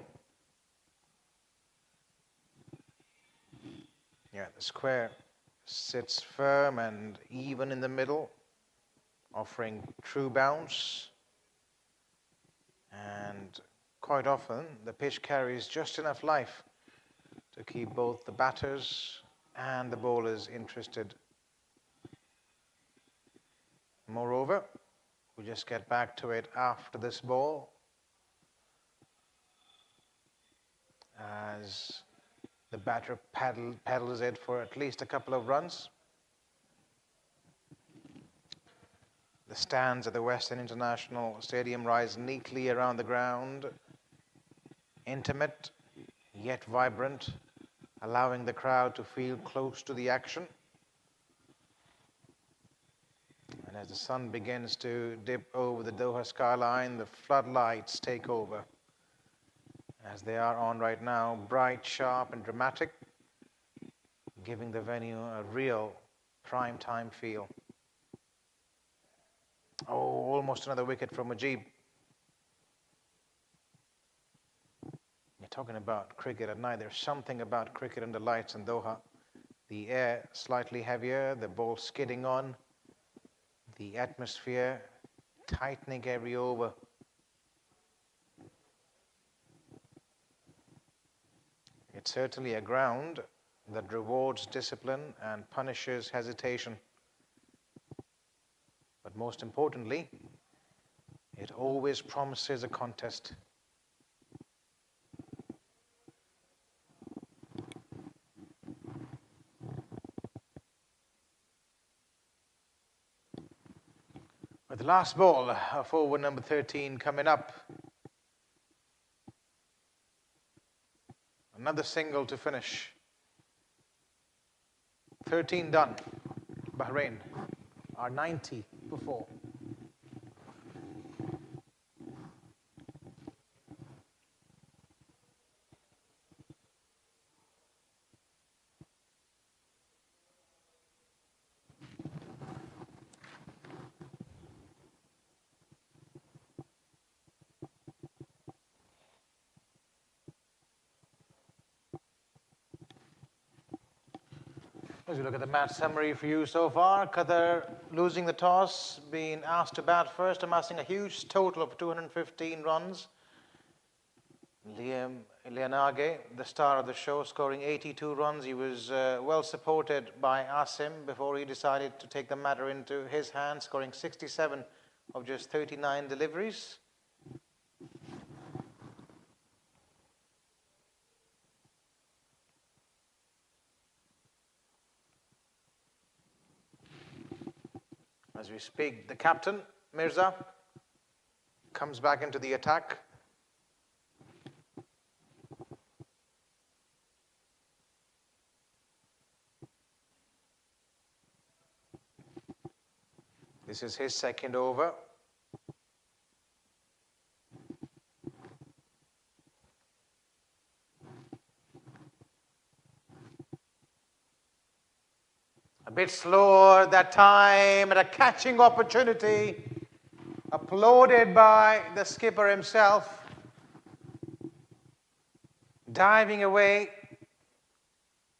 Yeah, the square sits firm and even in the middle, offering true bounce. And quite often the pitch carries just enough life to keep both the batters and the bowlers interested. Moreover, we'll just get back to it after this ball, as the batter paddles it for at least a couple of runs. The stands at the Western International Stadium rise neatly around the ground, intimate yet vibrant, allowing the crowd to feel close to the action. And as the sun begins to dip over the Doha skyline, the floodlights take over, as they are on right now, bright, sharp and dramatic, giving the venue a real prime time feel. Oh, almost another wicket from Mujib. You're talking about cricket at night. There's something about cricket under lights in Doha. The air slightly heavier, the ball skidding on, the atmosphere tightening every over. It's certainly a ground that rewards discipline and punishes hesitation. But most importantly, it always promises a contest. With the last ball of over number 13 coming up. Another single to finish. 13 done. Bahrain are 90 for 4. As we look at the match summary for you so far, Qatar losing the toss, being asked to bat first, amassing a huge total of 215 runs. Lianage, the star of the show, scoring 82 runs. He was well supported by Asim before he decided to take the matter into his hands, scoring 67 of just 39 deliveries. As we speak, the captain, Mirza, comes back into the attack. This is his second over. A bit slower that time, and a catching opportunity, applauded by the skipper himself. Diving away,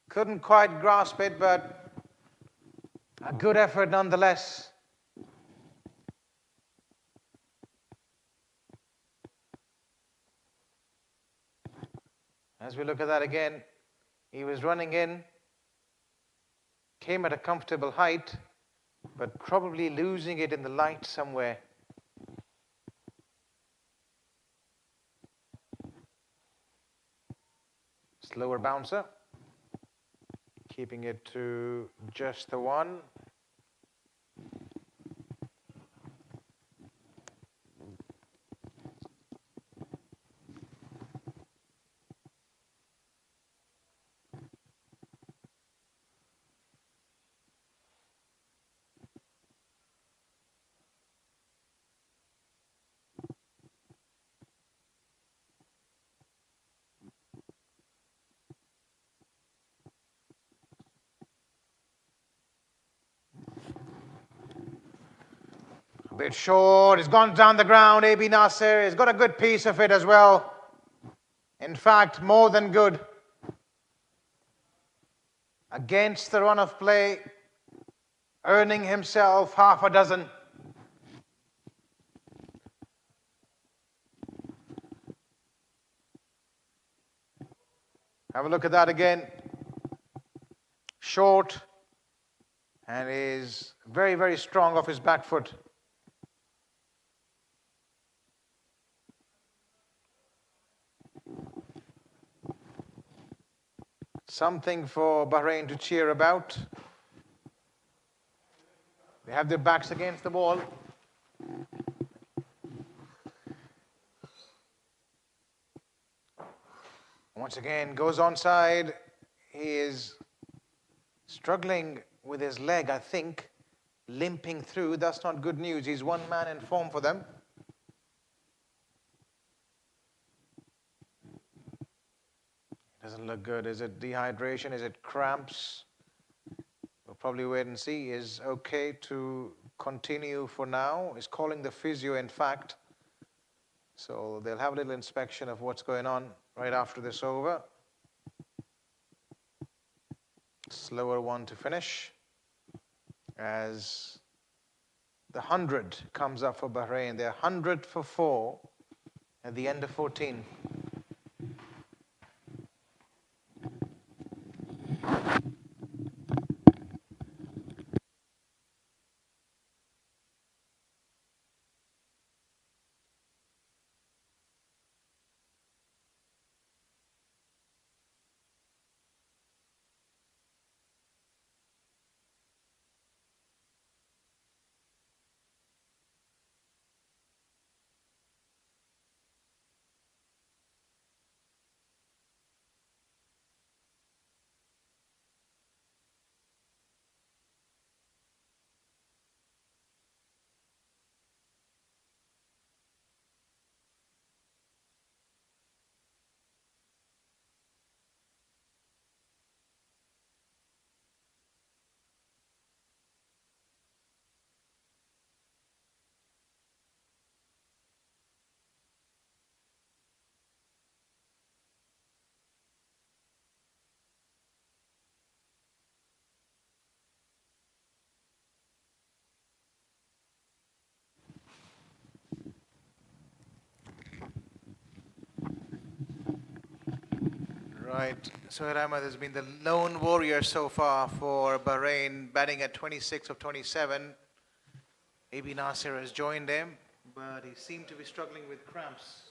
couldn't quite grasp it, but a good effort nonetheless. As we look at that again, he was running in, came at a comfortable height, but probably losing it in the light somewhere. Slower bouncer, keeping it to just the one. Bit short, it's gone down the ground. AB Nasser has got a good piece of it as well. In fact, more than good. Against the run of play, earning himself half a dozen. Have a look at that again. Short, and is very, very strong off his back foot. Something for Bahrain to cheer about. They have their backs against the wall. Once again, goes onside. He is struggling with his leg, I think, limping through. That's not good news. He's one man in form for them. Doesn't look good. Is it dehydration? Is it cramps? We'll probably wait and see. Is okay to continue for now. He's calling the physio, in fact. So they'll have a little inspection of what's going on right after this over. Slower one to finish as the 100 comes up for Bahrain. They're 100 for 4 at the end of 14. Right, Sohail Ahmed has been the lone warrior so far for Bahrain, batting at 26 of 27. AB Nasser has joined him, but he seemed to be struggling with cramps.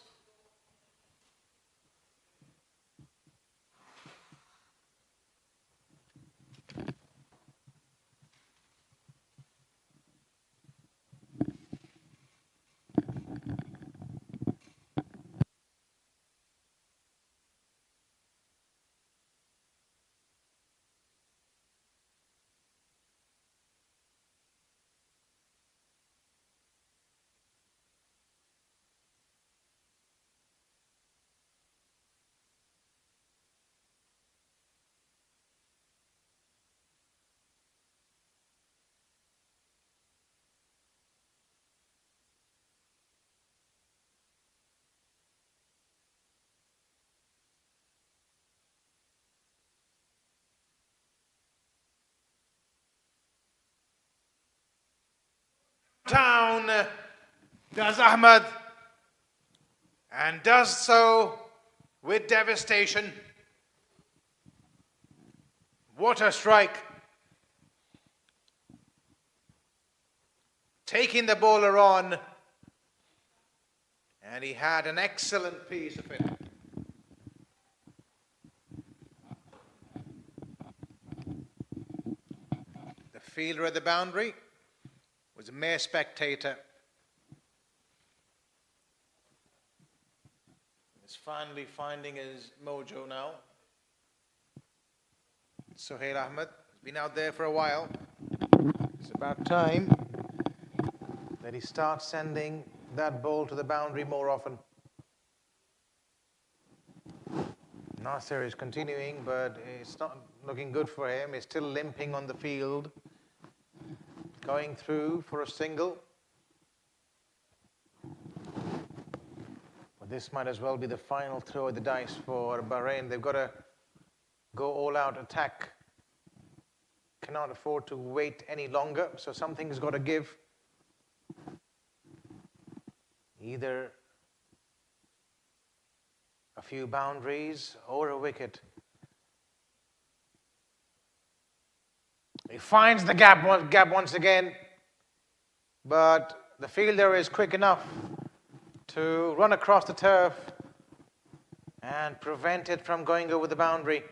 Down does Ahmed, and does so with devastation. What a strike. Taking the bowler on, and he had an excellent piece of it. The fielder at the boundary was a mere spectator. He's finally finding his mojo now. Sohail Ahmed has been out there for a while. It's about time that he starts sending that ball to the boundary more often. Nasser is continuing, but it's not looking good for him. He's still limping on the field. Going through for a single. This might as well be the final throw of the dice for Bahrain. They've got to go all-out attack. Cannot afford to wait any longer, so something's got to give. Either a few boundaries or a wicket. He finds the gap once again, but the fielder is quick enough to run across the turf and prevent it from going over the boundary.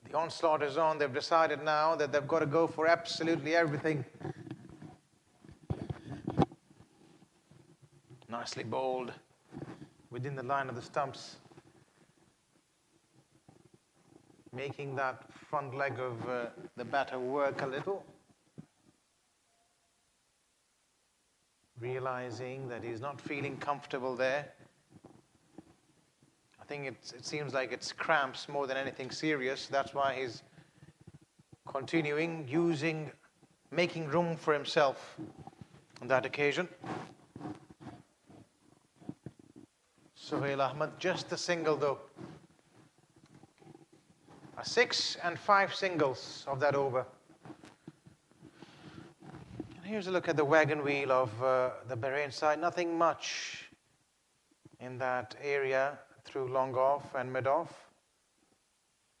The onslaught is on. They've decided now that they've got to go for absolutely everything. Nicely bowled within the line of the stumps, making that front leg of the batter work a little. Realizing that he's not feeling comfortable there. I think it seems like it's cramps more than anything serious. That's why he's continuing, making room for himself on that occasion. Sohail Ahmed, just a single though. A 6 and 5 singles of that over. Here's a look at the wagon wheel of the Bahrain side. Nothing much in that area through long off and mid off.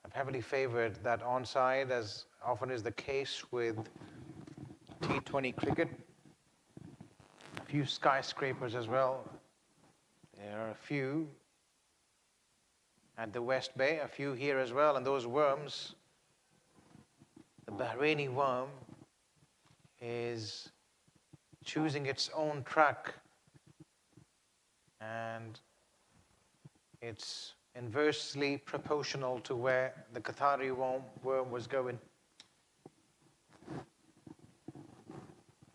I've heavily favored that onside, as often is the case with T20 cricket. A few skyscrapers as well. There are a few at the West Bay, a few here as well, and those worms, the Bahraini worm is choosing its own track, and it's inversely proportional to where the Qatari worm was going.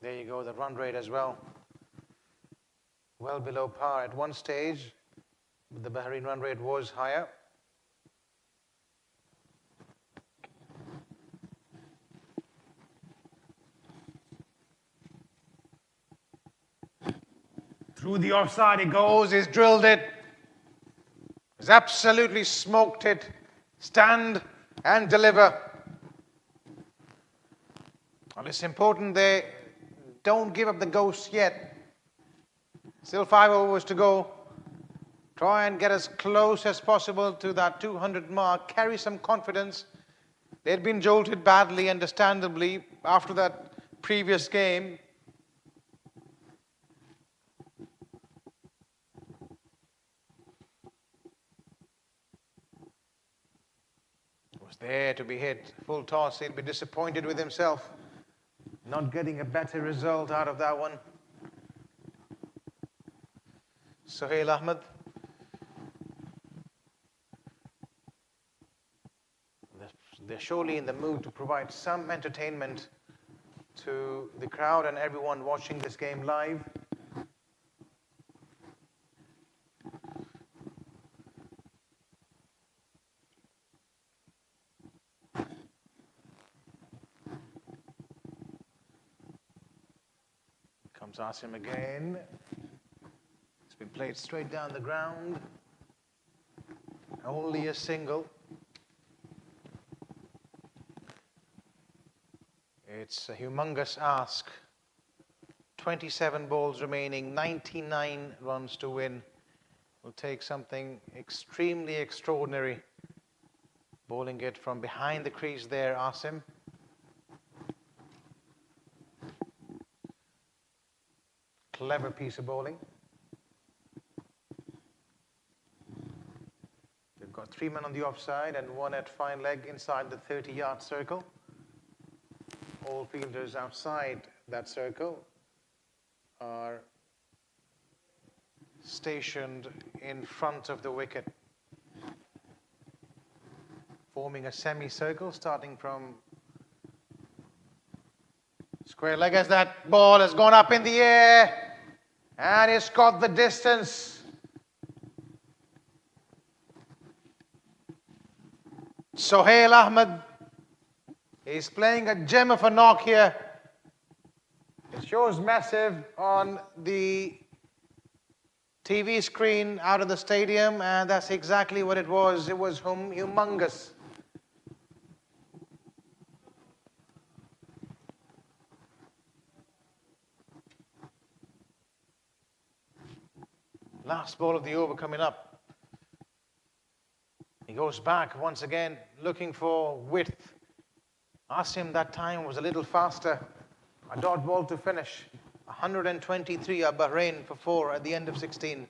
There you go, the run rate as well. Well below par at one stage. The Bahrain run rate was higher. Through the offside it goes, he's drilled it. He's absolutely smoked it. Stand and deliver. Well, it's important they don't give up the ghost yet. Still 5 overs to go. Try and get as close as possible to that 200 mark. Carry some confidence. They'd been jolted badly, understandably, after that previous game. Was there to be hit. Full toss. He'd be disappointed with himself. Not getting a better result out of that one. Sohail Ahmed. They're surely in the mood to provide some entertainment to the crowd and everyone watching this game live. Comes Asim again. It's been played straight down the ground. Only a single. It's a humongous ask. 27 balls remaining, 99 runs to win. Will take something extremely extraordinary. Bowling it from behind the crease there, Asim. Clever piece of bowling. They've got 3 men on the offside and 1 at fine leg inside the 30-yard circle. All fielders outside that circle are stationed in front of the wicket, forming a semicircle starting from square leg as that ball has gone up in the air and it's got the distance. Sohail Ahmed is playing a gem of a knock here. It shows massive on the TV screen out of the stadium, and that's exactly what it was. It was humongous. Last ball of the over coming up. He goes back once again, looking for width. Asim that time was a little faster. A dot ball to finish. 123 at Bahrain for 4 at the end of 16.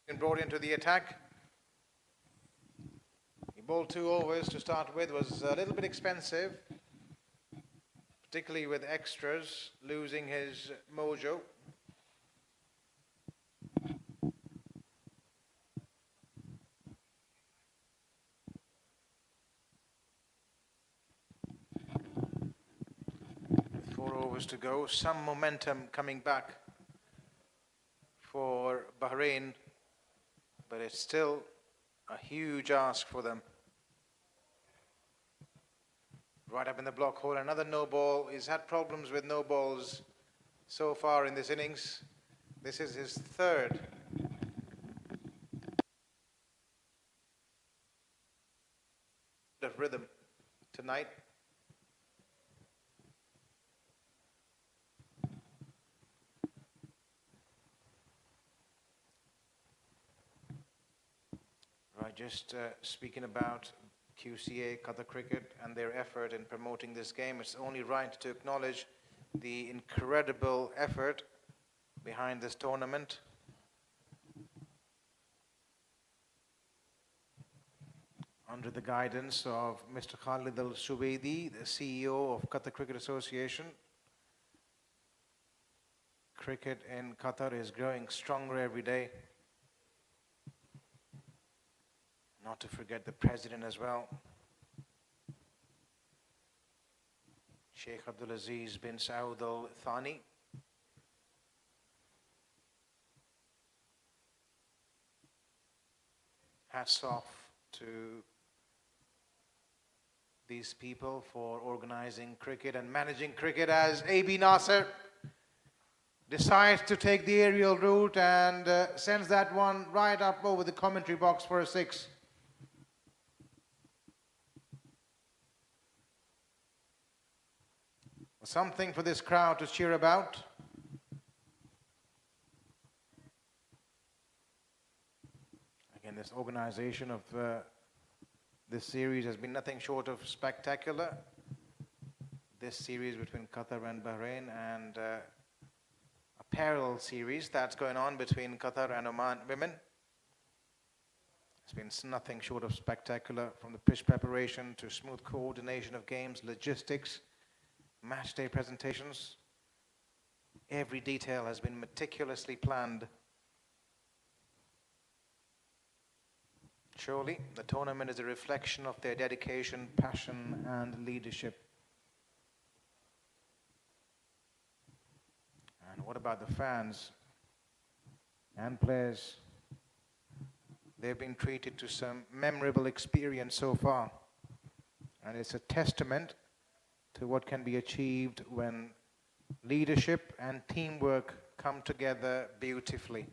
And brought into the attack. He bowled 2 overs to start with, was a little bit expensive, particularly with extras, losing his mojo. With 4 overs to go, some momentum coming back for Bahrain, but it's still a huge ask for them. Right up in the block hole, another no ball. He's had problems with no balls so far in this innings. This is his 3rd. Of rhythm tonight. Right, just speaking about QCA, Qatar Cricket, and their effort in promoting this game, it's only right to acknowledge the incredible effort behind this tournament. Under the guidance of Mr. Khalid Al-Subaidi, the CEO of Qatar Cricket Association. Cricket in Qatar is growing stronger every day. Not to forget the president as well, Sheikh Abdulaziz bin Saud Al Thani. Hats off to these people for organizing cricket and managing cricket, as A.B. Nasser decides to take the aerial route and sends that one right up over the commentary box for a 6. Something for this crowd to cheer about. Again, this organization of this series has been nothing short of spectacular. This series between Qatar and Bahrain, and a parallel series that's going on between Qatar and Oman women. It's been nothing short of spectacular, from the pitch preparation to smooth coordination of games, logistics, match day presentations. Every detail has been meticulously planned. Surely, the tournament is a reflection of their dedication, passion, and leadership. And what about the fans and players? They've been treated to some memorable experience so far. And it's a testament to what can be achieved when leadership and teamwork come together beautifully.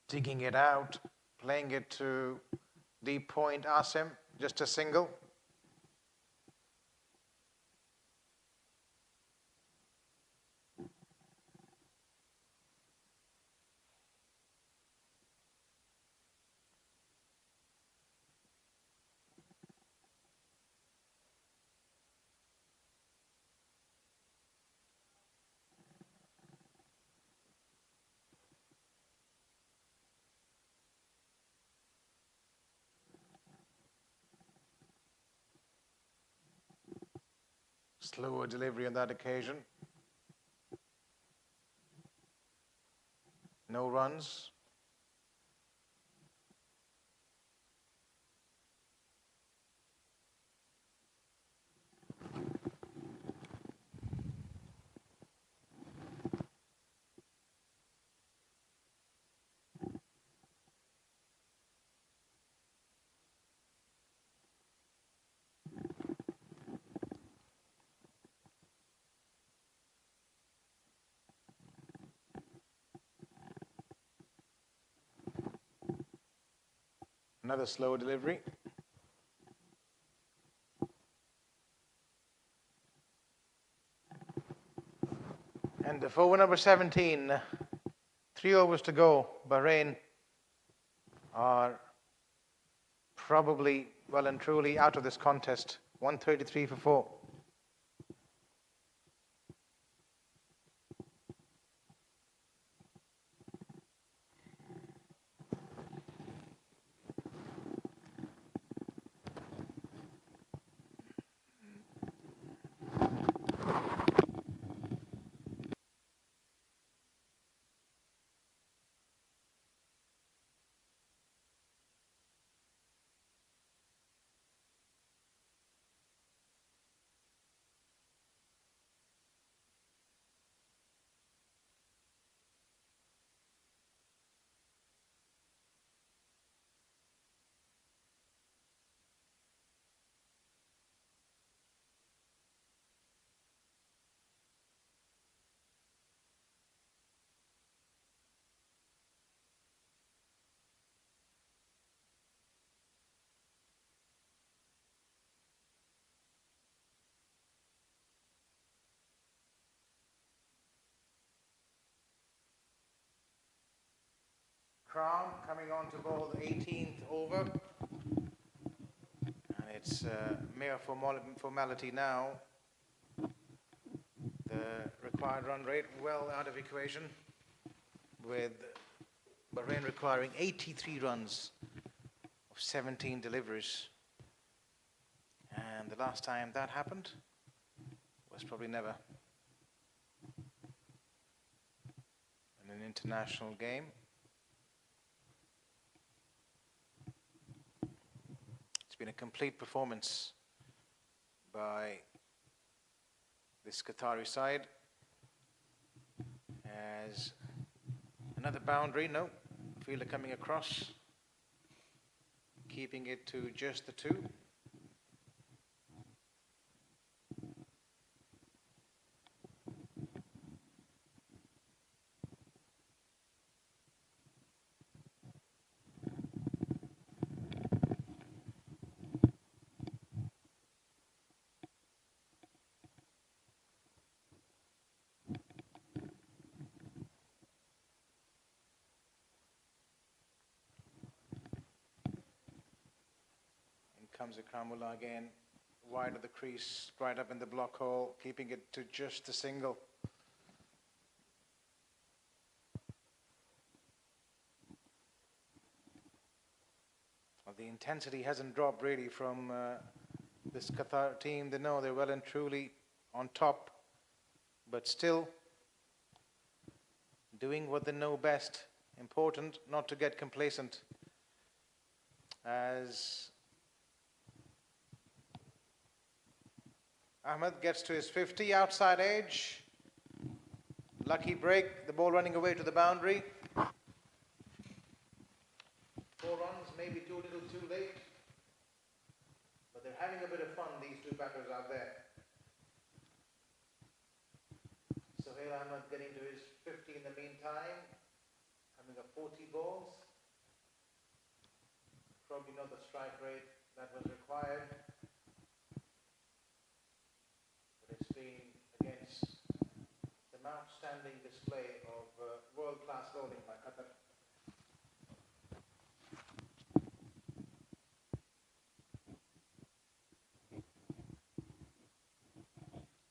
Digging it out, playing it to deep point, Asim, just a single. Slower delivery on that occasion. No runs. Another slow delivery. And for over number 17, 3 overs to go. Bahrain are probably well and truly out of this contest. 133 for 4. Crown coming on to bowl the 18th over. And it's mere formality now. The required run rate well out of equation, with Bahrain requiring 83 runs of 17 deliveries. And the last time that happened was probably never in an international game. It's been a complete performance by this Qatari side. As another boundary, no, fielder coming across, keeping it to just the 2. Comes Akramullah again wide of the crease, right up in the block hole, keeping it to just a single. Well, the intensity hasn't dropped really from this Qatar team. They know they're well and truly on top, but still doing what they know best. Important not to get complacent as Ahmed gets to his 50 outside edge. Lucky break, the ball running away to the boundary. 4 runs, maybe too little too late. But they're having a bit of fun, these two batters out there. Sohail Ahmed getting to his 50 in the meantime. Having a 40 balls. Probably not the strike rate that was required. But it's been against the outstanding display of world-class bowling by Qatar.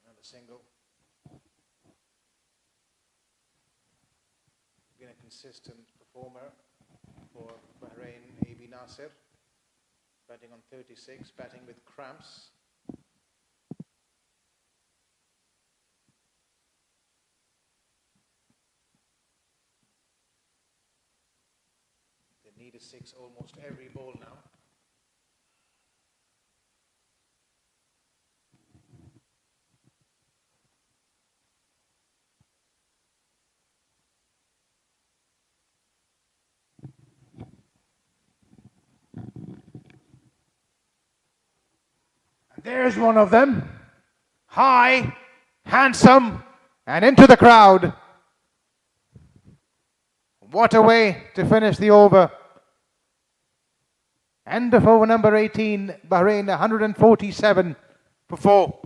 Another single. Been a consistent performer for Bahrain, AB Nasir. Batting on 36, batting with cramps. They need a 6 almost every ball now. There's one of them. High, handsome, and into the crowd. What a way to finish the over. End of over number 18, Bahrain 147 for 4.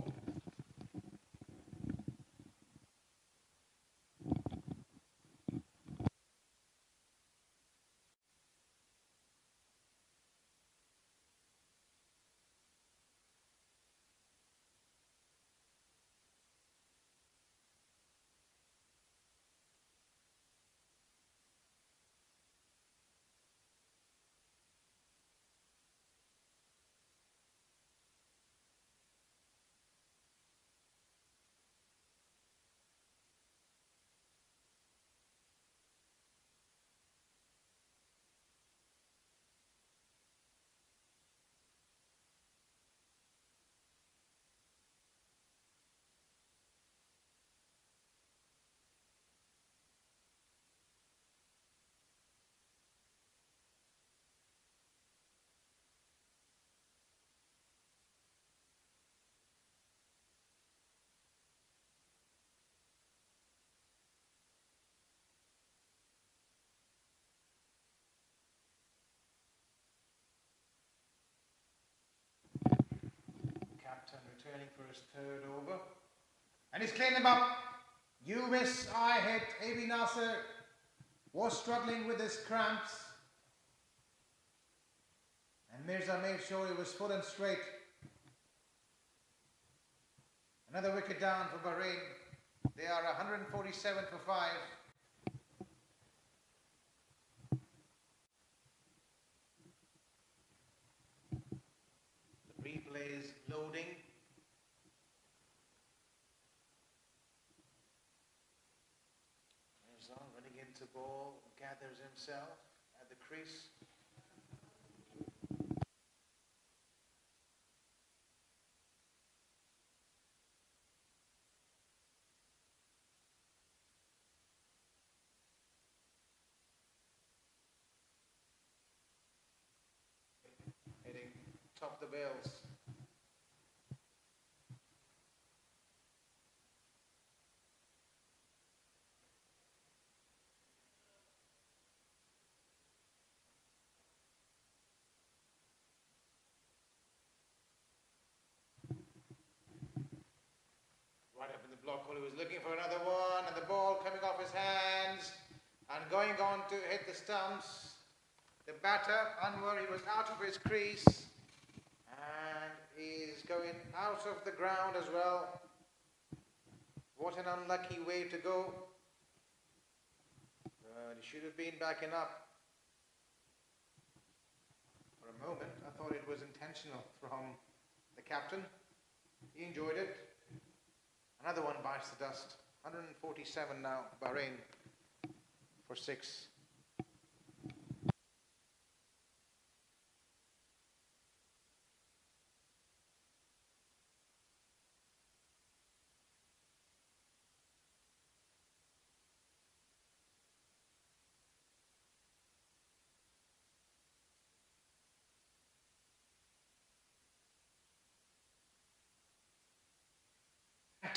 Captain returning for his 3rd over. And he's cleaned him up. You miss, I hit. AB Nasir was struggling with his cramps. And Mirza made sure he was full and straight. Another wicket down for Bahrain. They are 147 for 5. The replay is loading. Mirza running into ball, gathers himself at the crease. Hitting top the bails. Right up in the block hole, he was looking for another one, and the ball coming off his hands and going on to hit the stumps. The batter, Anwar, he was out of his crease and he's going of the ground as well. What an unlucky way to go. He should have been backing up. For a moment, I thought it was intentional from the captain. He enjoyed it. Another one bites the dust. 147 now, Bahrain for 6.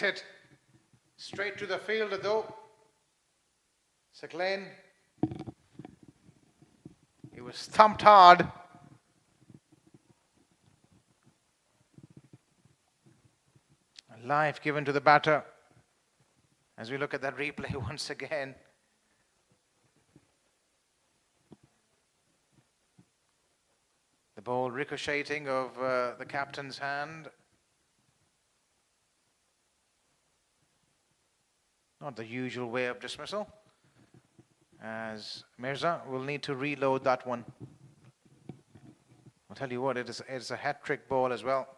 It straight to the fielder though. Sakleen. He was thumped hard. Life given to the batter. As we look at that replay once again. The ball ricocheting of the captain's hand. Not the usual way of dismissal, as Mirza will need to reload that one. I'll tell you what, it's a hat-trick ball as well.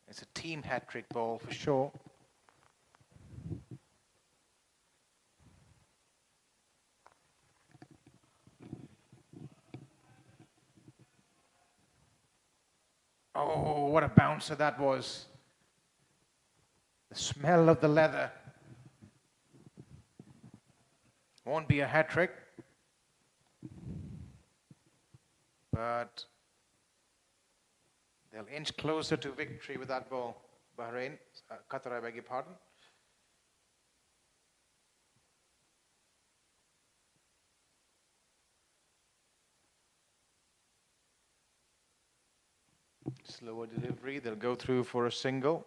It's a team hat-trick ball for sure. Oh, what a bouncer that was. The smell of the leather. Won't be a hat-trick. But they'll inch closer to victory with that ball. Bahrain, Qatar, I beg your pardon. Slower delivery, they'll go through for a single.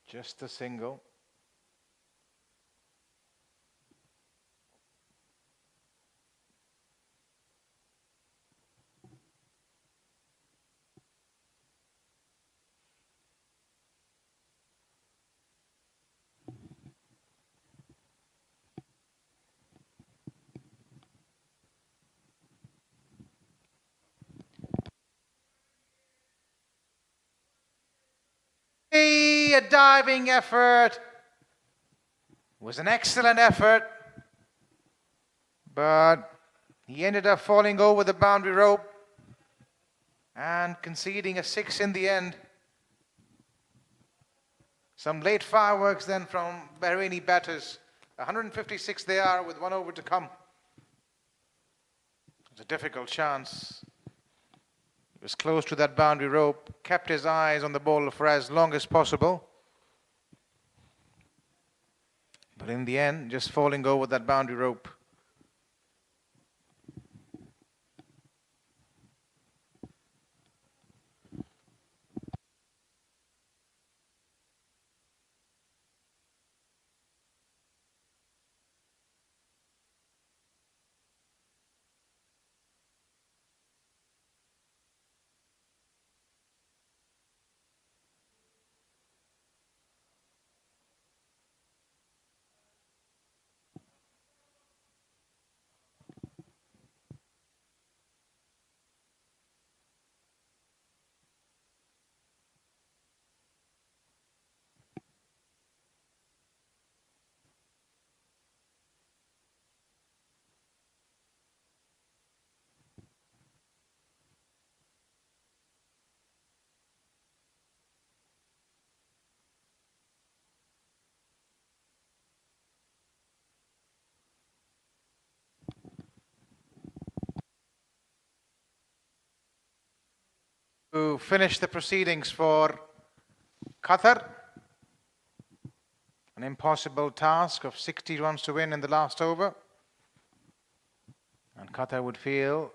Just a single. A diving effort. It was an excellent effort, but he ended up falling over the boundary rope and conceding a 6 in the end. Some late fireworks then from Bahraini batters. 156 they are with 1 over to come. It's a difficult chance. He was close to that boundary rope, kept his eyes on the ball for as long as possible. But in the end, just falling over that boundary rope. To finish the proceedings for Qatar. An impossible task of 60 runs to win in the last over. And Qatar would feel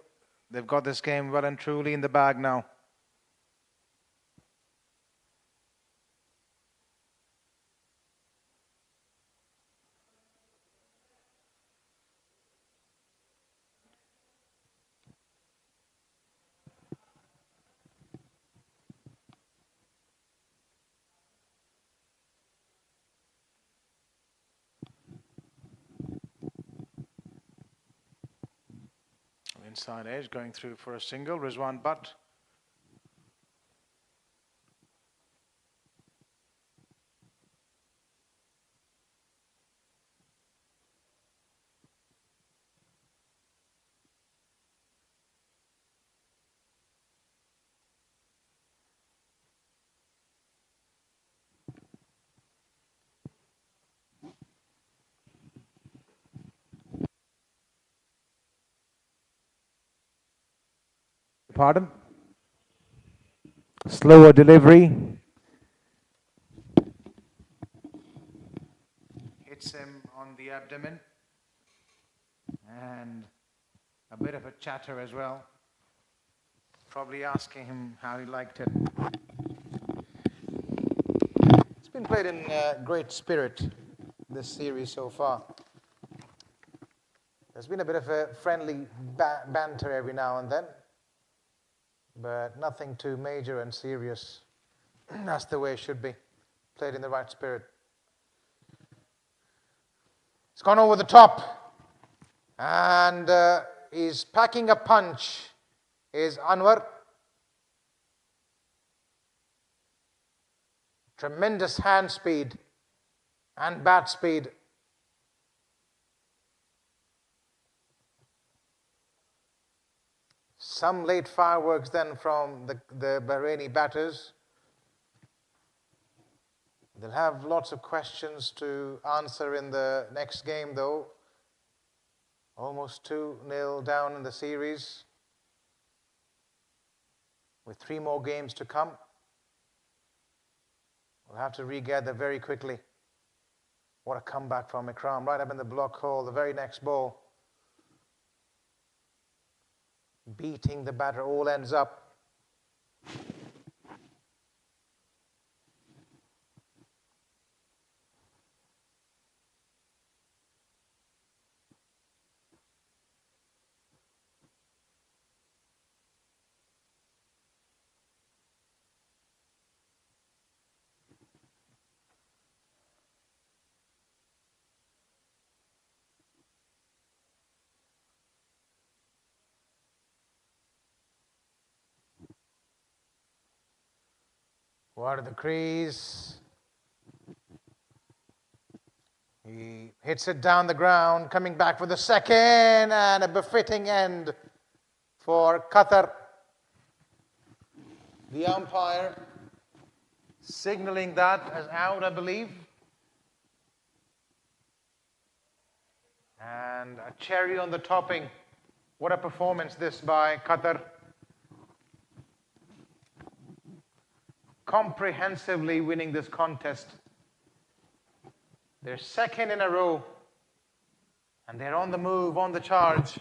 they've got this game well and truly in the bag now. Inside edge going through for a single. Rizwan Butt. Pardon? Slower delivery. Hits him on the abdomen. And a bit of a chatter as well. Probably asking him how he liked it. It's been played in great spirit, this series so far. There's been a bit of a friendly banter every now and then, but nothing too major and serious. That's the way it should be, played in the right spirit. It's gone over the top, and he's packing a punch, is Anwar. Tremendous hand speed and bat speed. Some late fireworks then from the Bahraini batters. They'll have lots of questions to answer in the next game though. Almost 2-0 down in the series, with 3 more games to come. We'll have to regather very quickly. What a comeback from Ikram, right up in the block hole, the very next ball. Beating the batter, all ends up. Wide of the crease. He hits it down the ground, coming back for the second, and a befitting end for Qatar. The umpire signaling that as out, I believe. And a cherry on the topping. What a performance this by Qatar. Comprehensively winning this contest. They're second in a row, and they're on the move, on the charge.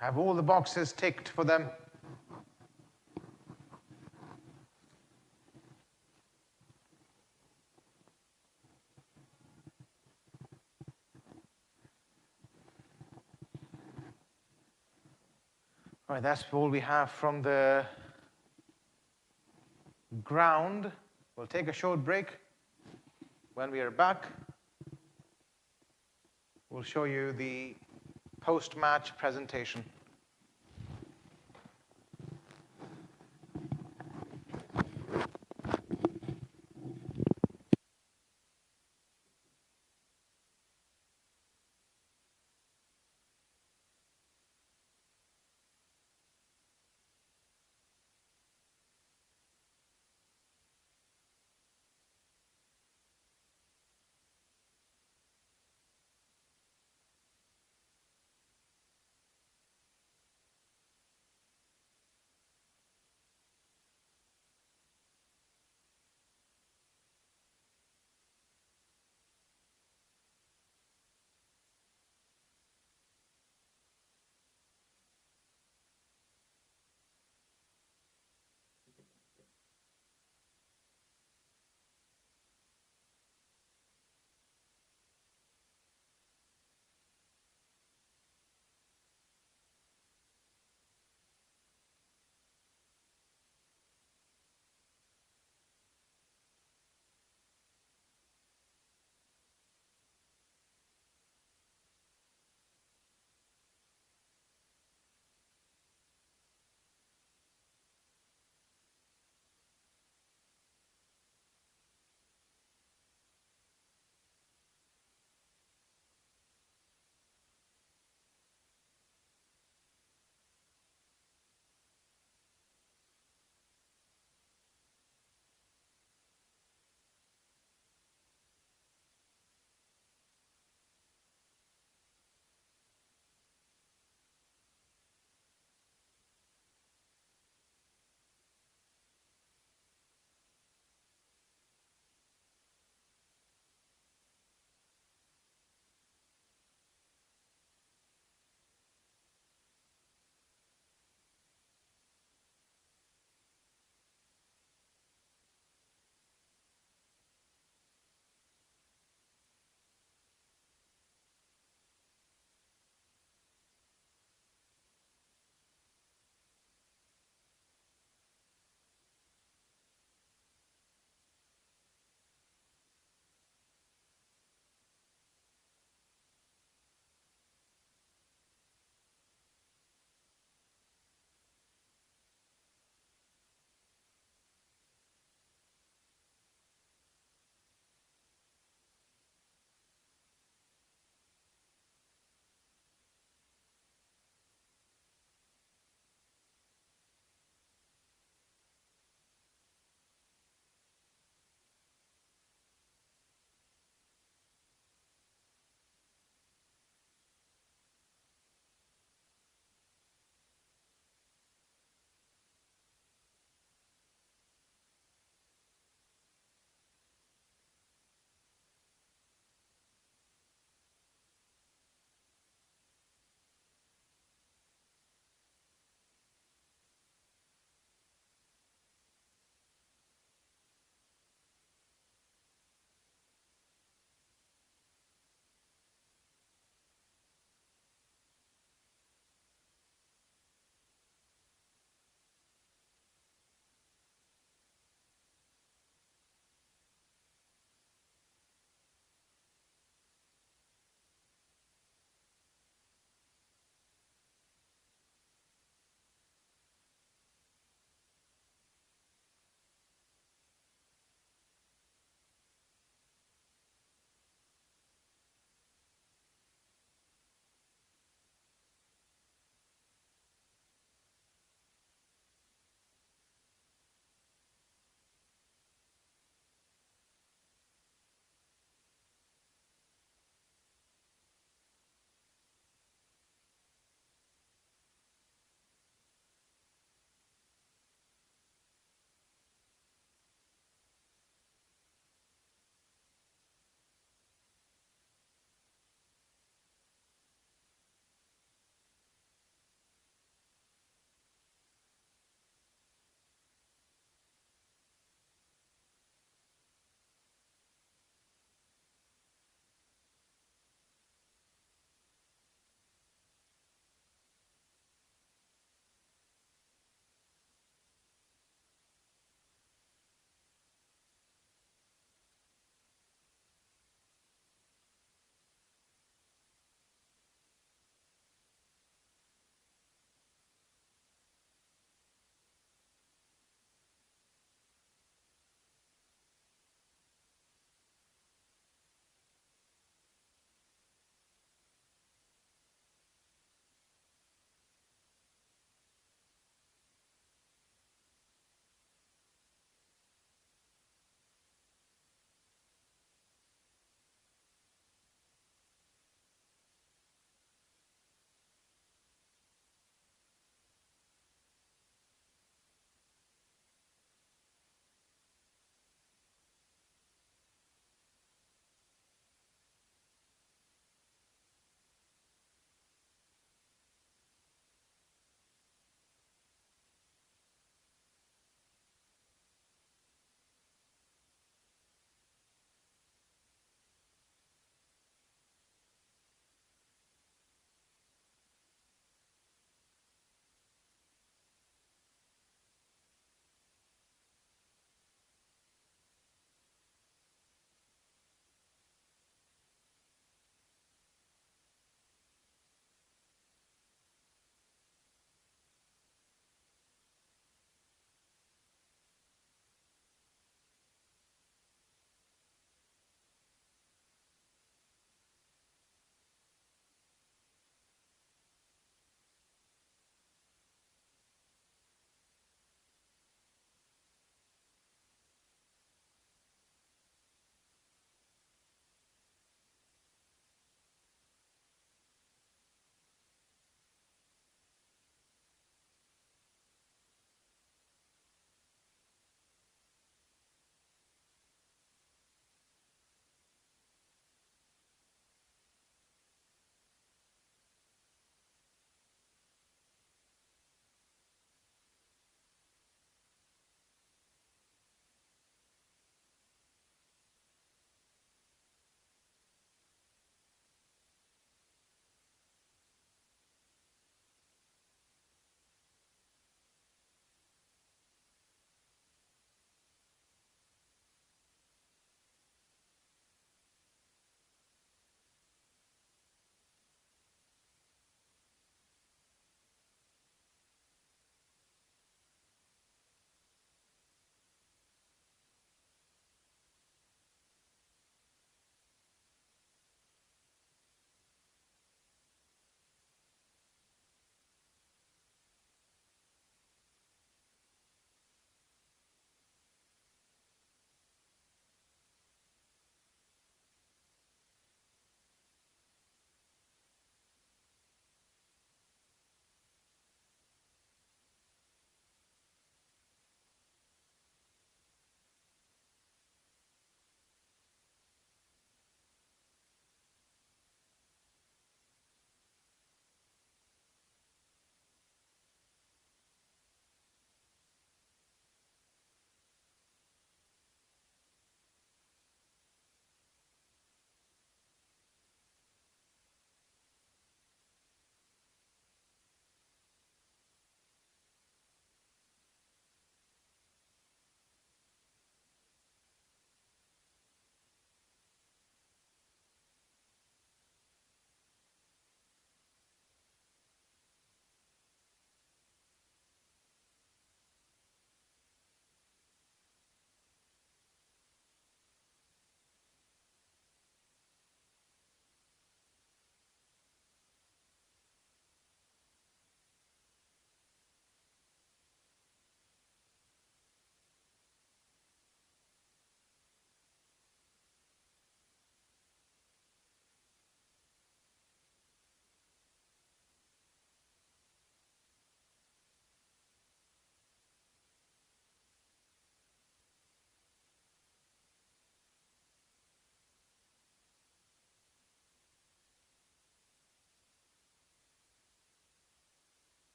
Have all the boxes ticked for them. All right, that's all we have from the ground. We'll take a short break. When we are back, we'll show you the post-match presentation.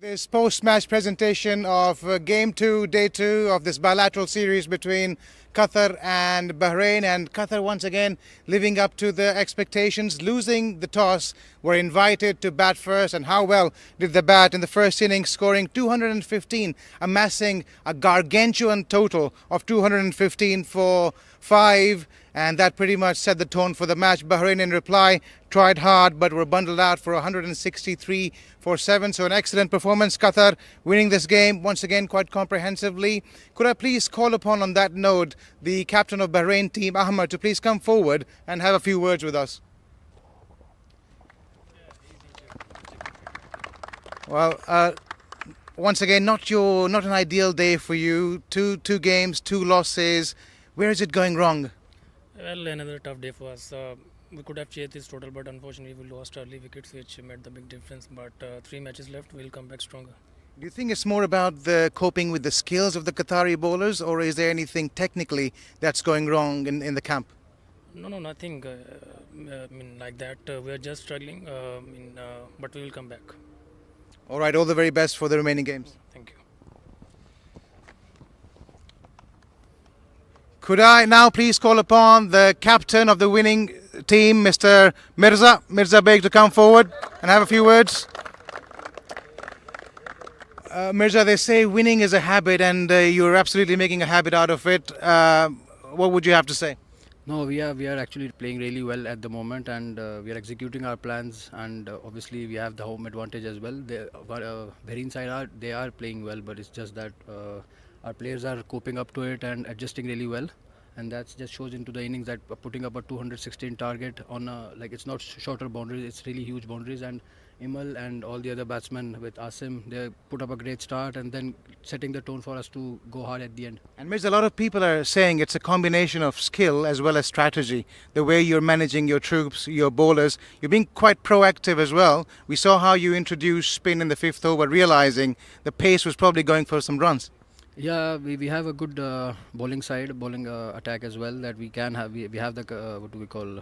This post-match presentation of Game 2, Day 2 of this bilateral series between Qatar and Bahrain, and Qatar once again living up to the expectations, losing the toss, were invited to bat first, and how well did they bat in the first innings, scoring 215, amassing a gargantuan total of 215 for 5, and that pretty much set the tone for the match. Bahrain in reply tried hard but were bundled out for 163 for 7. So an excellent performance. Qatar winning this game once again quite comprehensively. Could I please call upon, on that note, the captain of Bahrain team, Ahmad, to please come forward and have a few words with us? Well, once again, not an ideal day for you. Two games, 2 losses. Where is it going wrong? Well, another tough day for us. We could have chased this total, but unfortunately we lost early wickets, which made the big difference. But 3 matches left, we'll come back stronger. Do you think it's more about the coping with the skills of the Qatari bowlers, or is there anything technically that's going wrong in the camp? No, nothing. Like that. We are just struggling. But we will come back. All right, all the very best for the remaining games. Thank you. Could I now please call upon the captain of the winning team, Mr. Mirza Beg, to come forward and have a few words? Mirza, they say winning is a habit, and you're absolutely making a habit out of it. What would you have to say? No, we are actually playing really well at the moment, and we are executing our plans. And obviously, we have the home advantage as well. Bahrain side they are playing well, but it's just that our players are coping up to it and adjusting really well. And that just shows into the innings that putting up a 216 target on it's not shorter boundaries, it's really huge boundaries. And Imal and all the other batsmen with Asim, they put up a great start and then setting the tone for us to go hard at the end. And Mirza, a lot of people are saying it's a combination of skill as well as strategy. The way you're managing your troops, your bowlers, you're being quite proactive as well. We saw how you introduced spin in the 5th over, realizing the pace was probably going for some runs. Yeah, we have a good bowling attack as well that we can have. We have the what do we call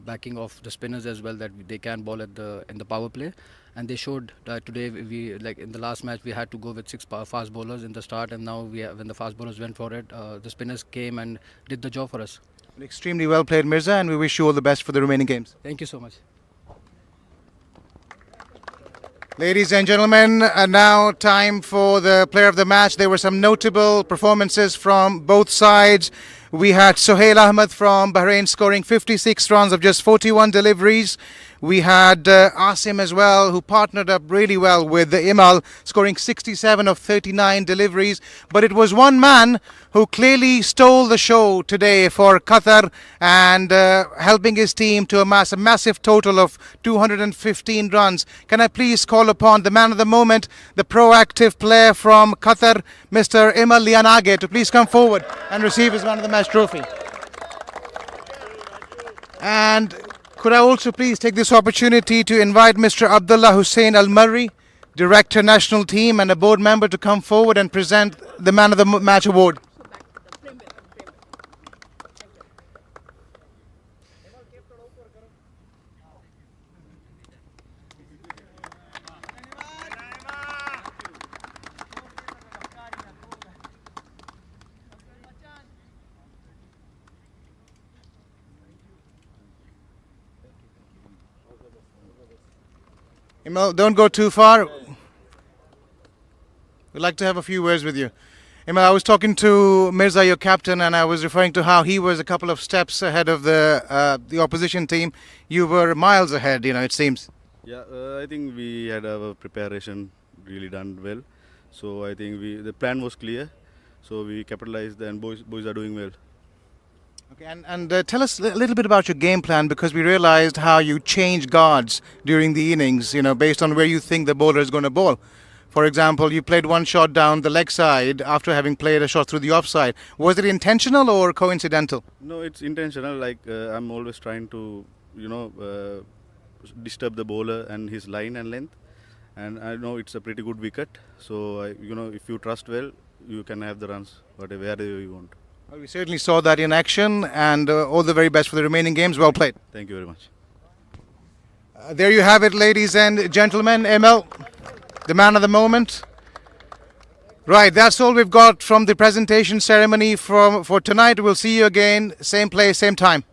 backing of the spinners as well, that they can bowl in the power play, and they showed that today. We, like in the last match, we had to go with 6 fast bowlers in the start, and now when the fast bowlers went for it, the spinners came and did the job for us. Extremely well played, Mirza, and we wish you all the best for the remaining games. Thank you so much. Ladies and gentlemen, now time for the player of the match. There were some notable performances from both sides. We had Sohail Ahmed from Bahrain scoring 56 runs of just 41 deliveries. We had Asim as well, who partnered up really well with Imal, scoring 67 of 39 deliveries. But it was one man who clearly stole the show today for Qatar, and helping his team to amass a massive total of 215 runs. Can I please call upon the man of the moment, the proactive player from Qatar, Mr. Imal Lianage, to please come forward and receive his man of the match trophy. And could I also please take this opportunity to invite Mr. Abdullah Hussein Al-Marri, Director National Team and a board member, to come forward and present the Man of the Match award. Imal, don't go too far. We'd like to have a few words with you. Imal, I was talking to Mirza, your captain, and I was referring to how he was a couple of steps ahead of the opposition team. You were miles ahead, it seems. Yeah, I think we had our preparation really done well. So I think the plan was clear. So we capitalized, and boys are doing well. Okay, and tell us a little bit about your game plan, because we realized how you change guards during the innings, based on where you think the bowler is going to bowl. For example, you played one shot down the leg side after having played a shot through the offside. Was it intentional or coincidental? No, it's intentional. I'm always trying to, disturb the bowler and his line and length. And I know it's a pretty good wicket. So, if you trust well, you can have the runs wherever you want. Well, we certainly saw that in action, and all the very best for the remaining games. Well played. Thank you very much. There you have it, ladies and gentlemen. ML. the man of the moment. Right, that's all we've got from the presentation ceremony for tonight. We'll see you again, same place, same time.